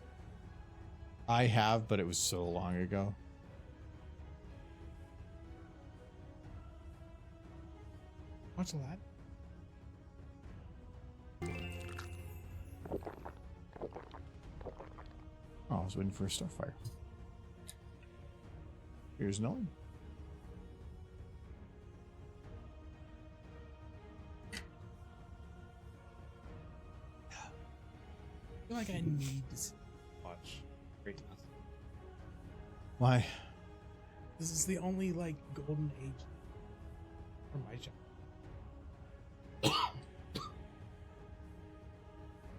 I have, but it was so long ago. Watch a lot. Oh, I was waiting for a starfire. Here's no one. I feel like I need to watch Great Mouth. Why? This is the only like golden age for my child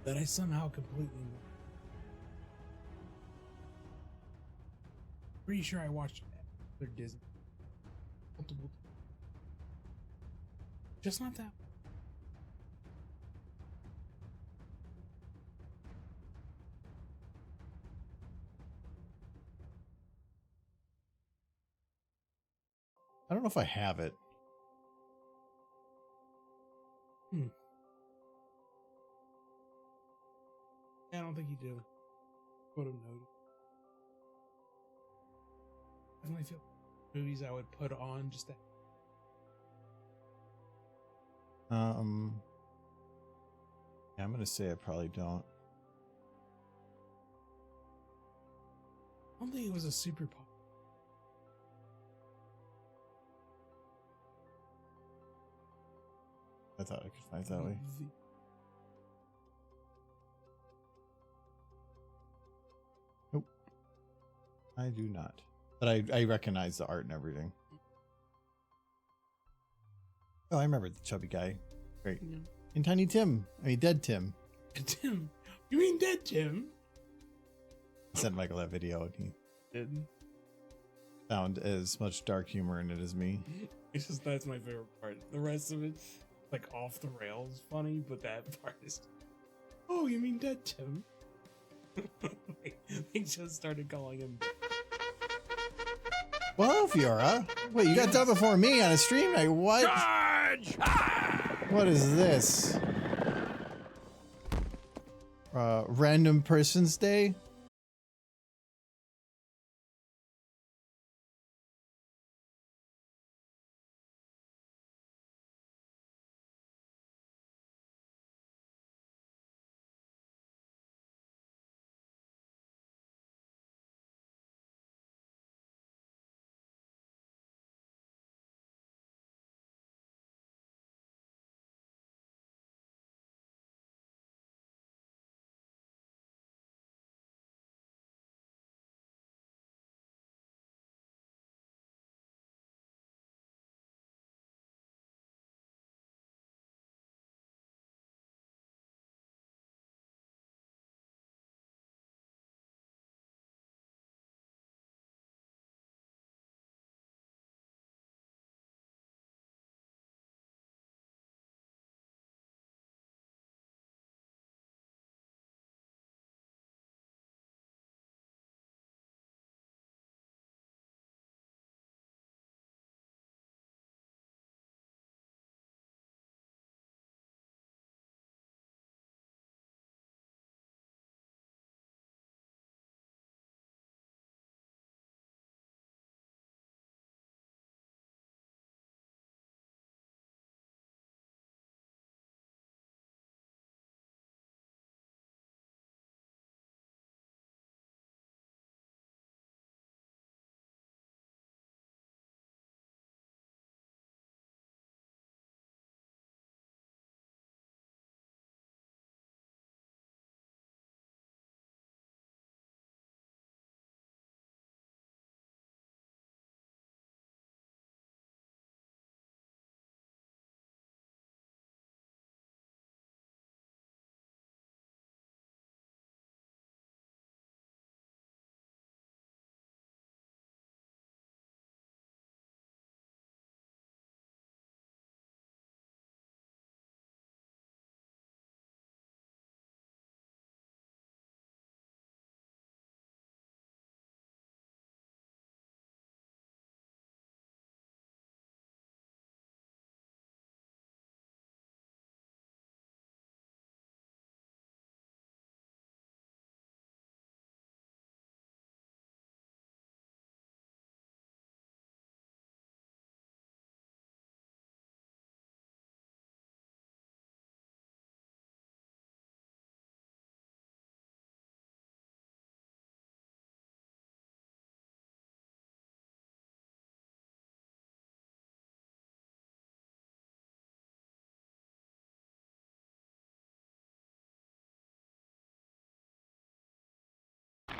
that I somehow completely missed. Pretty sure I watched other Disney multiple times. Just not that. I don't know if I have it. I don't think you do. Would have noted. Definitely feel movies I would put on just to. Yeah, I'm gonna say I probably don't. I don't think it was a super pop. I thought I could find it that way. Nope. I do not. But I recognize the art and everything. Oh, I remember the chubby guy. Great. Yeah. And Tiny Tim. I mean, Dead Tim. Tim, you mean Dead Tim? I sent Michael that video and he Did. found as much dark humor in it as me. It's just that's my favorite part. The rest of it, like off the rails, funny, but that part is. Oh, you mean Dead Tim? They just started calling him. Well, Fiora. Wait, you got done before me on a stream night. What? Charge! What is this? Random Person's Day?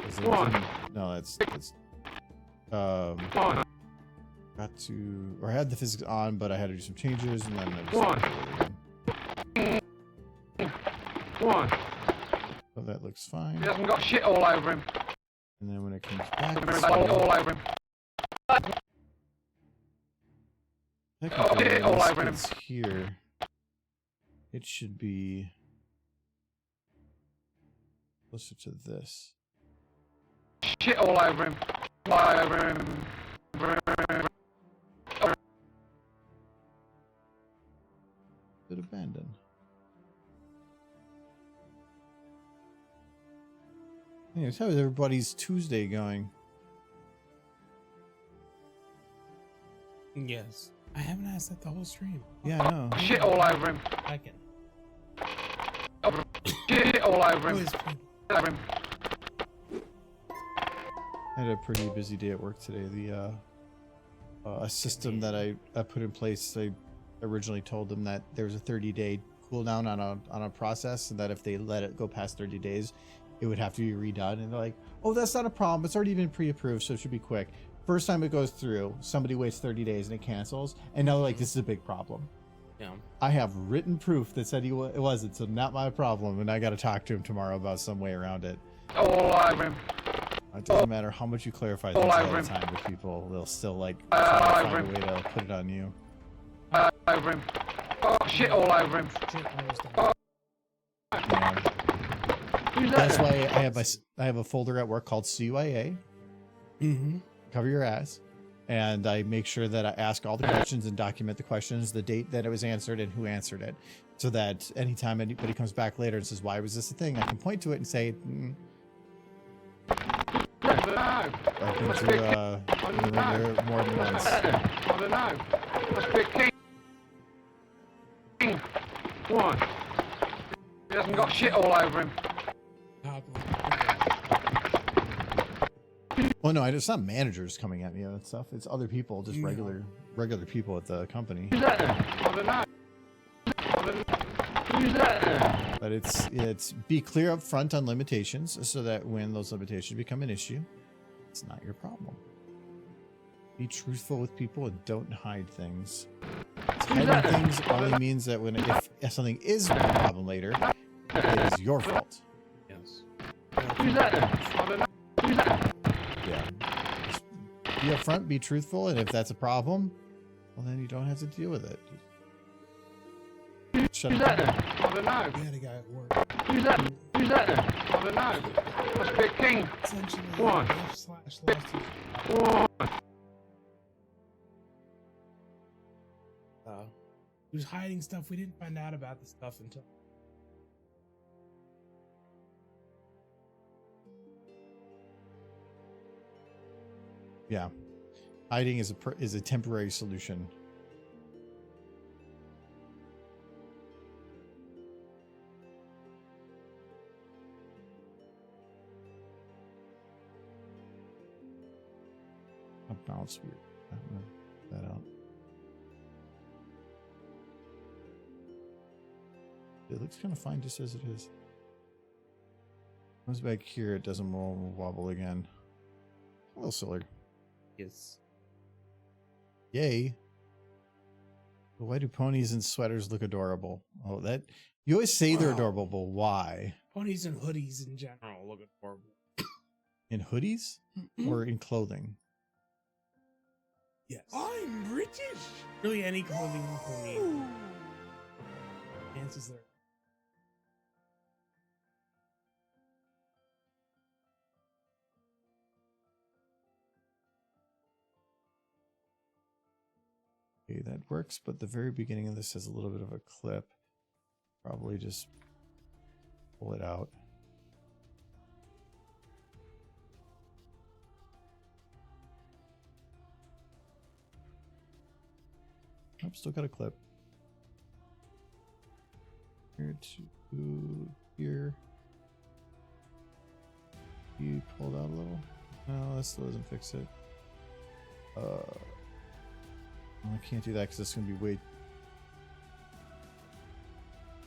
'Cause it Go on. didn't- No, that's Go on. got to, or I had the physics on, but I had to do some changes, and then I just Go on. Go on. So that looks fine. He hasn't got shit all over him. And then when it comes back, All over him. technically, all this over him. gets here. It should be closer to this. Shit all over him. All over him. Bit abandoned. Anyways, how is everybody's Tuesday going? Yes. I haven't asked that the whole stream. Yeah, I know. Shit all over him. I can. Shit all over him. Always fun. Over him. I had a pretty busy day at work today. The a system that I put in place, I originally told them that there was a 30-day cooldown on a process, and that if they let it go past 30 days, it would have to be redone. And they're like, "Oh, that's not a problem. It's already been pre-approved, so it should be quick." First time it goes through, somebody waits 30 days and it cancels, and now they're like, "This is a big problem." Yeah. I have written proof that said it wasn't, so not my problem, and I got to talk to him tomorrow about some way around it. All over him. It doesn't matter how much you clarify things all the time with people, they'll still like try to find a way to put it on you. Over him. Oh, shit all over him. Shit almost done. Yeah. Who's That's that? why I have a folder at work called CYA, Mm-hmm. cover your ass, and I make sure that I ask all the questions and document the questions, the date that it was answered, and who answered it, so that anytime anybody comes back later and says, "Why was this a thing?" I can point to it and say, I don't know. "I've been through there more than once." I don't know. Must be a king. King. Go on. He hasn't got shit all over him. Well, no, it's not managers coming at me and stuff. It's other people, just regular people at the company. Who's that then? I don't know. Who's that then? But it's be clear up front on limitations, so that when those limitations become an issue, it's not your problem. Be truthful with people and don't hide things. Hiding things only means that if something is a problem later, it is your fault. Yes. Who's that then? I don't know. Who's that? Yeah. Just be upfront, be truthful, and if that's a problem, well, then you don't have to deal with it. Just shut Who's it that down. then? I don't know. We had a guy at work. Who's that? Who's that then? I don't know. Must be a king. Essentially, Go on. left/lost his Go on. he was hiding stuff. We didn't find out about the stuff until Yeah. Hiding is a temporary solution. Balance weird. I'm gonna put that out. It looks kind of fine just as it is. Comes back here, it doesn't wobble again. A little silly. yes. Yay. But why do ponies and sweaters look adorable? Oh, that you always say they're Wow. adorable, but why? Ponies and hoodies in general look horrible. In hoodies or in clothing? Yes. I'm British. Really, any clothing pony. Chances there. Okay, that works, but the very beginning of this has a little bit of a clip. Probably just pull it out. Nope, still got a clip. Here to here. You pulled out a little. No, that still doesn't fix it. I can't do that because it's gonna be way.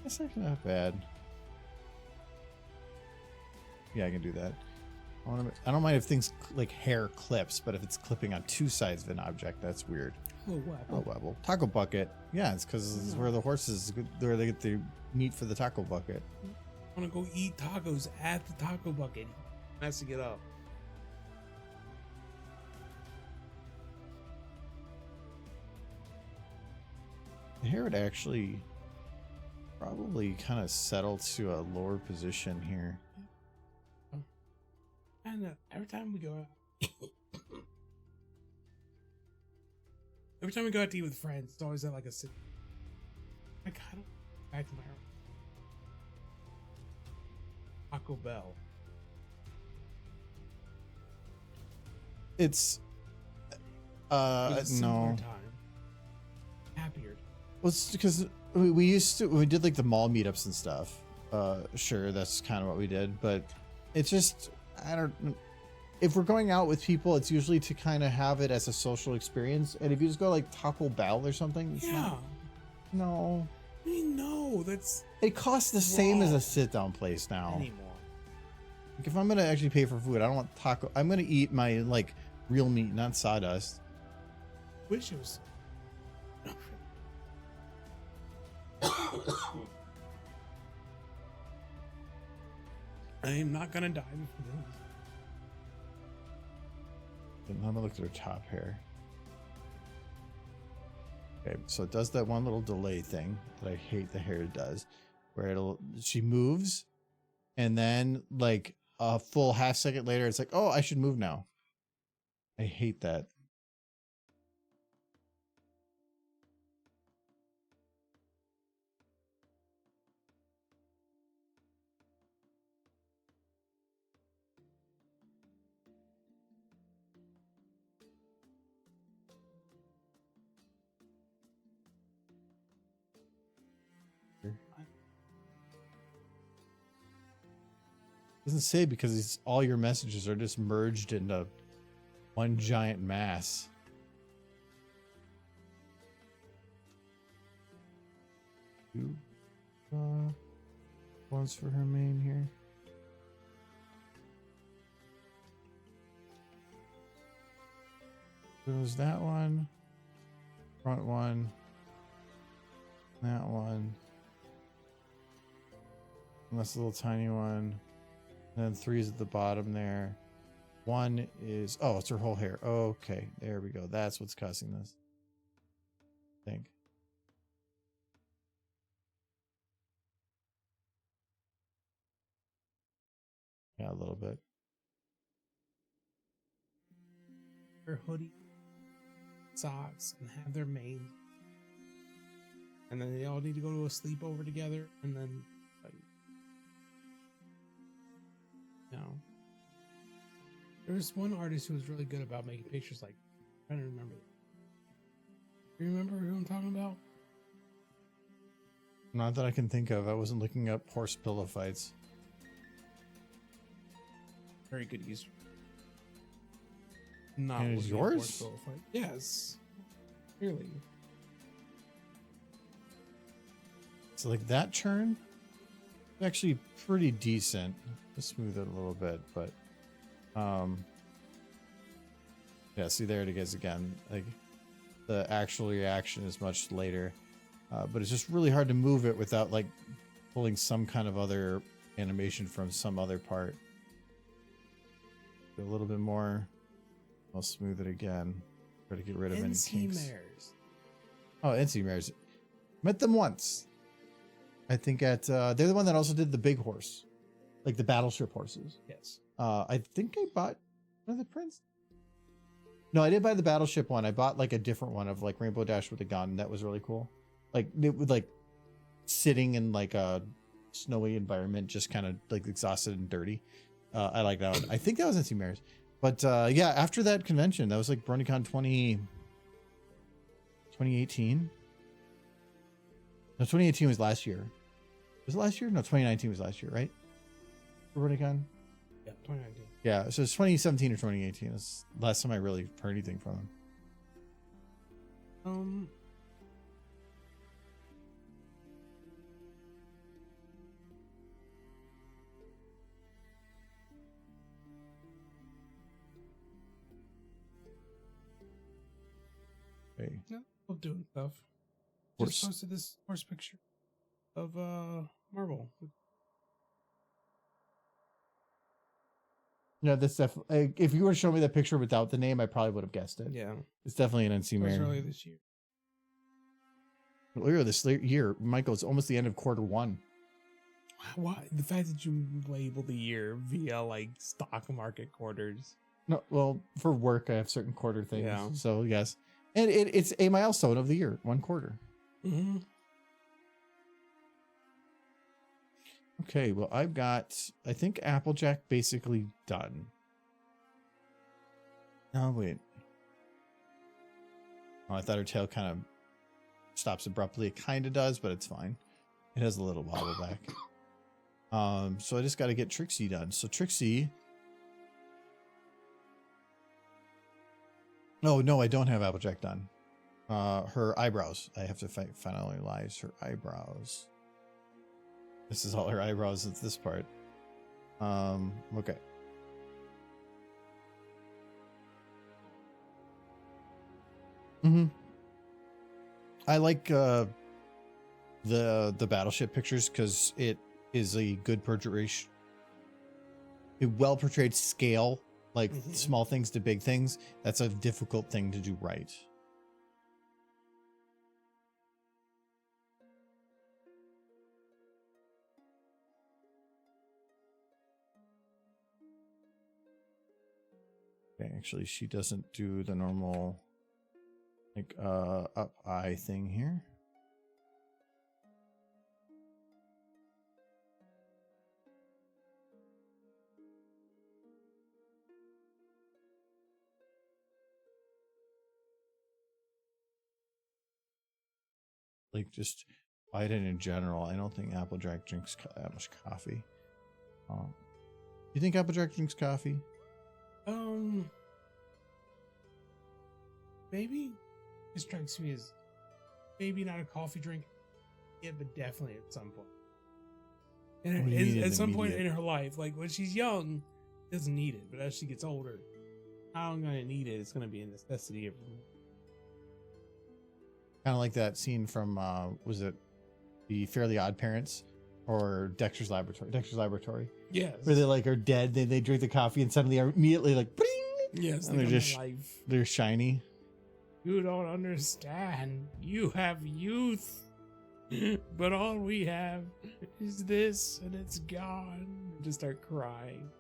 That's actually not bad. Yeah, I can do that. I don't mind if things like hair clips, but if it's clipping on two sides of an object, that's weird. Oh, what? Oh, Webble. Taco bucket. Yeah, it's because this is where the horses, where they get the meat for the taco bucket. I want to go eat tacos at the taco bucket. Messing it up. The hair would actually probably kind of settle to a lower position here. And every time we go out, every time we go out to eat with friends, it's always at like a sit. I gotta back to my Taco Bell. It's It was a simpler no. time. Happier. Well, it's because we used to, we did like the mall meetups and stuff. Sure, that's kind of what we did, but it's just, I don't, if we're going out with people, it's usually to kind of have it as a social experience. And if you just go like Taco Bell or something, it's Yeah. not, no, I mean, no, that's it costs the same as Wrong. a sit down place now. anymore. Like if I'm going to actually pay for food, I don't want taco. I'm going to eat my like real meat, not sawdust. Wish it was. I am not gonna die before this. I'm gonna look at her top hair. Okay, so it does that one little delay thing that I hate the hair does, where she moves, and then like a full half second later, it's like, oh, I should move now. I hate that. Doesn't say because all your messages are just merged into one giant mass. Two ones for her main here. There's that one, front one, that one, and that's a little tiny one. And then 3 is at the bottom there. 1 is, oh, it's her whole hair. Okay, there we go. That's what's causing this, I think. Yeah, a little bit. Her hoodie, socks, and have their mane. And then they all need to go to a sleepover together, and then, like, you know. There was one artist who was really good about making pictures like, I don't remember. You remember who I'm talking about? Not that I can think of. I wasn't looking up horse pillow fights. Very good user. Not And it's looking at yours? Force Pillow Fight. Yes. Clearly. So like that churn, actually pretty decent. Let's smooth it a little bit, but yeah, see there it is again. Like the actual reaction is much later, but it's just really hard to move it without like pulling some kind of other animation from some other part. A little bit more. I'll smooth it again. Try to get rid of any NC kinks. Mares. Oh, NC Mares. Met them once. I think at they're the one that also did the big horse, like the battleship horses. Yes. I think I bought one of the prints. No, I did buy the battleship one. I bought like a different one of like Rainbow Dash with a gun. That was really cool. Like it would like sitting in like a snowy environment, just kind of like exhausted and dirty. I like that one. I think that was NC Mares. But yeah, after that convention, that was like BronyCon 2018. No, 2018 was last year. Was it last year? No, 2019 was last year, right? For BronyCon? Yeah, 2019. Yeah, so it's 2017 or 2018. That's the last time I really heard anything from him. Okay. No, I'm doing stuff. Horse. Just posted this horse picture of Marvel. No, that's definitely. If you were to show me that picture without the name, I probably would have guessed it. Yeah, It's definitely an NC it was Mare. earlier this year. Earlier this year, Michael, it's almost the end of quarter 1. Why the fact that you label the year via like stock market quarters? No, well, for work, I have certain quarter things. Yeah. So yes, and it's a milestone of the year, 1 quarter. Mm-hmm. Okay, well, I've got, I think, Applejack basically done. Oh, wait. Oh, I thought her tail kind of stops abruptly. It kind of does, but it's fine. It has a little wobble back. So I just got to get Trixie done. So Trixie... Oh, no, I don't have Applejack done. Her eyebrows. I have to finalize her eyebrows. This is all her eyebrows. It's this part. Okay. I like the battleship pictures because it is a good portrayal. A well portrayed scale, like small things to big things. That's a difficult thing to do right. Okay, actually, she doesn't do the normal like up eye thing here. Like just Biden in general. I don't think Applejack drinks that much coffee. You think Applejack drinks coffee? Maybe it strikes me as maybe not a coffee drink, yeah, but definitely at some point. What do you mean At some point immediate? in her life, like when she's young, doesn't need it, but as she gets older, how I'm gonna need it, it's gonna be a necessity. Kind of like that scene from was it the Fairly Odd Parents or Dexter's Laboratory? Dexter's Laboratory, Yes. where they like are dead, they drink the coffee and suddenly are immediately like, bling! Yes. And they're just life. they're shiny. You don't understand. You have youth, but all we have is this, and it's gone. And just start crying.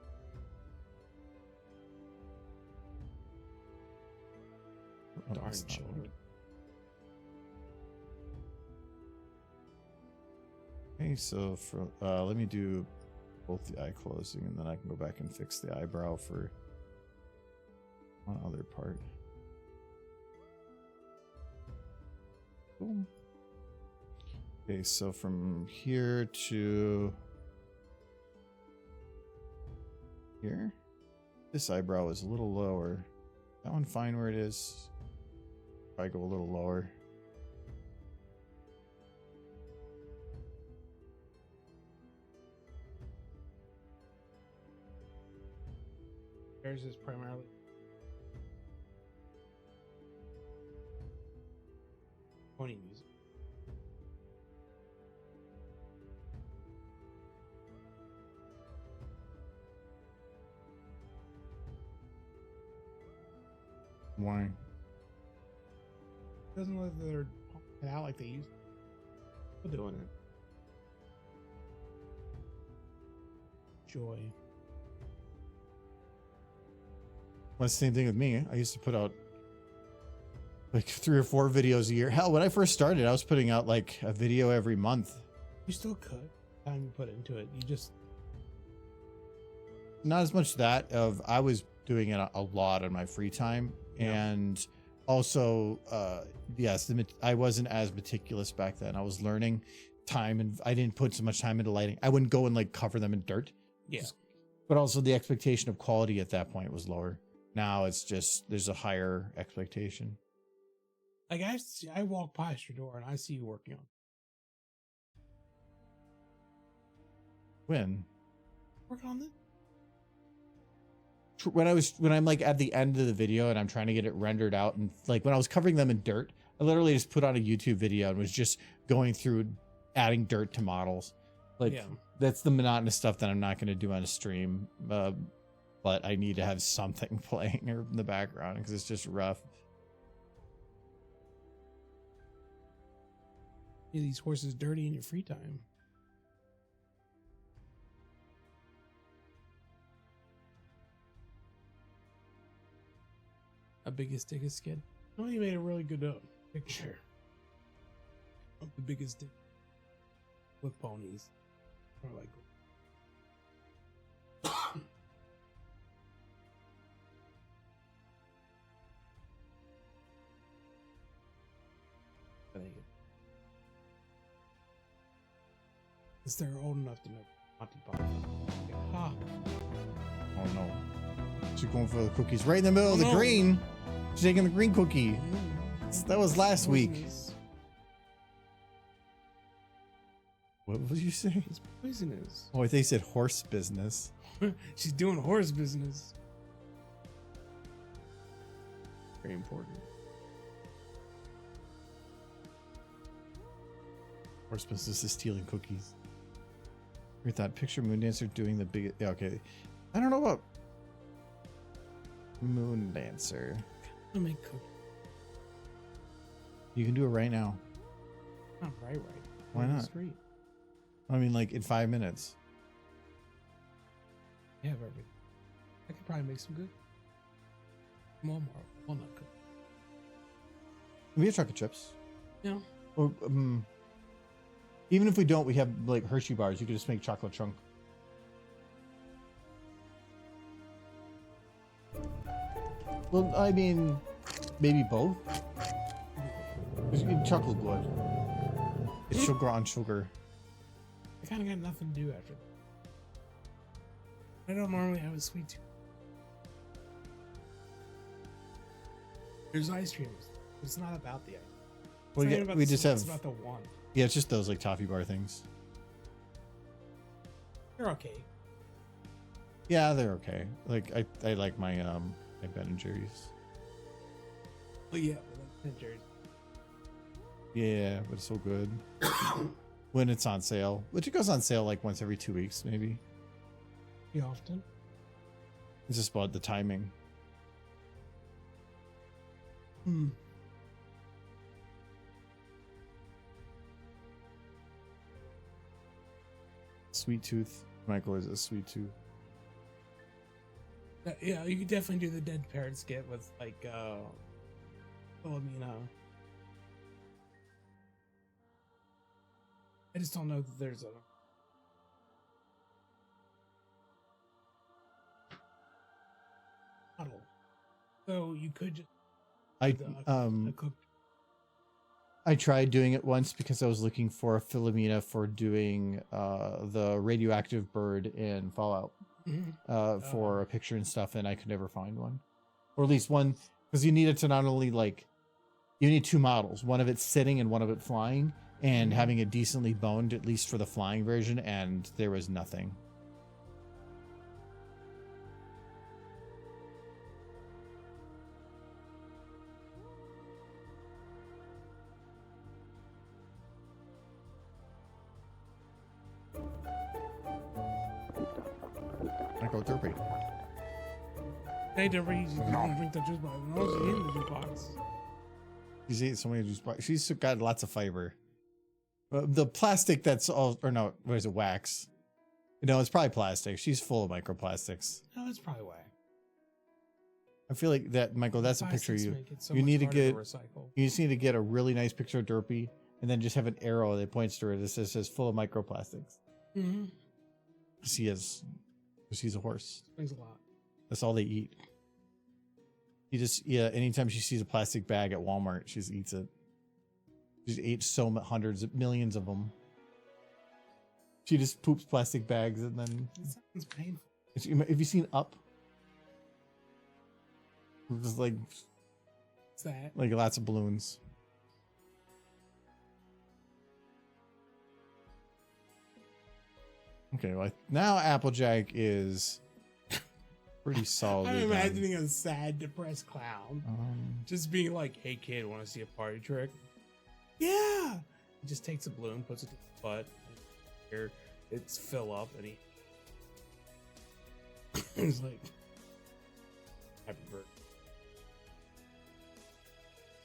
Oh, Darn that's not children. right. Okay, so for let me do both the eye closing, and then I can go back and fix the eyebrow for one other part. Cool. Okay, so from here to here, this eyebrow is a little lower. That one fine where it is. Probably go a little lower. Theirs is primarily pony music. Why? Doesn't look like they're pumping it out like they used to. Still doing it. Joy. Well, it's the same thing with me. I used to put out like 3 or 4 videos a year. Hell, when I first started, I was putting out like a video every month. You still could. Time you put into it. You just Not as much that of I was doing it a lot on my free time, and also yes, I wasn't as meticulous back then. I was learning time, and I didn't put so much time into lighting. I wouldn't go and like cover them in dirt. yeah. But also the expectation of quality at that point was lower. Now it's just there's a higher expectation. Like I walk past your door and I see you working on When? working on this. when I'm like at the end of the video and I'm trying to get it rendered out, and like when I was covering them in dirt, I literally just put on a YouTube video and was just going through adding dirt to models. Like that's the monotonous stuff that I'm not going to do on a stream. But I need to have something playing in the background because it's just rough. Yeah, these horses dirty in your free time. A biggest diggest skid. Oh, you made a really good picture of the biggest dick with ponies. Or like. I think because they're old enough to know Monty Python. Ha! Oh no. She's going for the cookies right in the middle of the No. green. She's taking the green cookie. That was last week. Poisonous. What did you say? It's poisonous. Oh, they said horse business. She's doing horse business. Very important. Horse business is stealing cookies. With that picture, Moon Dancer doing the big. Yeah, okay. I don't know about Moon Dancer. I'll make cookies. You can do it right now. Not right. Why On the not? street. I mean, like in 5 minutes. Yeah, everything. I could probably make some good walnut cookies. We have chocolate chips. Yeah. Or, even if we don't, we have like Hershey bars. You could just make chocolate chunk. Well, I mean, maybe both. Chocolate good. It's sugar on sugar. I kind of got nothing to do after that. I don't normally have a sweet tooth. There's ice creams. It's not about the ice cream. It's Well, not yeah, even about we the just sweet, have. It's about the one. Yeah, it's just those like toffee bar things. They're okay. Yeah, they're okay. Like I like my my Ben and Jerry's. But yeah, like Jerry's. Yeah, but it's so good when it's on sale. Which it goes on sale like once every 2 weeks, maybe. You often? It's just about the timing. Sweet tooth. Michael is a sweet tooth. Yeah, you could definitely do the dead parrot skit with like Philomena. I just don't know that there's a model. So you could just I a cooked. I tried doing it once because I was looking for a Philomena for doing the radioactive bird in Fallout for a picture and stuff, and I could never find one, or at least one, because you needed to not only like you need two models, one of it sitting and one of it flying, and having it decently boned at least for the flying version, and there was nothing. Michael Derby. Hey, Deborah, you don't drink the juice box. No, she in the juice box. She's eating so many juice boxes. She's got lots of fiber. The plastic that's all, or no, what is it, wax? No, it's probably plastic. She's full of microplastics. No, it's probably whack. I feel like that, Michael, that's a picture Plastics you make it so you much need to harder get. recycle. You just need to get a really nice picture of Derpy and then just have an arrow that points to her that says full of microplastics. Mm-hmm. She's a horse. Thanks a lot. That's all they eat. She just, yeah, anytime she sees a plastic bag at Walmart, she just eats it. She's ate hundreds of millions of them. She just poops plastic bags and then. It sounds painful. Have you seen Up? Just like What's that? lots of balloons. Okay, well now Applejack is pretty solid. I'm imagining a sad, depressed clown just being like, "Hey kid, want to see a party trick?" Yeah. He just takes a balloon, puts it to his butt, and here it's fill up, and he's like, "Happy birthday."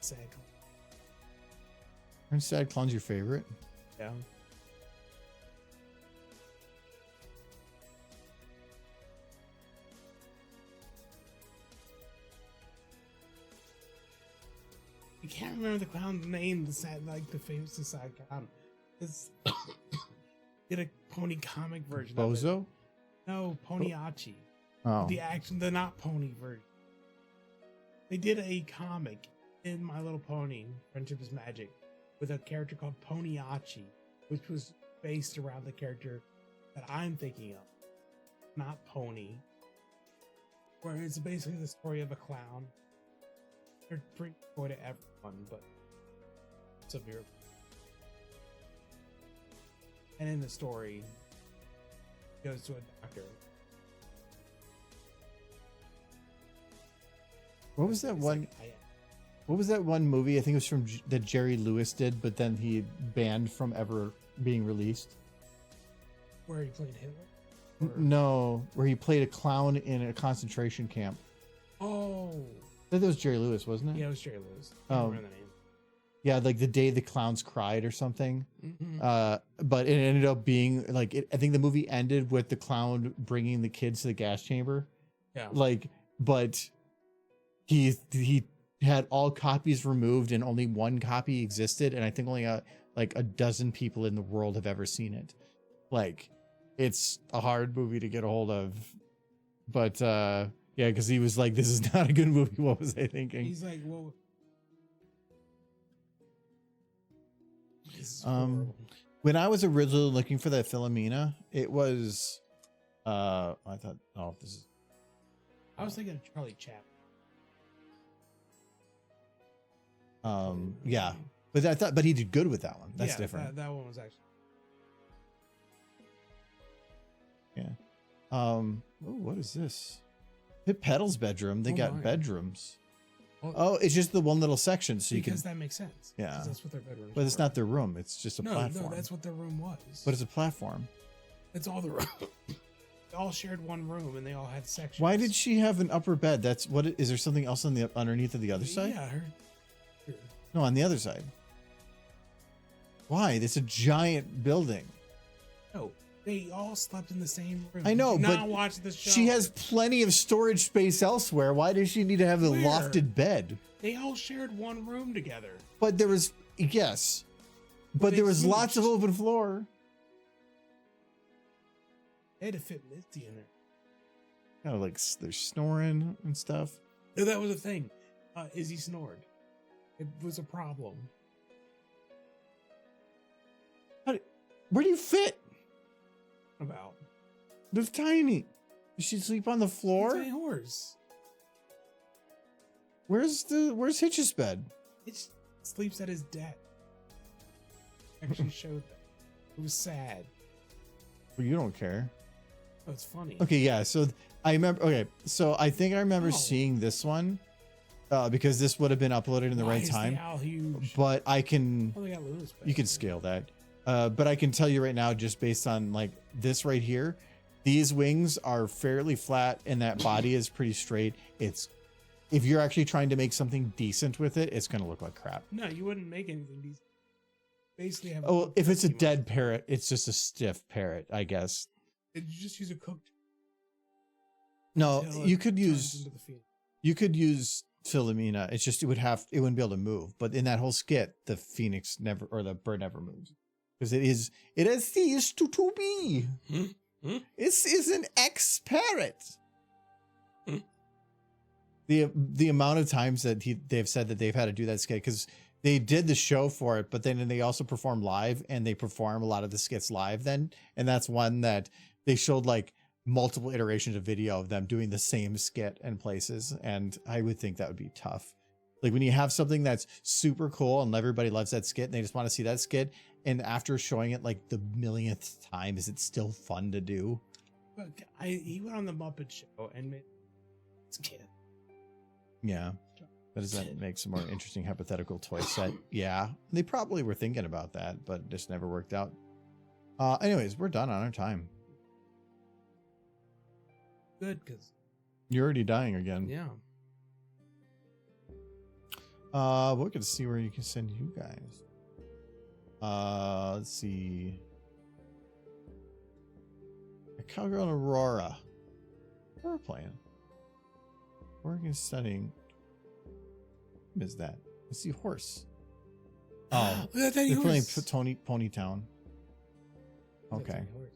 Sad clown. Aren't sad clowns your favorite? Yeah. I can't remember the clown's name. The sad, like the famous sad clown. It's did a pony comic version. Of it. Bozo? No, Ponyachi. Oh. The not pony version. They did a comic in My Little Pony, Friendship is Magic, with a character called Ponyachi, which was based around the character that I'm thinking of, not Pony. Where it's basically the story of a clown. They're pretty coy to everyone, but severe. And in the story, he goes to a doctor. What was that He's one? like, What was that one movie? I think it was from that Jerry Lewis did, but then he banned from ever being released. where he played Hitler? Or- No, where he played a clown in a concentration camp. Oh, I think that was Jerry Lewis, wasn't it? yeah, it was Jerry Lewis. I Oh. don't remember the name. Yeah, like the day the clowns cried or something. Mhm. But it ended up being like I think the movie ended with the clown bringing the kids to the gas chamber. Yeah. Like, but he had all copies removed and only one copy existed, and I think only like a dozen people in the world have ever seen it. Like, it's a hard movie to get a hold of. But yeah, because he was like, "This is not a good movie." What was I thinking? He's like, well, this is Um, horrible. When I was originally looking for that Philomena, it was I thought, oh, this is I was thinking of Charlie Chaplin. yeah. But I thought, but he did good with that one. That's Yeah, different. That one was actually. Yeah. Oh, what is this? Pip Pedal's bedroom. They Oh got my. bedrooms. Well, Oh, it's just the one little section, so you can. because that makes sense. Yeah. Because that's what their bedrooms. But it's were. not their room. It's just a platform. No, that's what their room was. But it's a platform. It's all the room. They all shared one room, and they all had sections. Why did she have an upper bed? That's what. Is there something else on the underneath of the other side? Yeah, her. No, on the other side. Why? It's a giant building. No, they all slept in the same room. I know, Did not but watch the show. She has plenty of storage space elsewhere. Why does she need to have a Where? lofted bed? They all shared one room together. But there was, yes, but they there was lots of smooched. open floor. They had to fit Misty in there. You know, like they're snoring and stuff. No, that was a thing. Izzy snored. It was a problem. Where do you fit? About They're tiny. Does she sleep on the it's floor? a horse. Where's Hitch's bed? It sleeps at his desk. Actually showed that. It was sad. Well, you don't care. Oh, it's funny. Okay, yeah. So I remember. Okay, so I think I remember Oh. seeing this one because this would have been uploaded in the Why right is time. The owl huge? But I can. Oh, they got Lewis back You can there. scale that. But I can tell you right now, just based on like this right here, these wings are fairly flat and that body is pretty straight. It's, if you're actually trying to make something decent with it, it's going to look like crap. No, you wouldn't make anything. These basically have. Oh, if it's a cookie dead parrot, it's just a stiff parrot, I guess. Did you just use a cooked? No, until it you could turns use, into the field? you could use Philomena. It's just, it wouldn't be able to move. But in that whole skit, the phoenix never, or the bird never moves. Because it has ceased to be. Hmm? This is an ex-parrot. Hmm? The amount of times that they've said that they've had to do that skit, because they did the show for it, but then they also perform live, and they perform a lot of the skits live then. And that's one that they showed like multiple iterations of video of them doing the same skit in places. And I would think that would be tough. Like when you have something that's super cool and everybody loves that skit and they just want to see that skit, and after showing it like the millionth time, is it still fun to do? But he went on the Muppet Show and made It's a kid. Yeah. But does that make some more interesting hypothetical toy set? Yeah. They probably were thinking about that, but just never worked out. Anyways, we're done on our time. Good, because You're already dying again. yeah. We're gonna see where you can send you guys. Let's see. A Cowgirl and Aurora. What we're playing. Working setting. What is that? I see horse. Oh, Look at that tiny they're playing horse. Ponytown. Look at that Okay. tiny horse.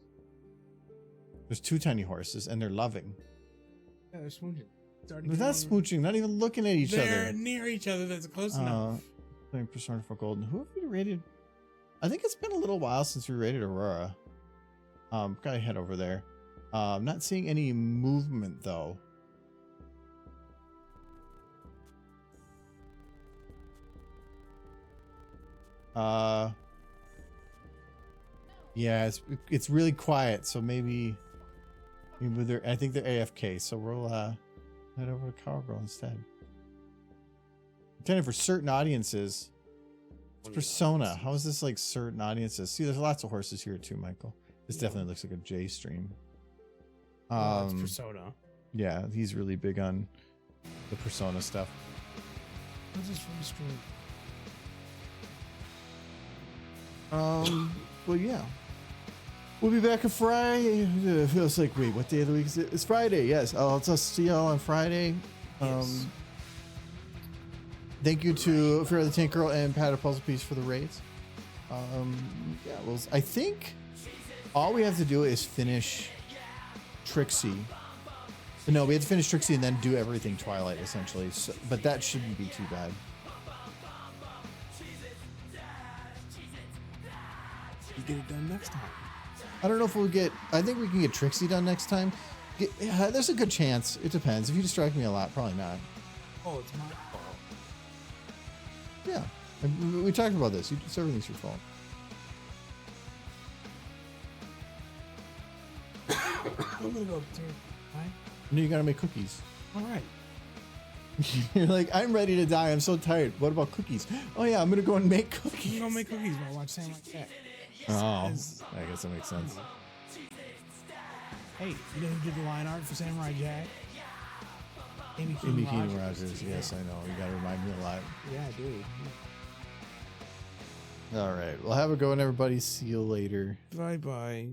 There's two tiny horses and they're loving. Yeah, they're smooching. It's already But that's smooching, not even looking at each They're other. near each other. That's close enough. Playing Persona 4 Golden. Who have we rated? I think it's been a little while since we rated Aurora. Gotta head over there. I'm not seeing any movement though. Yeah, it's really quiet, so maybe they're, I think they're AFK, so we'll head over to Cowgirl instead. Intended for certain audiences. It's Persona. How is this like certain audiences? See, there's lots of horses here too, Michael. This definitely looks like a J stream. It's Persona. Yeah, he's really big on the Persona stuff. What's this from the stream? Well, yeah. We'll be back on Friday. It feels like, wait, what day of the week is it? It's Friday, yes. I'll just see y'all on Friday. Yes. Thank you to Fear of the Tank Girl and Pat of Puzzle Piece for the raids. Yeah, well, I think all we have to do is finish Trixie. No, we have to finish Trixie and then do everything Twilight, essentially. So, but that shouldn't be too bad. You get it done next time. I don't know if we'll get... I think we can get Trixie done next time. Yeah, there's a good chance. It depends. If you distract me a lot, probably not. Oh, it's my fault. Yeah. And we talked about this. It's everything's your fault. I'm gonna go up to right? And you gotta make cookies. All right. You're like, I'm ready to die. I'm so tired. What about cookies? Oh yeah, I'm gonna go and make I'm cookies. gonna make cookies while I watch Samurai Jack. Oh, I guess that makes sense. Hey, you know who did the line art for Samurai Jack? Amy Amy Keene Keene Rogers. Rogers. Yes, I know. You gotta remind me a lot. Yeah, I do. All right. Well, have a good one, everybody. See you later. Bye bye.